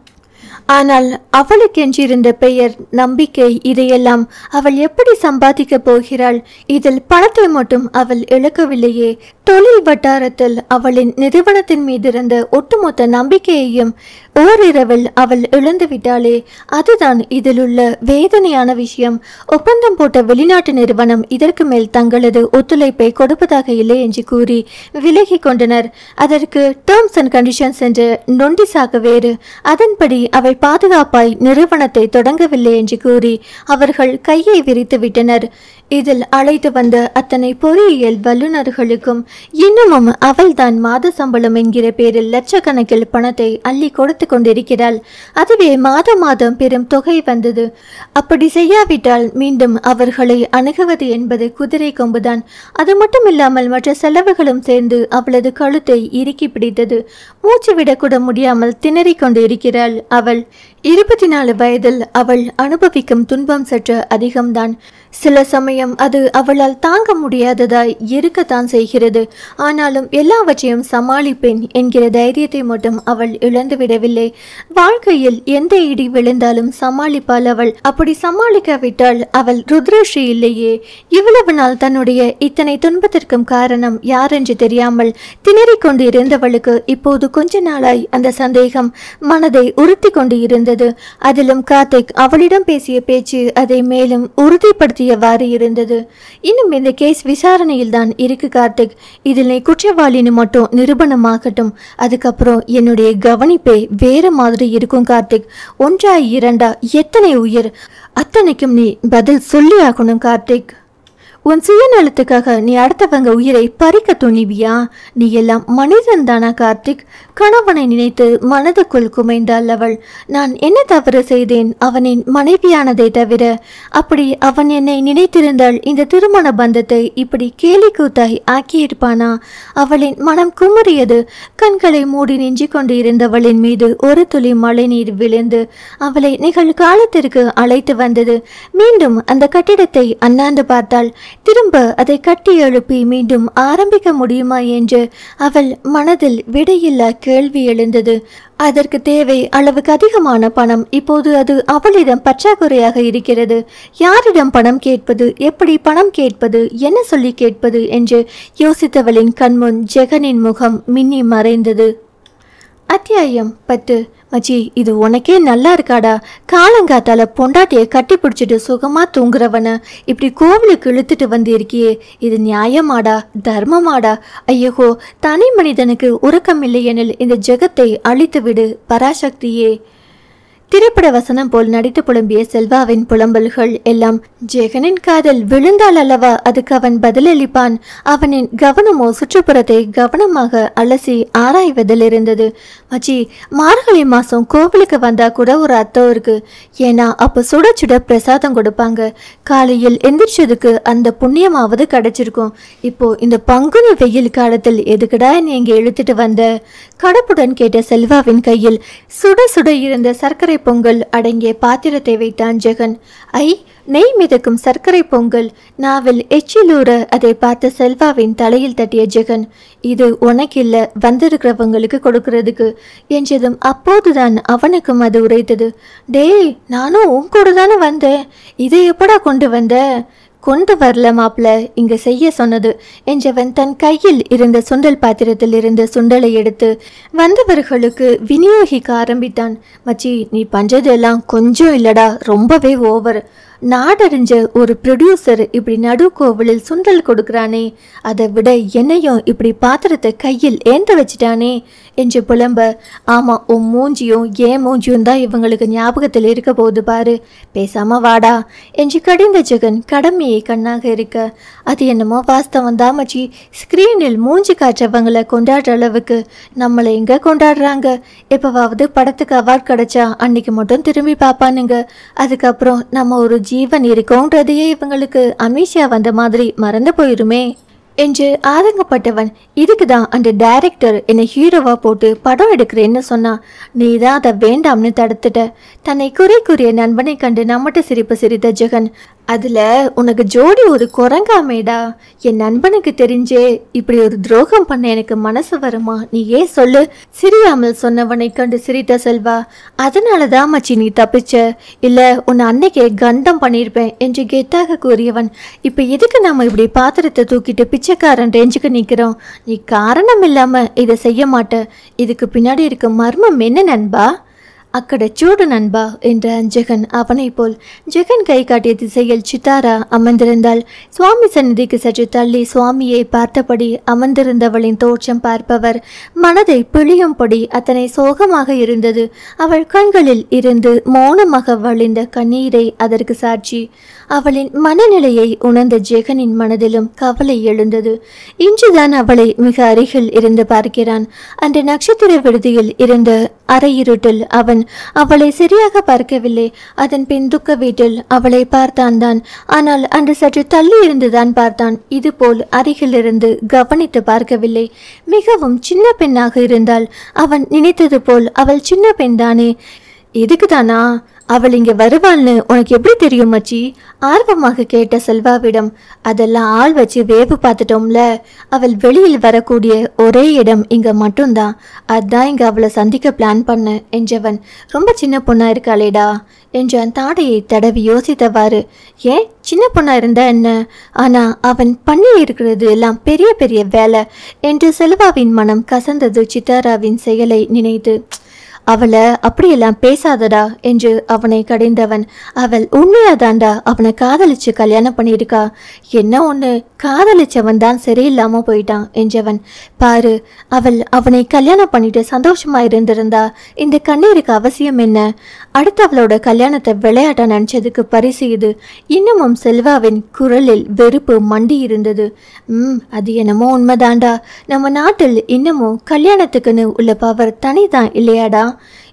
ஆனால் அவளுக்கென்றிருந்த பெயர், நம்பிக்கை, இதையெல்லாம் அவள் எப்படி சம்பாதிக்கப் போகிறாள்? இதில் பணத்தை மட்டும் அவள் இழக்கவில்லையே, தொழில் வட்டாரத்தில் அவளின் நிறுவனத்தின் மீது இருந்த ஒட்டுமொத்த நம்பிக்கையையும் ஓரிரவில் அவள் இழந்து விட்டாளே. அதுதான் இதில் உள்ள வேதனையான விஷயம். ஒப்பந்தம் போட்ட வெளிநாட்டு நிறுவனம் இதற்கு மேல் தங்களது ஒத்துழைப்பை கொடுப்பதாக இல்லை என்று கூறி விலகி கொண்டனர். அதற்கு டேர்ம்ஸ் அண்ட் கண்டிஷன்ஸ் என்று நொண்டிசாக வேறு. அதன்படி அவள் பாதுகாப்பாய் நிறுவனத்தை தொடங்கவில்லை என்று கூறி அவர்கள் கையை விரித்து விட்டனர். இதில் அழைத்து வந்த அத்தனை பொறியியல் வல்லுநர்களுக்கும் இன்னமும் அவள்தான் மாத சம்பளம் என்கிற பேரில் லட்சக்கணக்கில் பணத்தை அள்ளி கொடுத்து கொண்டிருக்கிறாள். அதுவே மாதம் பெரும் தொகை வந்தது. அப்படி செய்யாவிட்டால் மீண்டும் அவர்களை அணுகுவது என்பது குதிரை கொம்புதான். அது மட்டுமில்லாமல் மற்ற செலவுகளும் சேர்ந்து அவளது கழுத்தை இறுக்கி பிடித்தது. மூச்சு விடக்கூட முடியாமல் திணறிக் கொண்டு இருக்கிறாள் அவள். 24 வயதில் அவள் அனுபவிக்கும் துன்பம் சற்று அதிகம்தான். சில சமயம் அது அவளால் தாங்க முடியாததாய் இருக்கத்தான் செய்கிறது. ஆனாலும் எல்லாவற்றையும் சமாளிப்பேன் என்கிற தைரியத்தை மட்டும் அவள் இழந்துவிடவில்லை. வாழ்க்கையில் எந்த இடி விழுந்தாலும் சமாளிப்பாள் அவள். அப்படி சமாளிக்காவிட்டால் அவள் ருத்ரஸ்ரீ இல்லையே. இவ்வளவு நாள் தன்னுடைய இத்தனை துன்பத்திற்கும் காரணம் யாரென்று தெரியாமல் திணறிக் கொண்டு இருந்தவளுக்கு இப்போது கொஞ்ச நாளாய் அந்த சந்தேகம் மனதை உறுத்தி கொண்டு இருந்தது. அதிலும் கார்த்திக் அவளிடம் பேசிய பேச்சு அதை மேலும் உறுதிப்படுத்தியவாறு இருந்தது. இன்னும் இந்த கேஸ் விசாரணையில் தான் இருக்கு கார்த்திக். இதில் நீ குற்றவாளின்னு மட்டும் நிரூபணமாகட்டும். அதுக்கப்புறம் என்னுடைய கவனிப்பே வேற மாதிரி இருக்கும் கார்த்திக். 1 2 எத்தனை உயிர், அத்தனைக்கும் நீ பதில் சொல்லி ஆகணும் கார்த்திக். உன் சுயநலத்துக்காக நீ அடுத்தவங்க உயிரை பறிக்க துணிவியா? நீ எல்லாம் மனிதன் தானா கார்த்திக்? கணவனை நினைத்து மனதுக்குள் குமைந்தாள் அவள். நான் என்ன தவறு செய்தேன் அவனின் மனைவியானதை தவிர? அப்படி அவன் என்னை நினைத்திருந்தால் இந்த திருமண பந்தத்தை இப்படி கேலி கூத்தாய் ஆக்கியிருப்பானா? அவளின் மனம் குமுறியது. கண்களை மூடி நின்று கொண்டு இருந்தவளின் மீது ஒரு துளி மழை நீர் விழுந்து அவளை நிகழ்காலத்திற்கு அழைத்து வந்தது. மீண்டும் அந்த கட்டிடத்தை அண்ணாந்து பார்த்தாள். திரும்ப அதை கட்டி எழுப்பி மீண்டும் ஆரம்பிக்க முடியுமா என்று அவள் மனதில் விடையில்லா கேள்வி எழுந்தது. அதற்கு தேவை அளவுக்கு அதிகமான பணம். இப்போது அது அவளிடம் பற்றாக்குறையாக இருக்கிறது. யாரிடம் பணம் கேட்பது, எப்படி பணம் கேட்பது, என்ன சொல்லி கேட்பது என்று யோசித்தவளின் கண்முன் ஜெகனின் முகம் மின்னி மறைந்தது. அத்தியாயம் 10. மச்சி, இது உனக்கே நல்லா இருக்காடா? காலங்காத்தால பொண்டாட்டியை கட்டி பிடிச்சிட்டு சுகமா தூங்குறவன இப்படி கோவிலுக்கு இழுத்துட்டு வந்து இருக்கியே, இது நியாயமாடா, தர்மமாடா? ஐயோ, தனி மனிதனுக்கு உறக்கம் இல்லையெனில் இந்த ஜெகத்தை அழித்து விடு பராசக்தியே. திரைப்பட வசனம் போல் நடித்து புலம்பிய செல்வாவின் புலம்பல்கள் எல்லாம் ஜெகனின் காதல் விழுந்தால் அல்லவா அதுக்கு அவன் பதிலளிப்பான். அவனின் கவனமோ சுற்றுப்புறத்தை கவனமாக அலசி ஆராய்வதில் இருந்தது. மச்சி, மார்கழி மாசம் கோவிலுக்கு வந்தா கூட ஒரு அர்த்தம் இருக்கு. ஏன்னா அப்ப சுட சுட பிரசாதம் கொடுப்பாங்க. காலையில் எந்திரிச்சதுக்கு அந்த புண்ணியமாவது கிடைச்சிருக்கும். இப்போ இந்த பங்குனி வெயில் காலத்தில் எதுக்குடா நீ இங்க இழுத்துட்டு வந்த? கடப்புடன் கேட்ட செல்வாவின் கையில் சுட சுட இருந்த சர்க்கரை பொங்கல் அடங்கிய பாத்திரத்தை வைத்தான் ஜெகன். ஐ, நெய் மிதக்கும் சர்க்கரை பொங்கல். நாவில் எச்சிலூற அதை பார்த்த செல்வாவின் தலையில் தட்டிய ஜெகன், இது உனக்கில்ல, வந்திருக்கிறவங்களுக்கு கொடுக்கறதுக்கு என்றதும் அப்போதுதான் அவனுக்கும் அது உரைத்தது. டேய், நானும் உன் கூட தானே வந்தேன், இதை எப்படா கொண்டு வந்த? கொண்டு வரல மாப்பிள்ள, இங்க செய்ய சொன்னது என்றவன் தன் கையில் இருந்த சுண்டல் பாத்திரத்தில் இருந்து சுண்டலை எடுத்து வந்தவர்களுக்கு விநியோகிக்க ஆரம்பித்தான். மச்சி, நீ பண்றதெல்லாம் கொஞ்சம் இல்லடா, ரொம்பவே ஓவர். நாடறிஞ்ச ஒரு ப்ரொடியூசர் இப்படி நடு கோவிலில் சுண்டல் கொடுக்குறானே, அதை விட என்னையும் இப்படி பாத்திரத்தை கையில் ஏந்த வச்சிட்டானே என்று புலம்ப, ஆமா, உன் மூஞ்சியும் ஏன் மூஞ்சியும் தான் இவங்களுக்கு ஞாபகத்தில் இருக்க போது பாரு, பேசாம வாடா என்று கடிந்த ஜெகன் கடமையை கண்ணாக இருக்க, அது என்னமோ வாஸ்தவம் தான் மச்சி. ஸ்கிரீனில் மூஞ்சி காற்றவங்களை கொண்டாடுற அளவுக்கு நம்மளை எங்க கொண்டாடுறாங்க? எப்பவாவது படத்துக்கு அவார்ட் கிடைச்சா அன்னைக்கு மட்டும் திரும்பி பார்ப்பானுங்க. அதுக்கப்புறம் நம்ம ஒரு ஜீவன் இருக்கோன்றதையே இவங்களுக்கு அமிஷா வந்த மாதிரி மறந்து போயிருமே என்று ஆதங்கப்பட்டவன். இதுக்குதான் அந்த டைரக்டர் என்னை ஹீரோவா போட்டு படம் எடுக்கிறேன்னு சொன்னா, நீ தான் அதை வேண்டாம்னு தடுத்துட்ட. தன்னை குறை கூறிய நண்பனை கண்டு நம்மட்டு சிரிப்பு சிரித்த ஜெகன், அதுல உனக்கு ஜோடி ஒரு குரங்காமேடா. என் நண்பனுக்கு தெரிஞ்சே இப்படி ஒரு துரோகம் பண்ண எனக்கு மனசு வருமா? நீ ஏன் சொல்லு? சிரியாமல் சொன்னவனை கண்டு சிரித்த செல்வா, அதனாலதான் மச்சி நீ தப்பிச்ச, இல்ல உன்னை அன்னைக்கே கண்டம் பண்ணியிருப்பேன் என்று கெத்தாக கூறியவன், இப்ப எதுக்கு நாம இப்படி பாத்திரத்தை தூக்கிட்டு பிச்சைக்காரன் ரேஞ்சுக்கு நிக்கிறோம்? நீ காரணம் இல்லாம இதை செய்ய மாட்ட. இதுக்கு பின்னாடி இருக்க மர்மம் என்ன நண்பா? அக்கட சூடு நண்பா என்ற ஜெகன் அவனை போல். ஜெகன் கை காட்டிய திசையில் சித்தாரா அமர்ந்திருந்தாள். சுவாமி சந்நிதிக்கு சற்று தள்ளி சுவாமியை பார்த்தபடி அமர்ந்திருந்தவளின் தோற்றம் பார்ப்பவர் மனதை பிழியும்படி அத்தனை சோகமாக இருந்தது. அவள் கண்களில் இருந்து மௌனமாக வழிந்த கண்ணீரை அதற்கு சாட்சி. அவளின் மனநிலையை உணர்ந்த ஜெகனின் மனதிலும் கவலை எழுந்தது. இன்றுதான் அவளை மிக அருகில் இருந்து பார்க்கிறான். அந்த நட்சத்திர விடுதியில் இருந்த அரையிருட்டில் அவன் அவளை சரியாக பார்க்கவில்லை. அதன் பின் துக்க வீட்டில் அவளை பார்த்தான் தான். ஆனால் அன்று சற்று தள்ளி இருந்துதான் பார்த்தான். இதுபோல் அருகில் இருந்து கவனித்து பார்க்கவில்லை. மிகவும் சின்ன பெண்ணாக இருந்தால் அவன் நினைத்தது போல் அவள் சின்ன பெண்தானே. இதுக்கு தானா? அவள் இங்க வருவாள்னு உனக்கு எப்படி தெரியும் மச்சி? ஆர்வமாக கேட்ட செல்வாவிடம். அதெல்லாம் ஆள் வச்சு வேவு பார்த்துட்டோம்ல. அவள் வெளியில் வரக்கூடிய ஒரே இடம் இங்க மட்டும்தான். அதான் இங்க அவளை சந்திக்க பிளான் பண்ண என்றவன். ரொம்ப சின்ன பொண்ணா இருக்காளேடா என்றான் தாடையை தடவி யோசித்தவாறு. ஏன் சின்ன பொண்ணா இருந்தா என்ன? ஆனா அவன் பண்ணி இருக்கிறது எல்லாம் பெரிய பெரிய வேலை என்று செல்வாவின் மனம் கசந்தது சித்தாராவின் செயலை நினைத்து. அவளை அப்படியெல்லாம் பேசாதடா என்று அவனை கடிந்தவன். அவள் உண்மையாதாண்டா அவனை காதலிச்சு கல்யாணம் பண்ணியிருக்கா. என்ன ஒன்று, காதலிச்சவன் தான் சரியில்லாம போயிட்டான் என்றவன். பாரு, அவள் அவனை கல்யாணம் பண்ணிட்டு சந்தோஷமா இருந்திருந்தா இந்த கண்ணீருக்கு அவசியம் என்ன? அடுத்தவளோட கல்யாணத்தை விளையாட்ட நினைச்சதுக்கு பரிசு இது. இன்னமும் செல்வாவின் குரலில் வெறுப்பு மண்டி இருந்தது. அது என்னமோ உண்மைதாண்டா. நம்ம நாட்டில் இன்னமும் கல்யாணத்துக்குன்னு உள்ள பவர் தனிதான் இல்லையாடா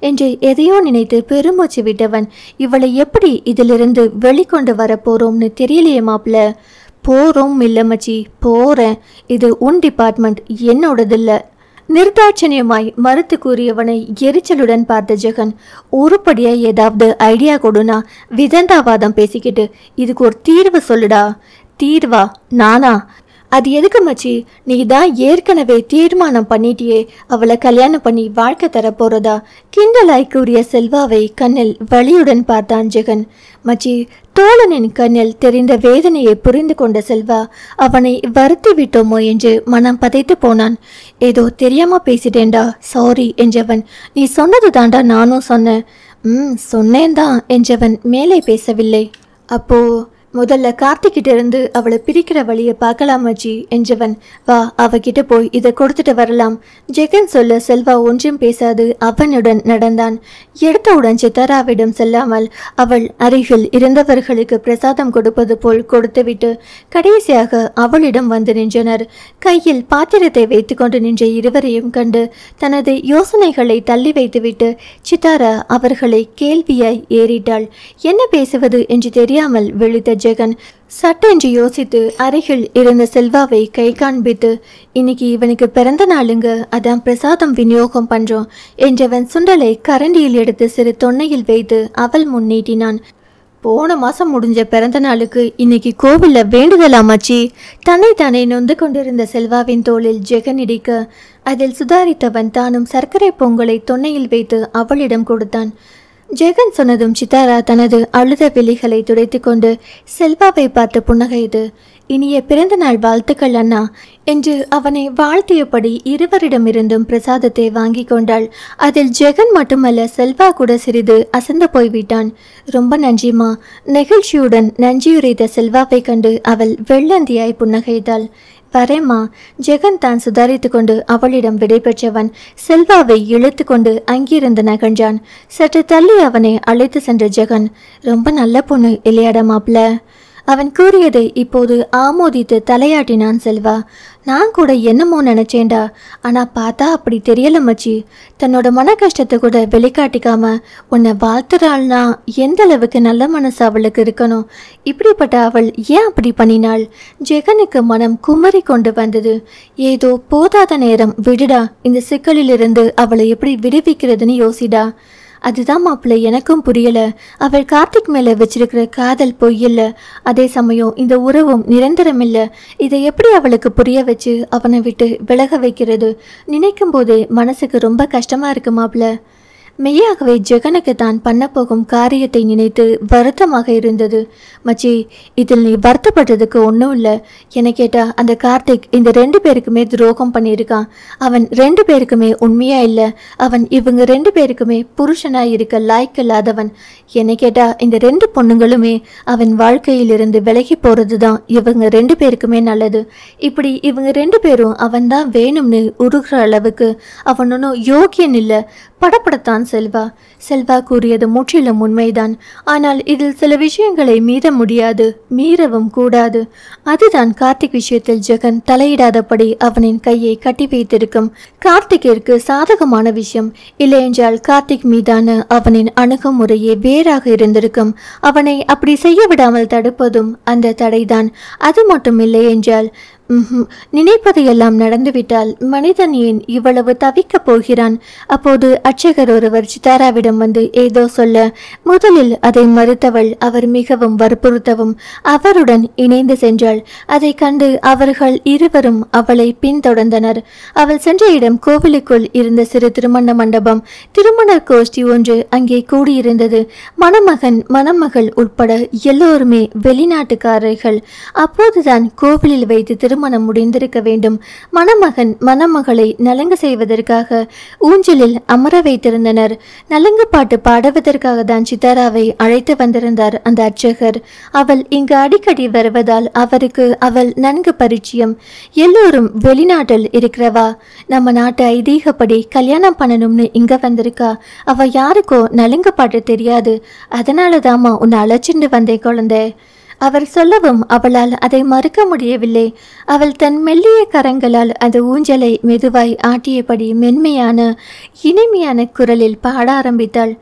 என்று எதையோ நினைத்து பெருமூச்சு விட்டவன். இவளை எப்படி இதிலிருந்து வெளிக்கொண்டு வர போறோம்னு தெரியலையே மாப்பிள்ள. போறோம் இல்ல மச்சி, போறேன். இது உன் டிபார்ட்மெண்ட், என்னோடதில்ல. நிர்தாட்சணியமாய் மறுத்து கூறியவனை எரிச்சலுடன் பார்த்த ஜெகன். உருப்படியா ஏதாவது ஐடியா கொடுனா? விதண்டாவாதம் பேசிக்கிட்டு இதுக்கு ஒரு தீர்வு சொல்லுடா. தீர்வா? நானா? அது எதுக்கு மச்சி? நீ தான் ஏற்கனவே தீர்மானம் பண்ணிட்டியே அவளை கல்யாணம் பண்ணி வாழ்க்கை தர போறதா? கிண்டலாய் கூறிய செல்வாவை கண்ணில் வலியுடன் பார்த்தான் ஜெகன். மச்சி, தோழனின் கண்ணில் தெரிந்த வேதனையை புரிந்து கொண்ட செல்வா அவனை வருத்தி விட்டோமோ என்று மனம் பதைத்து போனான். ஏதோ தெரியாம பேசிட்டேன்டா, சாரி என்றவன். நீ சொன்னது தாண்டா நானும் சொன்னேன். சொன்னேன்தான் என்றவன் மேலே பேசவில்லை. அப்போ முதல்ல கார்த்திக்கிட்ட இருந்து அவளை பிரிக்கிற வழியை பார்க்கலாம் மச்சி என்றவன். வா, அவகிட்ட போய் இதை கொடுத்துட்டு வரலாம். ஜெகன் சொல்ல செல்வா ஒன்றும் பேசாது அவனுடன் நடந்தான். எடுத்தவுடன் சித்தாராவிடம் செல்லாமல் அவள் அருகில் இருந்தவர்களுக்கு பிரசாதம் கொடுப்பது போல் கொடுத்துவிட்டு கடைசியாக அவளிடம் வந்து நின்றனர். கையில் பாத்திரத்தை வைத்து கொண்டு நின்ற இருவரையும் கண்டு தனது யோசனைகளை தள்ளி வைத்துவிட்டு சித்தாரா அவர்களை கேள்வியாய் ஏறிட்டாள். என்ன பேசுவது என்று தெரியாமல் விழித்த ஜெகன் சட்டென்று யோசித்து அருகில் இருந்த செல்வாவை கை காண்பித்து, இன்னைக்கு இவனுக்கு பிறந்த நாளுங்க, அதான் பிரசாதம் விநியோகம் பண்றோம் என்றவன் சுண்டலை கரண்டியில் எடுத்து சிறு தொன்னையில் வைத்து அவள் முன் நீட்டினான். போன மாசம் முடிஞ்ச பிறந்த நாளுக்கு இன்னைக்கு கோவில்ல வேண்டுதலாமாச்சி. தன்னை நொந்து கொண்டிருந்த செல்வாவின் தோளில் ஜெகன் இடிக்க அதில் சுதாரித்தவன் தானும் சர்க்கரை பொங்கலை தொன்னையில் வைத்து அவளிடம் கொடுத்தான். ஜெகன் சொன்னதும் சித்தாரா தனது அழுத விழிகளை துடைத்து கொண்டு செல்வாவை பார்த்து புன்னகைத்து, இனிய பிறந்த நாள் வாழ்த்துக்கள் அண்ணா என்று அவனை வாழ்த்தியபடி இருவரிடமிருந்தும் பிரசாதத்தை வாங்கி கொண்டாள். அதில் ஜெகன் மட்டுமல்ல, செல்வா கூட சிறிது அசந்து போய்விட்டான். ரொம்ப நன்றிமா. நெகிழ்ச்சியுடன் நன்றியுரைத்த செல்வாவை கண்டு அவள் வெள்ளந்தியாய் புன்னகைத்தாள். வரேம்மா. ஜெகன் தான் சுதாரித்து கொண்டு அவளிடம் விடைபெற்றவன் செல்வாவை இழுத்து கொண்டு அங்கிருந்து நகன்றான். சற்று தள்ளி அவனை அழைத்து சென்ற ஜெகன், ரொம்ப நல்ல பொண்ணு இல்லையாடா மாப்பிள்ள? அவன் கூறியதை இப்போது ஆமோதித்து தலையாட்டினான் செல்வா. நான் கூட என்னமோ நினைச்சேன்டா, ஆனா பார்த்தா அப்படி தெரியல மச்சி. தன்னோட மன கஷ்டத்தை கூட வெளிக்காட்டிக்காம உன்னை வாழ்த்துறாள்னா எந்த அளவுக்கு நல்ல மனசு அவளுக்கு இருக்கணும். இப்படிப்பட்ட அவள் ஏன் அப்படி பண்ணினாள்? ஜெகனுக்கு மனம் குமரி கொண்டு வந்தது. ஏதோ போதாத நேரம் விடுடா, இந்த சிக்கலிலிருந்து அவளை எப்படி விடுவிக்கிறதுன்னு யோசிடா. அதுதான் மாப்பிள்ளை எனக்கும் புரியல. அவள் கார்த்திக் மேல வச்சிருக்கிற காதல் பொய்யில்ல, அதே சமயம் இந்த உறவும் நிரந்தரம் இல்லை. இதை எப்படி அவளுக்கு புரிய வச்சு அவனை விட்டு விலக வைக்கிறது? நினைக்கும் போதே மனசுக்கு ரொம்ப கஷ்டமா இருக்கு மாப்பிள்ள. மெய்யாகவே ஜெகனுக்கு தான் பண்ண போகும் காரியத்தை நினைத்து வருத்தமாக இருந்தது. மச்சி, இதில் நீ வருத்தப்பட்டதுக்கு ஒன்றும் இல்லை. என கேட்டா அந்த கார்த்திக் இந்த 2 பேருக்குமே துரோகம் பண்ணியிருக்கான். அவன் 2 பேருக்குமே உண்மையா இல்லை. அவன் இவங்க 2 பேருக்குமே புருஷனா இருக்க லாய்க்கில்லாதவன். என்னை கேட்டா இந்த 2 பொண்ணுங்களுமே அவன் வாழ்க்கையிலிருந்து விலகி போறது தான் இவங்க 2 பேருக்குமே நல்லது. இப்படி இவங்க 2 பேரும் அவன் தான் வேணும்னு உருகிற அளவுக்கு அவன் ஒன்றும் யோகியன் இல்லை. படப்படத்தான் செல்வா. செல்வா கூறியது முற்றிலும் உண்மைதான். ஆனால் இதில் சில விஷயங்களை மீற முடியாது, மீறவும் கூடாது. அதுதான் கார்த்திக் விஷயத்தில் ஜெகன் தலையிடாதபடி அவனின் கையை கட்டி வைத்திருக்கும் கார்த்திக்கிற்கு சாதகமான விஷயம். இல்லையென்றால் கார்த்திக் மீதான அவனின் அணுகுமுறையே வேறாக இருந்திருக்கும். அவனை அப்படி செய்ய விடாமல் தடுப்பதும் அந்த தடைதான். அது மட்டும் இல்லை என்றால் நினைப்பதையெல்லாம் நடந்துவிட்டால் மனிதன் ஏன் இவ்வளவு தவிக்கப் போகிறான்? அப்போது அர்ச்சகர் ஒருவர் சித்தாராவிடம் வந்து ஏதோ சொல்ல, முதலில் அதை மறுத்தவள் அவர் மிகவும் வற்புறுத்தவும் அவருடன் இணைந்து சென்றாள். அதை கண்டு அவர்கள் இருவரும் அவளை பின்தொடர்ந்தனர். அவள் சென்ற இடம் கோவிலுக்குள் இருந்த சிறு திருமண மண்டபம். திருமண கோஷ்டி ஒன்று அங்கே கூடியிருந்தது. மணமகன் மணமகள் உட்பட எல்லோருமே வெளிநாட்டுக்காரர்கள். அப்போதுதான் கோவிலில் வைத்து திருமணம் முடிந்திருக்க வேண்டும். மணமகன் மணமகளை நலங்கு செய்வதற்காக ஊஞ்சலில் அமர வைத்திருந்தனர். நலங்கு பாட்டு பாடுவதற்காக தான் சித்தாராவை அழைத்து வந்திருந்தார் அந்த அர்ச்சகர். அவள் இங்கு அடிக்கடி வருவதால் அவருக்கு அவள் நன்கு பரிச்சயம். எல்லோரும் வெளிநாட்டில் இருக்கிறவா, நம்ம நாட்டு ஐதீகப்படி கல்யாணம் பண்ணணும்னு இங்க வந்திருக்கா. அவ யாருக்கோ நலங்கு பாட்டு தெரியாது, அதனாலதாமா உன்னை அழைச்சிட்டு வந்தே குழந்தை. அவர் சொல்லவும் அவளால் அதை மறுக்க முடியவில்லை. அவள் தன் மெல்லிய கரங்களால் அந்த ஊஞ்சலை மெதுவாய் ஆட்டியபடி மென்மையான இனிமையான குரலில் பாட ஆரம்பித்தாள்.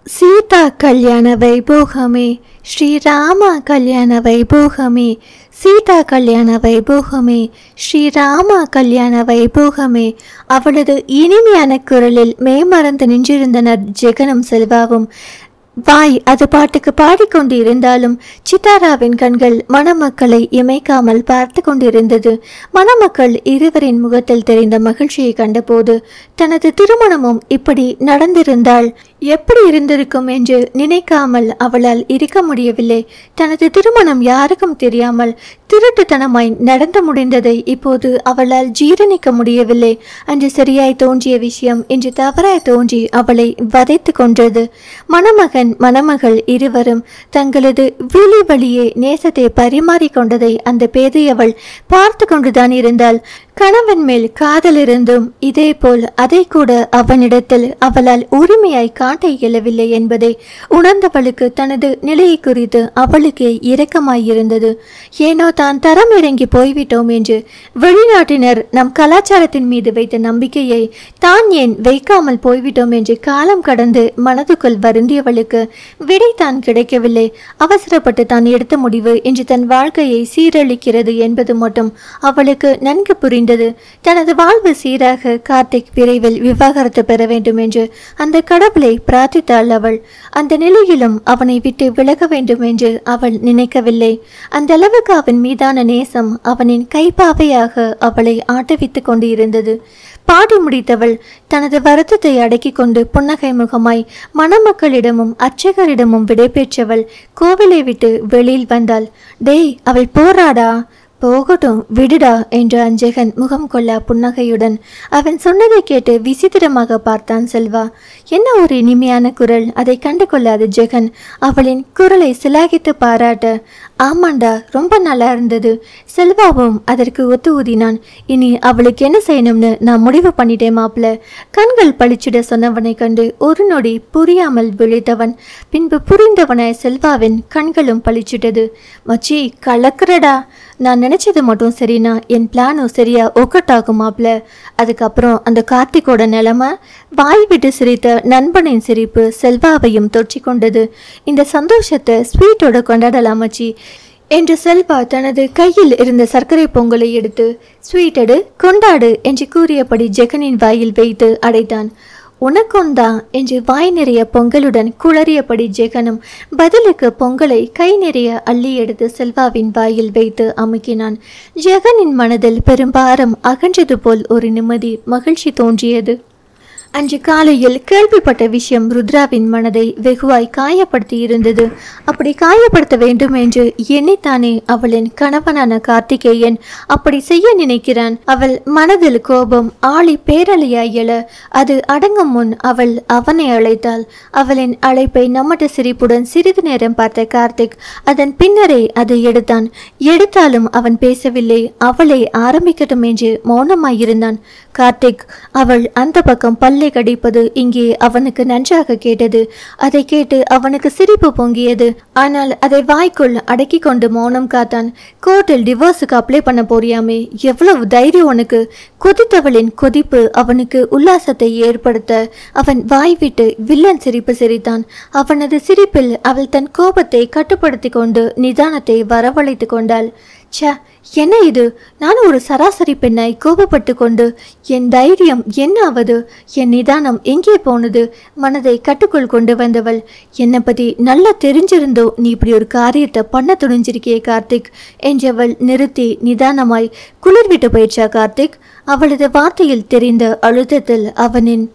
சீதா கல்யாண வைபோகமே, ஸ்ரீராமா கல்யாண வைபோகமே, சீதா கல்யாண வைபோகமே, ஸ்ரீராமா கல்யாண வைபோகமே. அவளது இனிமையான குரலில் மேமறந்து நின்றிருந்தனர் ஜெகனும் செல்வாவும். வாய் அது பாட்டுக்கு பாடிக்கொண்டு இருந்தாலும் சித்தாராவின் கண்கள் மணமக்களை இமைக்காமல் பார்த்து கொண்டிருந்தது. மணமக்கள் இருவரின் முகத்தில் தெரிந்த மகிழ்ச்சியை கண்டபோது தனது திருமணமும் இப்படி நடந்திருந்தால் எப்படி இருந்திருக்கும் என்று நினைக்காமல் அவளால் இருக்க முடியவில்லை. தனது திருமணம் யாருக்கும் தெரியாமல் திருட்டுத்தனமாய் நடந்து முடிந்ததை இப்போது அவளால் ஜீரணிக்க முடியவில்லை. அன்று சரியாய் தோன்றிய விஷயம் இன்று தவறாய் தோன்றி அவளை வதைத்து கொன்றது. மணமகன் மணமகள் இருவரும் தங்களது விழி வழியே நேசத்தை பரிமாறிக்கொண்டதை அந்த பேதையவள் பார்த்து கொண்டுதான் இருந்தாள். கணவன் மேல் காதல் இருந்தும் இதே போல் அதை கூட அவனிடத்தில் அவளால் உரிமையாய் காட்ட இயலவில்லை என்பதை உணர்ந்தவளுக்கு தனது நிலையை குறித்து அவளுக்கே இரக்கமாயிருந்தது. ஏனோ தான் தரம் இறங்கி போய்விட்டோம் என்று வெளிநாட்டினர் நம் கலாச்சாரத்தின் மீது வைத்த நம்பிக்கையை தான் ஏன் வைக்காமல் போய்விட்டோம் என்று காலம் கடந்து மனதுக்குள் வருந்தியவளுக்கு விடை தான் கிடைக்கவில்லை. அவசரப்பட்டு தான் எடுத்த முடிவு என்று தன் வாழ்க்கையை சீரழிக்கிறது என்பது மட்டும் அவளுக்கு நன்கு புரிந்தது. தனது வாழ்வு சீராக கார்த்திக் விரைவில் விவாகரத்து பெற வேண்டும் என்று அந்த கடவுளை பிரார்த்தித்தாள் அவள். அந்த நிலையிலும் அவனை விட்டு விலக வேண்டும் என்று அவள் நினைக்கவில்லை. அந்த அளவுக்கு அவன் மீதான நேசம் அவனின் கைப்பாவையாக அவளை ஆட்டவித்துக் கொண்டு இருந்தது. பாடி முடித்தவள் தனது வருத்தத்தை அடக்கி கொண்டு புன்னகை முகமாய் மணமக்களிடமும் அர்ச்சகரிடமும் விடை பெற்றவள் கோவிலை விட்டு வெளியில் வந்தாள். டேய், அவள் போராடா, போகட்டும் விடுடா என்ற அஞ்சகன் முகம் கொள்ளா புன்னகையுடன் அவன் சொன்னதை கேட்டு விசித்திரமாக பார்த்தான் செல்வா. என்ன ஒரு இனிமையான குரல்! அதை கண்டு கொள்ளாத ஜெகன் அவளின் குரலை சிலாகித்து பாராட்ட, ஆமாண்டா, ரொம்ப நல்லா இருந்தது. செல்வாவும் அதற்கு ஒத்து ஊதினான். இனி அவளுக்கு என்ன செய்யணும்னு நான் முடிவு பண்ணிட்டேன் மாப்பிள்ள. கண்கள் பளிச்சிட சொன்னவனை கண்டு ஒரு நொடி புரியாமல் விழித்தவன். பின்பு புரிந்தவனாய் செல்வாவின் கண்களும் பளிச்சிட்டது. மச்சி கலக்குறடா, நான் நினைச்சது மட்டும் சரினா என் பிளானும் சரியா ஒக்கட்டாகும் மாப்பிள்ள. அதுக்கப்புறம் அந்த கார்த்திகோட நிலைமை. வாய் விட்டு சிரித்த நண்பனின் சிரிப்பு செல்வாவையும் தொற்றி கொண்டது. இந்த சந்தோஷத்தை ஸ்வீட்டோட கொண்டாடலாம் மச்சி என்று செல்வா தனது கையில் இருந்த சர்க்கரை பொங்கலை எடுத்து ஸ்வீட்டடு கொண்டாடு என்று கூறியபடி ஜெகனின் வாயில் வைத்து அடைத்தான். உனக்கொந்தா என்று வாய் நிறைய பொங்கலுடன் குளறியபடி ஜெகனும் பதிலுக்கு பொங்கலை கை நிறைய அள்ளி எடுத்து செல்வாவின் வாயில் வைத்து அமுக்கினான். ஜெகனின் மனதில் பெரும்பாரம் அகன்றது போல் ஒரு நிம்மதி மகிழ்ச்சி தோன்றியது. அன்று காலையில் கேள்விப்பட்ட விஷயம் ருத்ராவின் மனதை வெகுவாய் காயப்படுத்தி இருந்தது. அப்படி காயப்படுத்த வேண்டும் என்று எண்ணித்தானே அவளின் கணவனான கார்த்திகேயன் அப்படி செய்ய நினைக்கிறான். அவள் மனதில் கோபம் ஆளி பேரலையாய் எழ அது அடங்கும் முன் அவள் அவனை அழைத்தாள். அவளின் அழைப்பை நம்மட்ட சிரிப்புடன் சிறிது நேரம் பார்த்த கார்த்திக் அதன் பின்னரே அதை எடுத்தான். எடுத்தாலும் அவன் பேசவில்லை. அவளை ஆரம்பிக்கட்டும் என்று மௌனமாயிருந்தான். கார்த்திக் அவள் அந்த பக்கம் பல்லை கடிப்பது இங்கே அவனுக்கு நன்றாக கேட்டது. அதை கேட்டு அவனுக்கு சிரிப்பு பொங்கியது. ஆனால் அதை வாய்க்குள் அடக்கி கொண்டு மௌனம் காத்தான். கோர்ட்டில் டிவோர்ஸுக்கு அப்ளை பண்ண போறியாமே, எவ்வளவு தைரியம் உனக்கு! கொதித்தவளின் கொதிப்பு அவனுக்கு உல்லாசத்தை ஏற்படுத்த அவன் வாய் விட்டு வில்லன் சிரிப்பு சிரித்தான். அவனது சிரிப்பில் அவள் தன் கோபத்தை கட்டுப்படுத்தி கொண்டு நிதானத்தை வரவழைத்து கொண்டாள். ச்சே, என்ன இது? நானும் ஒரு சராசரி பெண்ணாய் கோபப்பட்டு கொண்டு என் தைரியம் என்ன ஆவது? என் நிதானம் எங்கே போனது? மனதை கட்டுக்குள் கொண்டு வந்தவள், என்னை பற்றி நல்லா தெரிஞ்சிருந்தோ நீ இப்படி ஒரு காரியத்தை பண்ண துணிஞ்சிருக்கியே கார்த்திக் என்றவள் நிறுத்தி நிதானமாய் குளிர் விட்டு போயிடுச்சா கார்த்திக்? அவளது வார்த்தையில் தெரிந்த அழுத்தத்தில் அவனின்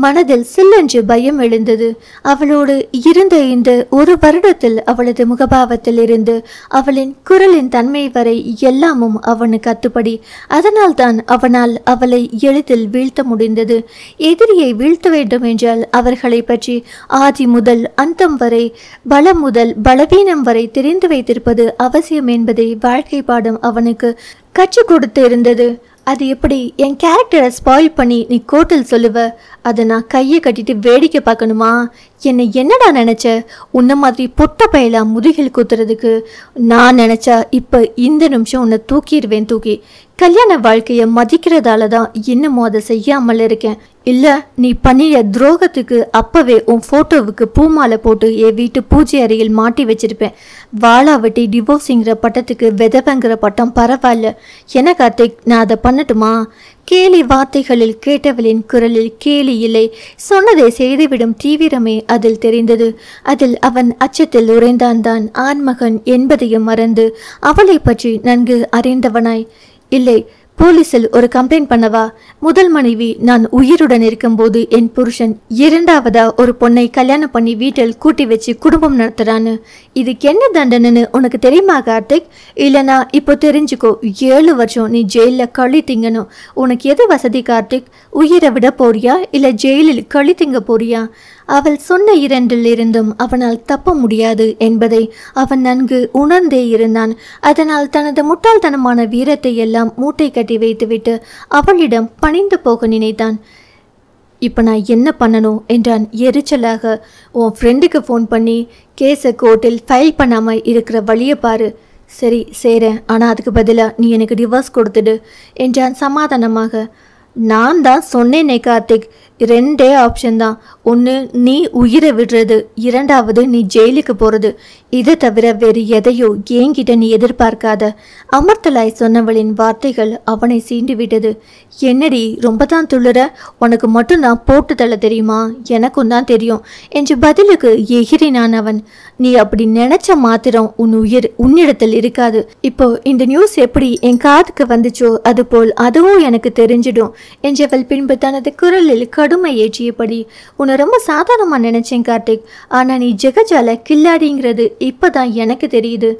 மனதில் சில்லென்று பயம் எழுந்தது. அவளோடு இருந்த இந்த ஒரு வருடத்தில் அவளது முகபாவத்தில் இருந்து அவளின் குரலின் தன்மை வரை எல்லாமும் அவனுக்கு அத்துப்படி. அதனால்தான் அவனால் அவளை எளிதில் வீழ்த்த முடிந்தது. எதிரியை வீழ்த்த வேண்டும் என்றால் அவர்களை பற்றி ஆதி முதல் அந்தம் வரை, பலம் முதல் பலவீனம் வரை தெரிந்து வைத்திருப்பது அவசியம் என்பதை வாழ்க்கை பாடம் அவனுக்கு கற்றுக் கொடுத்து இருந்தது. அது எப்படி என் கேரக்டரை ஸ்பாயில் பண்ணி நீ கோர்ட்டில் சொல்லுவ? அதை நான் கையை கட்டிட்டு வேடிக்கை பார்க்கணுமா? என்னை என்னடா நினச்ச? உன்ன மாதிரி பொட்ட பயலா முதுகில் குத்துறதுக்கு நான் நினச்சா இப்போ இந்த நிமிஷம் உன்னை தூக்கிடுவேன். தூக்கி கல்யாண வாழ்க்கையை மதிக்கிறதால தான் இன்னமும் அதை செய்யாமல் இருக்கேன். இல்லை, நீ பண்ணிய துரோகத்துக்கு அப்பவே உன் ஃபோட்டோவுக்கு பூமாலை போட்டு என் வீட்டு பூஜை அறையில் மாட்டி வச்சிருப்பேன். வாழாவட்டி டிவோர்ஸிங்கிற பட்டத்துக்கு விதவைங்கிற பட்டம் பரவாயில்ல. என்ன கார்த்திக், நான் அதை பண்ணட்டுமா? கேலி வார்த்தைகளில் கேட்டவளின் குரலில் கேலி இல்லை, சொன்னதை செய்துவிடும் தீவிரமே அதில் தெரிந்தது. அதில் அவன் அச்சத்தில் உறைந்தான். தான் ஆண்மகன் என்பதையும் மறந்து அவளை பற்றி நன்கு அறிந்தவனாய், இல்லை போலீஸில் ஒரு கம்ப்ளைண்ட் பண்ணவா? முதல் மனைவி நான் உயிருடன் இருக்கும்போது என் புருஷன் இரண்டாவதா ஒரு பொண்ணை கல்யாணம் பண்ணி வீட்டில் கூட்டி வச்சு குடும்பம் நடத்துறான்னு. இதுக்கு என்ன தண்டனைன்னு உனக்கு தெரியுமா கார்த்திக்? இல்லைனா இப்போ தெரிஞ்சுக்கோ, 7 வருஷம் நீ ஜெயிலில் களி திங்கணும். உனக்கு எது வசதி கார்த்திக்? உயிரை விட போறியா இல்லை ஜெயிலில் களி திங்க போறியா? அவள் சொன்ன இரண்டில் இருந்தும் அவனால் தப்ப முடியாது என்பதை அவன் நன்கு உணர்ந்தே இருந்தான். அதனால் தனது முட்டாள்தனமான வீரத்தை எல்லாம் மூட்டை கட்டி வைத்துவிட்டு அவளிடம் பணிந்து போக நினைத்தான். இப்போ நான் என்ன பண்ணணும் என்றான் எரிச்சலாக. உன் ஃப்ரெண்டுக்கு ஃபோன் பண்ணி கேஸை கோர்ட்டில் ஃபைல் பண்ணாமல் இருக்கிற வழியை பாரு. சரி செய்கிறேன், ஆனால் அதுக்கு பதிலாக நீ எனக்கு டிவோர்ஸ் கொடுத்துடு என்றான் சமாதானமாக. நான் தான் சொன்னேனே கார்த்திக், 2 ஆப்ஷன் தான். ஒன்று நீ உயிரை விடுறது, இரண்டாவது நீ ஜெயிலுக்கு போகிறது. இதை தவிர வேறு எதையோ என்கிட்ட நீ எதிர்பார்க்காத. அமர்த்தலாய் சொன்னவளின் வார்த்தைகள் அவனை சீண்டு விட்டது. என்னடி ரொம்ப தான் துள்ளுற? உனக்கு மட்டும் நான் போட்டு தள்ள தெரியுமா? எனக்கும் தான் தெரியும் என்று பதிலுக்கு எகிரினான் அவன். நீ அப்படி நினைச்ச மாத்திரம் உன் உயிர் உன்னிடத்தில் இருக்காது. இப்போ இந்த நியூஸ் எப்படி என் காதுக்கு வந்துச்சோ அதுபோல் அதுவும் எனக்கு தெரிஞ்சிடும் என்றவள் பின்பு தனது குரலில் கடுமை ஏற்றியபடி, உன்னை ரொம்ப சாதாரணமா நினைச்சேன் கார்த்திக், ஆனா நீ ஜெகஜால கில்லாடிங்கிறது இப்பதான் எனக்கு தெரியுது.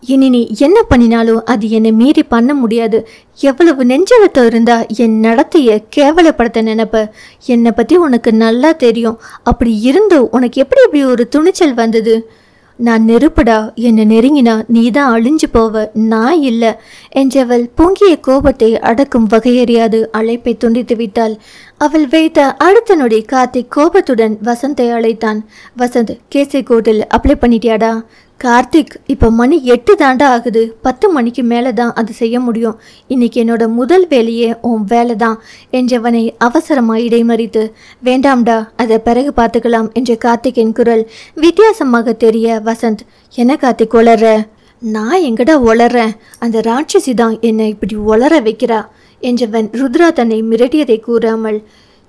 இனி நீ என்ன பண்ணினாலும் அது என்னை மீறி பண்ண முடியாது. எவ்வளவு நெஞ்செழுத்தம் இருந்தா என் நடத்தைய கேவலப்படுத்த நினைப்ப. என்னை பத்தி உனக்கு நல்லா தெரியும். அப்படி இருந்தும் உனக்கு எப்படி ஒரு துணிச்சல் வந்தது? நான் நெருப்படா, என்னை நெருங்கினா நீ தான் அழிஞ்சு போவ, நான் இல்லை என்றவள் பொங்கிய கோபத்தை அடக்கும் வகையறியாது அழைப்பை துண்டித்து விட்டாள். அவள் வைத்த அடுத்த நொடி கார்த்திக் கோபத்துடன் வசந்தை அழைத்தான். வசந்த், கேஸை கோர்ட்டில் அப்ளை பண்ணிட்டியாடா? கார்த்திக், இப்போ மணி 8 தாண்டா ஆகுது. 10 மணிக்கு மேலே தான் அது செய்ய முடியும். இன்னைக்கு என்னோட முதல் வேலையே உன் வேலை தான் என்றவனை அவசரமாக இடைமறித்து, வேண்டாம்டா, அதை பிறகு பார்த்துக்கலாம் என்ற கார்த்திகின் குரல் வித்தியாசமாக தெரிய வசந்த், என்ன கார்த்திக் உளற? நான் எங்கடா உளறேன்? அந்த ராட்சசி தான் என்னை இப்படி உளர வைக்கிறா என்றவன் ருத்ரா தன்னை மிரட்டியதை கூறாமல்,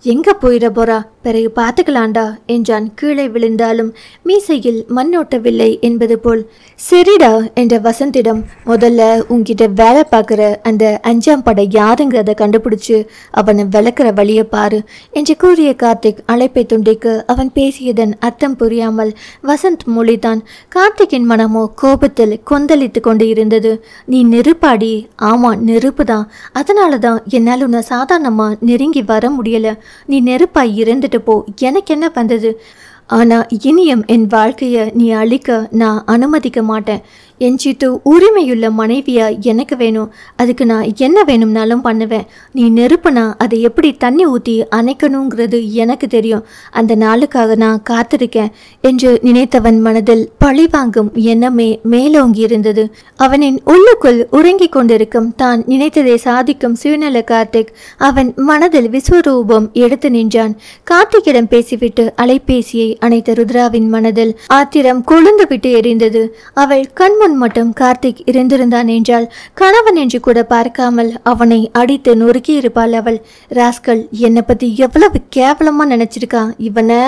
எங்க போயிட போறா, பிறகு பார்த்துக்கலாண்டா என்றான். கீழே விழுந்தாலும் மீசையில் மண்ணோட்டவில்லை என்பது போல். சரிடா என்ற வசந்திடம், முதல்ல உன்கிட்ட வேலை பார்க்குற அந்த 5ஆம் படை யாருங்கிறத கண்டுபிடிச்சு அவனை விளக்குற வழியை பாரு என்று கூறிய கார்த்திக் அழைப்பை துண்டிக்க அவன் பேசியதன் அர்த்தம் புரியாமல் வசந்த் மொழிதான். கார்த்திகின் மனமோ கோபத்தில் கொந்தளித்து கொண்டு இருந்தது. நீ நெருப்பாடி? ஆமா நெருப்பு தான். அதனால தான் என்னால் உன்னை சாதாரணமா நெருங்கி வர முடியல. நீ நெருப்பாய் இருந்துட்டு போ, எனக்கு என்ன வந்தது? ஆனா இனியும் என் வாழ்க்கைய நீ அழிக்க நான் அனுமதிக்க மாட்டேன். என் சீட்டு உரிமையுள்ள மனைவியா எனக்கு வேணும். அதுக்கு நான் என்ன வேணும்னாலும் பண்ணுவேன். நீ நெருப்புனா அதை எப்படி தண்ணி ஊற்றி அணைக்கணுங்கிறது எனக்கு தெரியும். அந்த நாளுக்காக நான் காத்திருக்கேன் என்று நினைத்தவன் மனதில் பழிவாங்கும் எண்ணமே மேலோங்கி இருந்தது. அவனின் உள்ளுக்குள் உறங்கிக் கொண்டிருக்கும் தான் நினைத்ததை சாதிக்கும் சுயநல கார்த்திக் அவன் மனதில் விஸ்வரூபம் எடுத்து நின்றான். கார்த்திகிடம் பேசிவிட்டு அலைபேசியை அணைத்த ருத்ராவின் மனதில் ஆத்திரம் கொழுந்து விட்டு எரிந்தது. அவள் கண்முன் கணவன் மட்டும் கார்த்திக் இருந்திருந்தான் என்றால் கணவன் என்று கூட பார்க்காமல் அவனை அடித்து நொறுக்கி இருப்பாள் அவள். ராஸ்கல், என்னை பத்தி எவ்வளவு கேவலமா நினைச்சிருக்கான் இவனை.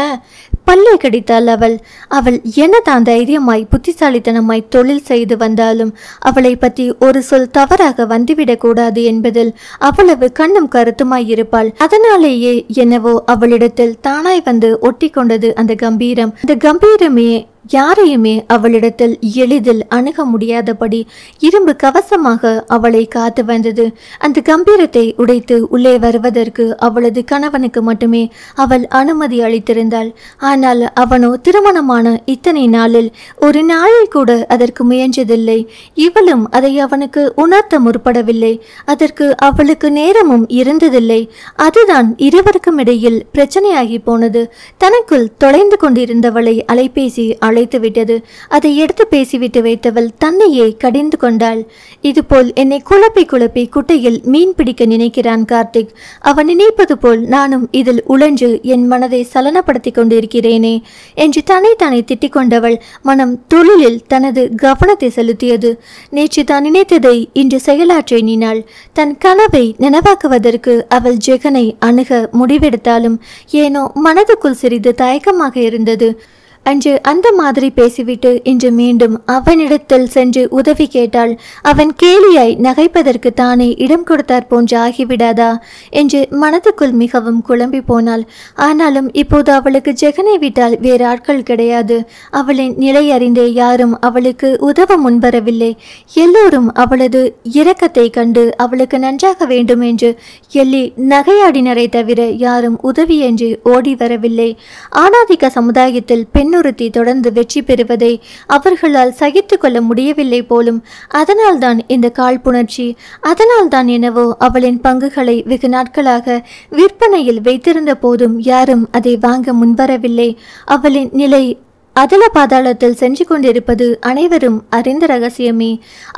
பல்லை கடித்தாள் அவள். அவள் என்னதான் தைரியமாய் புத்திசாலித்தனமாய் தொழில் செய்து வந்தாலும் அவளை பற்றி ஒரு சொல் தவறாக வந்துவிடக் கூடாது என்பதில் அவ்வளவு கண்ணும் கருத்துமாய் இருப்பாள். அதனாலேயே என்னவோ அவளிடத்தில் தானாய் வந்து ஒட்டி கொண்டது அந்த கம்பீரம். அந்த கம்பீரமே யாரையுமே அவளிடத்தில் எளிதில் அணுக முடியாதபடி இரும்பு கவசமாக அவளை காத்து வந்தது. அந்த கம்பீரத்தை உடைத்து உள்ளே வருவதற்கு அவளது கணவனுக்கு மட்டுமே அவள் அனுமதி அளித்திருந்தாள். ஆனால் அவனோ திருமணமான இத்தனை நாளில் ஒரு நாளில் கூட அதற்கு முயன்றதில்லை. இவளும் அதை அவனுக்கு உணர்த்த முற்படவில்லை. அதற்கு அவளுக்கு நேரமும் இருந்ததில்லை. அதுதான் இருவருக்கும் இடையில் பிரச்சனையாகி போனது. தனக்குள் தொலைந்து கொண்டிருந்தவளை அலைபேசி அழைத்து விட்டது. அதை எடுத்து பேசிவிட்டு வைத்தவள் தன்னையே கடிந்து கொண்டாள். இதுபோல் என்னை குழப்பி குழப்பி குட்டையில் மீன் பிடிக்க நினைக்கிறான் கார்த்திக். அவன் நினைப்பது போல் நானும் இதில் உழன்று என் மனதை சலனப்படுத்திக் கொண்டிருக்கிறேனே என்று தன்னைத்தானே திட்டிக் கொண்டவள் மனம் தொழிலில் தனது கவனத்தை செலுத்தியது. நேற்று தான் நினைத்ததை இன்று செயலாற்ற எண்ணினாள். தன் கனவை நினைவாக்குவதற்கு அவள் ஜெகனை அணுக முடிவெடுத்தாலும் ஏனோ மனதுக்குள் சிறிது தயக்கமாக இருந்தது. அன்று அந்த மாதிரி பேசிவிட்டு இன்று மீண்டும் அவனிடத்தில் சென்று உதவி கேட்டாள். அவன் கேலியாய் நகைப்பதற்கு தானே இடம் கொடுத்தார் போன்று ஆகிவிடாதா என்று மனதுக்குள் மிகவும் குழம்பி போனாள். ஆனாலும் இப்போது அவளுக்கு ஜெகனை விட்டால் வேறு ஆட்கள் கிடையாது. அவளின் நிலை அறிந்தே யாரும் அவளுக்கு உதவ முன்வரவில்லை. எல்லோரும் அவளது இரக்கத்தை கண்டு அவளுக்கு நன்றாக வேண்டும் என்று எள்ளி நகையாடினரை தவிர யாரும் உதவி என்று ஓடி வரவில்லை. ஆணாதிக்க சமுதாயத்தில் பெண்ணுறுத்தி தொடர்ந்து வெற்றி பெறுவதை அவர்களால் சகித்து கொள்ள முடியவில்லை போலும். அதனால்தான் இந்த காழ்ப்புணர்ச்சி. அதனால்தான் என்னவோ அவளின் பங்குகளை வெகு நாட்களாக விற்பனையில் வைத்திருந்த போதும் யாரும் அதை வாங்க முன்வரவில்லை. அவளின் நிலை அதல பாதாளத்தில் சென்று கொண்டிருப்பது அனைவரும் அறிந்த ரகசியமே.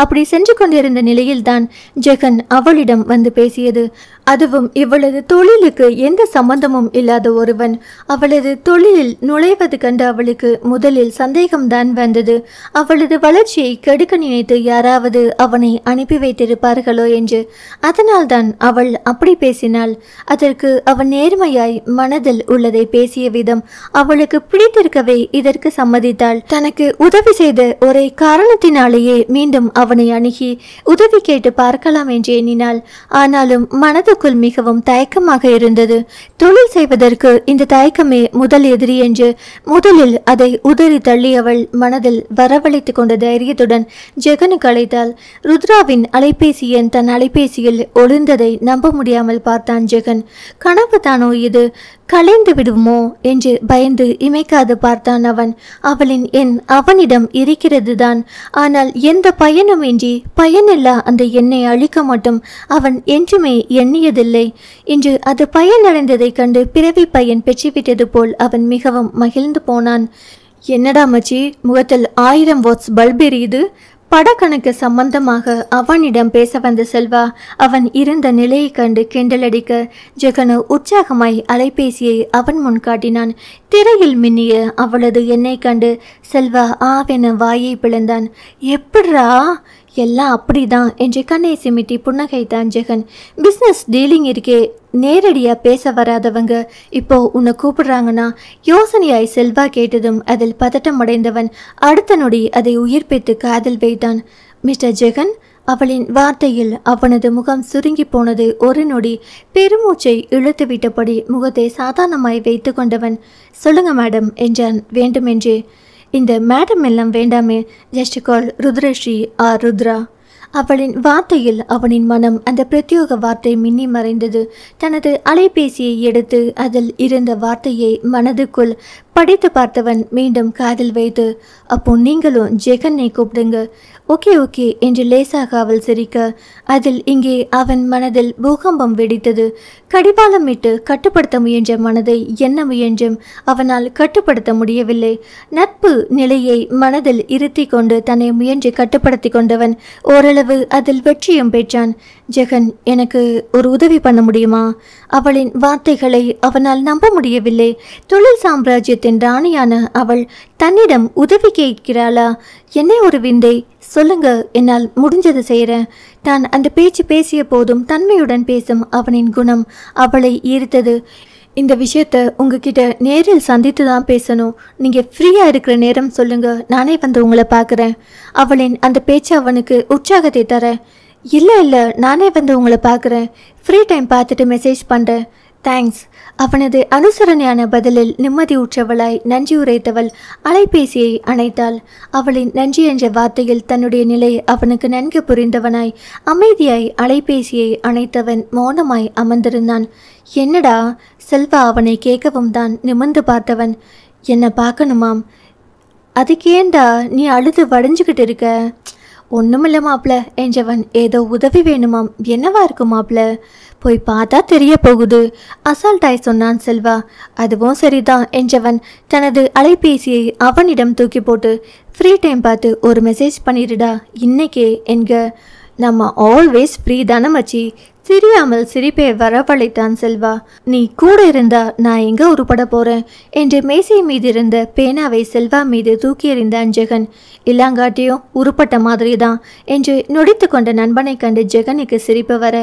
அப்படி சென்று கொண்டிருந்த நிலையில்தான் ஜெகன் அவளிடம் வந்து பேசியது. அதுவும் இவளது தொழிலுக்கு எந்த சம்பந்தமும் இல்லாத ஒருவன் அவளது தொழிலில் நுழைவது கண்டு அவளுக்கு முதலில் சந்தேகம்தான் வந்தது. அவளது வளர்ச்சியை கெடுக்க நினைத்து யாராவது அவனை அனுப்பி வைத்திருப்பார்களோ என்று. அதனால்தான் அவள் அப்படி பேசினாள். அதற்கு அவன் நேர்மையாய் மனதில் உள்ளதை பேசிய விதம் அவளுக்கு பிடித்திருக்கவே இதற்கு சம்மதித்தாள். தனக்கு உதவி செய்த ஒரே காரணத்தினாலேயே மீண்டும் அவனை அணுகி உதவி கேட்டு பார்க்கலாம் என்று எண்ணினாள். ஆனாலும் மனதுக்குள் மிகவும் தயக்கமாக இருந்தது. தொழில் செய்வதற்கு இந்த தயக்கமே முதல் எதிரி என்று முதலில் அதை உதறி தள்ளி அவள் மனதில் வரவழைத்து கொண்ட தைரியத்துடன் ஜெகனுக்கு அழைத்தாள். ருத்ராவின் அலைபேசி எண் தன் அலைபேசியில் ஒளிர்ந்ததை நம்ப முடியாமல் பார்த்தான் ஜெகன். கனவு தானோ இது, கலைந்து விடுமோ என்று பயந்து இமைக்காது பார்த்தான் அவன். அவளின் எண் அவனிடம் இருக்கிறது தான். ஆனால் எந்த பயனுமின்றி பயனில்லா அந்த எண்ணை அழிக்க மட்டும் அவன் என்றுமே எண்ணியதில்லை. இன்று அது பயனடைந்ததை கண்டு பிறவி பயன் பெற்றுவிட்டது போல் அவன் மிகவும் மகிழ்ந்து போனான். என்னடா மச்சி, முகத்தில் 1000 வாட்ஸ் பல்ப் எரியுது? படக்கணக்கு சம்பந்தமாக அவனிடம் பேச வந்த செல்வா அவன் இருந்த நிலையை கண்டு கிண்டலடிக்க ஜெகனு உற்சாகமாய் அலைபேசியை அவன் முன் காட்டினான். திரையில் மின்னிய அவளது எண்ணெய் கண்டு செல்வா ஆவென வாயை பிளந்தான். எப்படிரா, எல்லாம் அப்படிதான் என்று கண்ணை சிமிட்டி புன்னகைத்தான் ஜெகன். பிஸ்னஸ் டீலிங் இருக்கே, நேரடியாக பேச வராதவங்க இப்போ உன்னை கூப்பிடுறாங்கன்னா யோசனையாய் செல்வா கேட்டதும் அதில் பதட்டம் அடைந்தவன் அடுத்த நொடி அதை உயிர்ப்பித்து காதில் வைத்தான். மிஸ்டர் ஜெகன், அவளின் வார்த்தையில் அவனது முகம் சுருங்கி போனது. ஒரு நொடி பெருமூச்சை இழுத்து விட்டபடி முகத்தை சாதாரணமாய் வைத்து கொண்டவன் சொல்லுங்க மேடம் என்றான் வேண்டுமென்றே. இந்த மேடம் எல்லாம் வேண்டாமே, just call Rudrashree R Rudra. அவளின் வார்த்தையில் அவனின் மனம் அந்த பிரத்யோக வார்த்தை மின்னி மறைந்தது. தனது அலைபேசியை எடுத்து அதில் இருந்த வார்த்தையை மனதுக்குள் படித்து பார்த்தவன் மீண்டும் காதில் வைத்து, அப்போ நீங்களும் ஜெகனை கூப்பிடுங்க. ஓகே ஓகே என்று லேசாக அவள் சிரிக்க அதில் இங்கே அவன் மனதில் பூகம்பம் வெடித்தது. கடிவாளமிட்டு கட்டுப்படுத்த முயன்ற மனதை என்ன முயன்றும் அவனால் கட்டுப்படுத்த முடியவில்லை. நட்பு நிலையை மனதில் இருத்தி கொண்டு தன்னை முயன்று கட்டுப்படுத்தி கொண்டவன் ஓரளவு அதில் வெற்றியும் பெற்றான். ஜெகன், எனக்கு ஒரு உதவி பண்ண முடியுமா? அவளின் வார்த்தைகளை அவனால் நம்ப முடியவில்லை. தொழில் சாம்ராஜ்யத்தின் ராணியான அவள் தன்னிடம் உதவி கேட்கிறாளா? என்ன ஒரு விந்தை! சொல்லுங்க, என்னால் முடிஞ்சதை செய்கிறேன். தான் அந்த பேச்சு பேசிய போதும் தன்மையுடன் பேசும் அவனின் குணம் அவளை ஈர்த்தது. இந்த விஷயத்த உங்ககிட்ட நேரில் சந்தித்து தான் பேசணும். நீங்கள் ஃப்ரீயாக இருக்கிற நேரம் சொல்லுங்க, நானே வந்து உங்களை பார்க்குறேன். அவளின் அந்த பேச்சு அவனுக்கு உற்சாகத்தை தர. இல்லை, நானே வந்து உங்களை பார்க்குறேன். ஃப்ரீ டைம் பார்த்துட்டு மெசேஜ் பண்ணுறேன். தேங்க்ஸ். அவனது அனுசரணையான பதிலில் நிம்மதி உற்றவளாய் நன்றி உரைத்தவள் அலைபேசியை அணைத்தாள். அவளின் நன்றி என்ற வார்த்தையில் தன்னுடைய நிலை அவனுக்கு நன்கு புரிந்தவனாய் அமைதியாய் அலைபேசியை அணைத்தவன் மௌனமாய் அமர்ந்திருந்தான். என்னடா? செல்வா அவனை கேட்கவும் தான் நிமிர்ந்து பார்த்தவன். என்னை பார்க்கணுமாம்? அதுக்கேண்டா நீ அழுது வடைஞ்சுக்கிட்டு இருக்க? ஒன்றுமில்ல மாப்பிள்ள என்றவன். ஏதோ உதவி வேணுமாம். என்னவா இருக்கும் மாப்பிள்ள? போய் பார்த்தா தெரிய போகுது, அசால்ட்டாய் சொன்னான் செல்வா. அதுவும் சரிதான் என்றவன் தனது அலைபேசியை அவனிடம் தூக்கி போட்டு, ஃப்ரீ டைம் பார்த்து ஒரு மெசேஜ் பண்ணிடுடா இன்னைக்கே என்க. நம்ம ஆல்வேஸ் ஃப்ரீ தானே மச்சி. சிரியாமல் சிரிப்பை வரவழைத்தான் செல்வா. நீ கூட இருந்தா நான் எங்க உருப்பட போறேன் என்று மேசை மீது இருந்த பேனாவை செல்வா மீது தூக்கி எறிந்தான் ஜெகன். இல்லாங்காட்டியும் உருப்பட்ட மாதிரி தான் என்று நொடித்து கொண்ட நண்பனை கண்டு ஜெகனுக்கு சிரிப்பு வர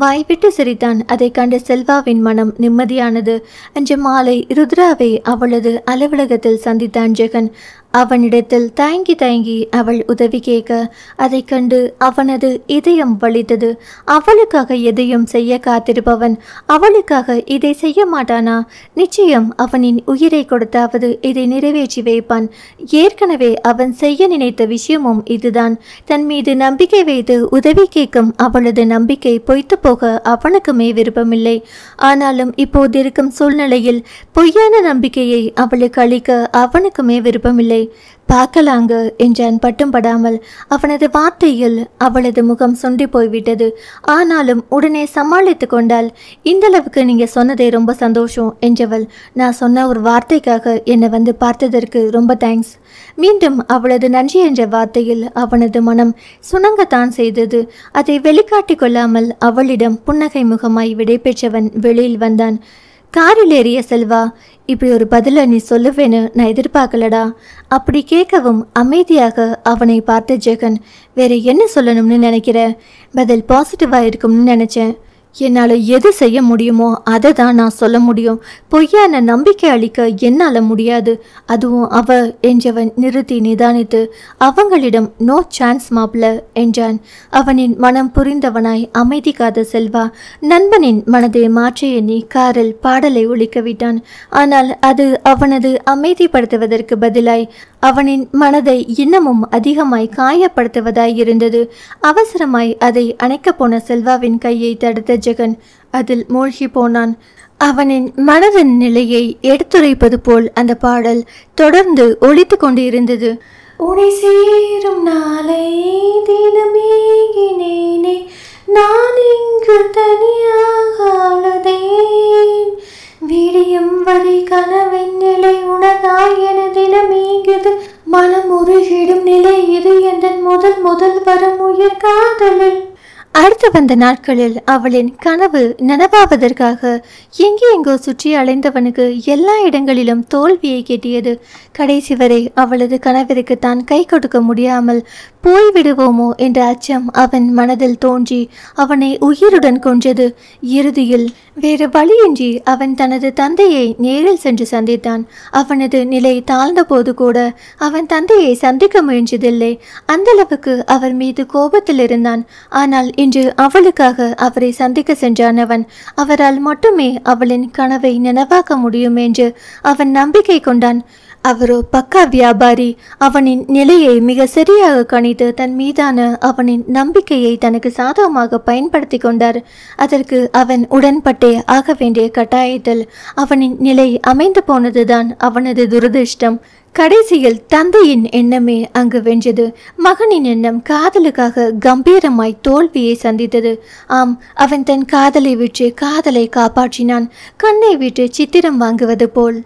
வாய்விட்டு சிரித்தான். அதை கண்டு செல்வாவின் மனம் நிம்மதியானது. அன்று மாலை ருத்ராவை அவளது அலுவலகத்தில் சந்தித்தான் ஜெகன். அவனிடத்தில் தயங்கி தயங்கி அவள் உதவி கேட்க அதை கண்டு அவனது இதயம் வலித்தது. அவளுக்காக எதையும் செய்ய காத்திருப்பவன் அவளுக்காக இதை செய்ய மாட்டானா? நிச்சயம் அவனின் உயிரை கொடுத்தாவது இதை நிறைவேற்றி வைப்பான். ஏற்கனவே அவன் செய்ய நினைத்த விஷயமும் இதுதான். தன் மீது நம்பிக்கை வைத்து உதவி கேட்கும் அவளது நம்பிக்கை பொய்த்து போக அவனுக்குமே விருப்பமில்லை. ஆனாலும் இப்போதிருக்கும் சூழ்நிலையில் பொய்யான நம்பிக்கையை அவளுக்கு அளிக்க அவனுக்குமே விருப்பமில்லை. பார்க்கலாங்க என்றான் பட்டும் படாமல். அவனது வார்த்தையில் அவளது முகம் சுண்டி போய்விட்டது. ஆனாலும் உடனே சமாளித்து கொண்டாள். இந்தளவுக்கு நீங்க சொன்னதே ரொம்ப சந்தோஷம் என்றவள். நான் சொன்ன ஒரு வார்த்தைக்காக என்னை வந்து பார்த்ததற்கு ரொம்ப தேங்க்ஸ். மீண்டும் அவளது நன்றி என்ற வார்த்தையில் அவனது மனம் சுணங்கத்தான் செய்தது. அதை வெளிக்காட்டி கொள்ளாமல் அவளிடம் புன்னகை முகமாய் விடை பெற்றவன் வெளியில் வந்தான். காரில் ஏறிய செல்வா, இப்படி ஒரு பதிலை நீ சொல்லுவேன்னு நான் எதிர்பார்க்கலடா. அப்படி கேட்கவும் அமைதியாக அவனை பார்த்த ஜெகன், வேற என்ன சொல்லணும்னு நினைக்கிற? பதில் பாசிட்டிவாக இருக்கும்னு நினச்சேன். என்னால் எது செய்ய முடியுமோ அதை தான் நான் சொல்ல முடியும். பொய்யான நம்பிக்கை அளிக்க என்னால் முடியாது. அதுவும் அவ என்றவன் நிறுத்தி நிதானித்து அவங்களிடம் நோ சான்ஸ் மாப்ள என்றான். அவனின் மனம் புரிந்தவனாய் அமைதி காத செல்வா நண்பனின் மனதை மாற்றி எண்ணி காரில் பாடலை ஒலிக்க விட்டான். ஆனால் அது அவனது அமைதிப்படுத்துவதற்கு பதிலாய் அவனின் மனதை இன்னமும் அதிகமாய் காயப்படுத்துவதாய் இருந்தது. அவசரமாய் அதை அணைக்கப் போன செல்வாவின் கையை தடுத்த ஜெகன் அதில் மூழ்கி போனான். அவனின் மனதின் நிலையை எடுத்துரைப்பது போல் அந்த பாடல் தொடர்ந்து ஒலித்து கொண்டு இருந்தது. உனை சேரும் நாளை தினமேகினேனே, நான் இங்கு தனியாக அழுதேன். விடியும் வரை கனவின் நிலை உனதாய் என தினமேங்குது. மனம் உருகிடும் நிலை இது என்ற முதல் வரும் உயிர் காதலில். அடுத்து வந்த நாட்களில் அவளின் கனவு நனவாவதற்காக எங்கெங்கோ சுற்றி அலைந்தவனுக்கு எல்லா இடங்களிலும் தோல்வியை கேட்டியது. கடைசி வரை அவளது கனவிற்கு தான் கை கொடுக்க முடியாமல் போய்விடுவோமோ என்ற அச்சம் அவன் மனதில் தோன்றி அவனை உயிருடன் கொன்றது. இறுதியில் வேறு வழியின்றி அவன் தனது தந்தையை நேரில் சென்று சந்தித்தான். அவனது நிலை தாழ்ந்த போது கூட அவன் தந்தையை சந்திக்க முயன்றதில்லை. அந்தளவுக்கு அவர் மீது கோபத்தில் இருந்தான். ஆனால் இன்று அவளுக்காக அவரை சந்திக்க சென்றான் அவன். அவரால் மட்டுமே அவளின் கனவை நனவாக்க முடியும் என்று அவன் நம்பிக்கை கொண்டான். அவரோ பக்கா வியாபாரி. அவனின் நிலையை மிக சரியாக கணித்து தன் மீதான அவனின் நம்பிக்கையை தனக்கு சாதகமாக பயன்படுத்தி கொண்டார். அதற்கு அவன் உடன்பட்டே ஆக வேண்டிய கட்டாயத்தில் அவனின் நிலை அமைந்து போனதுதான் அவனது துரதிர்ஷ்டம். கடைசியில் தந்தையின் எண்ணமே அங்கு வென்றது. மகனின் எண்ணம் காதலுக்காக கம்பீரமாய் தோல்வியை சந்தித்தது. ஆம், அவன் தன் காதலை விற்று காதலை காப்பாற்றினான். கண்ணை விட்டு சித்திரம் வாங்குவது போல்.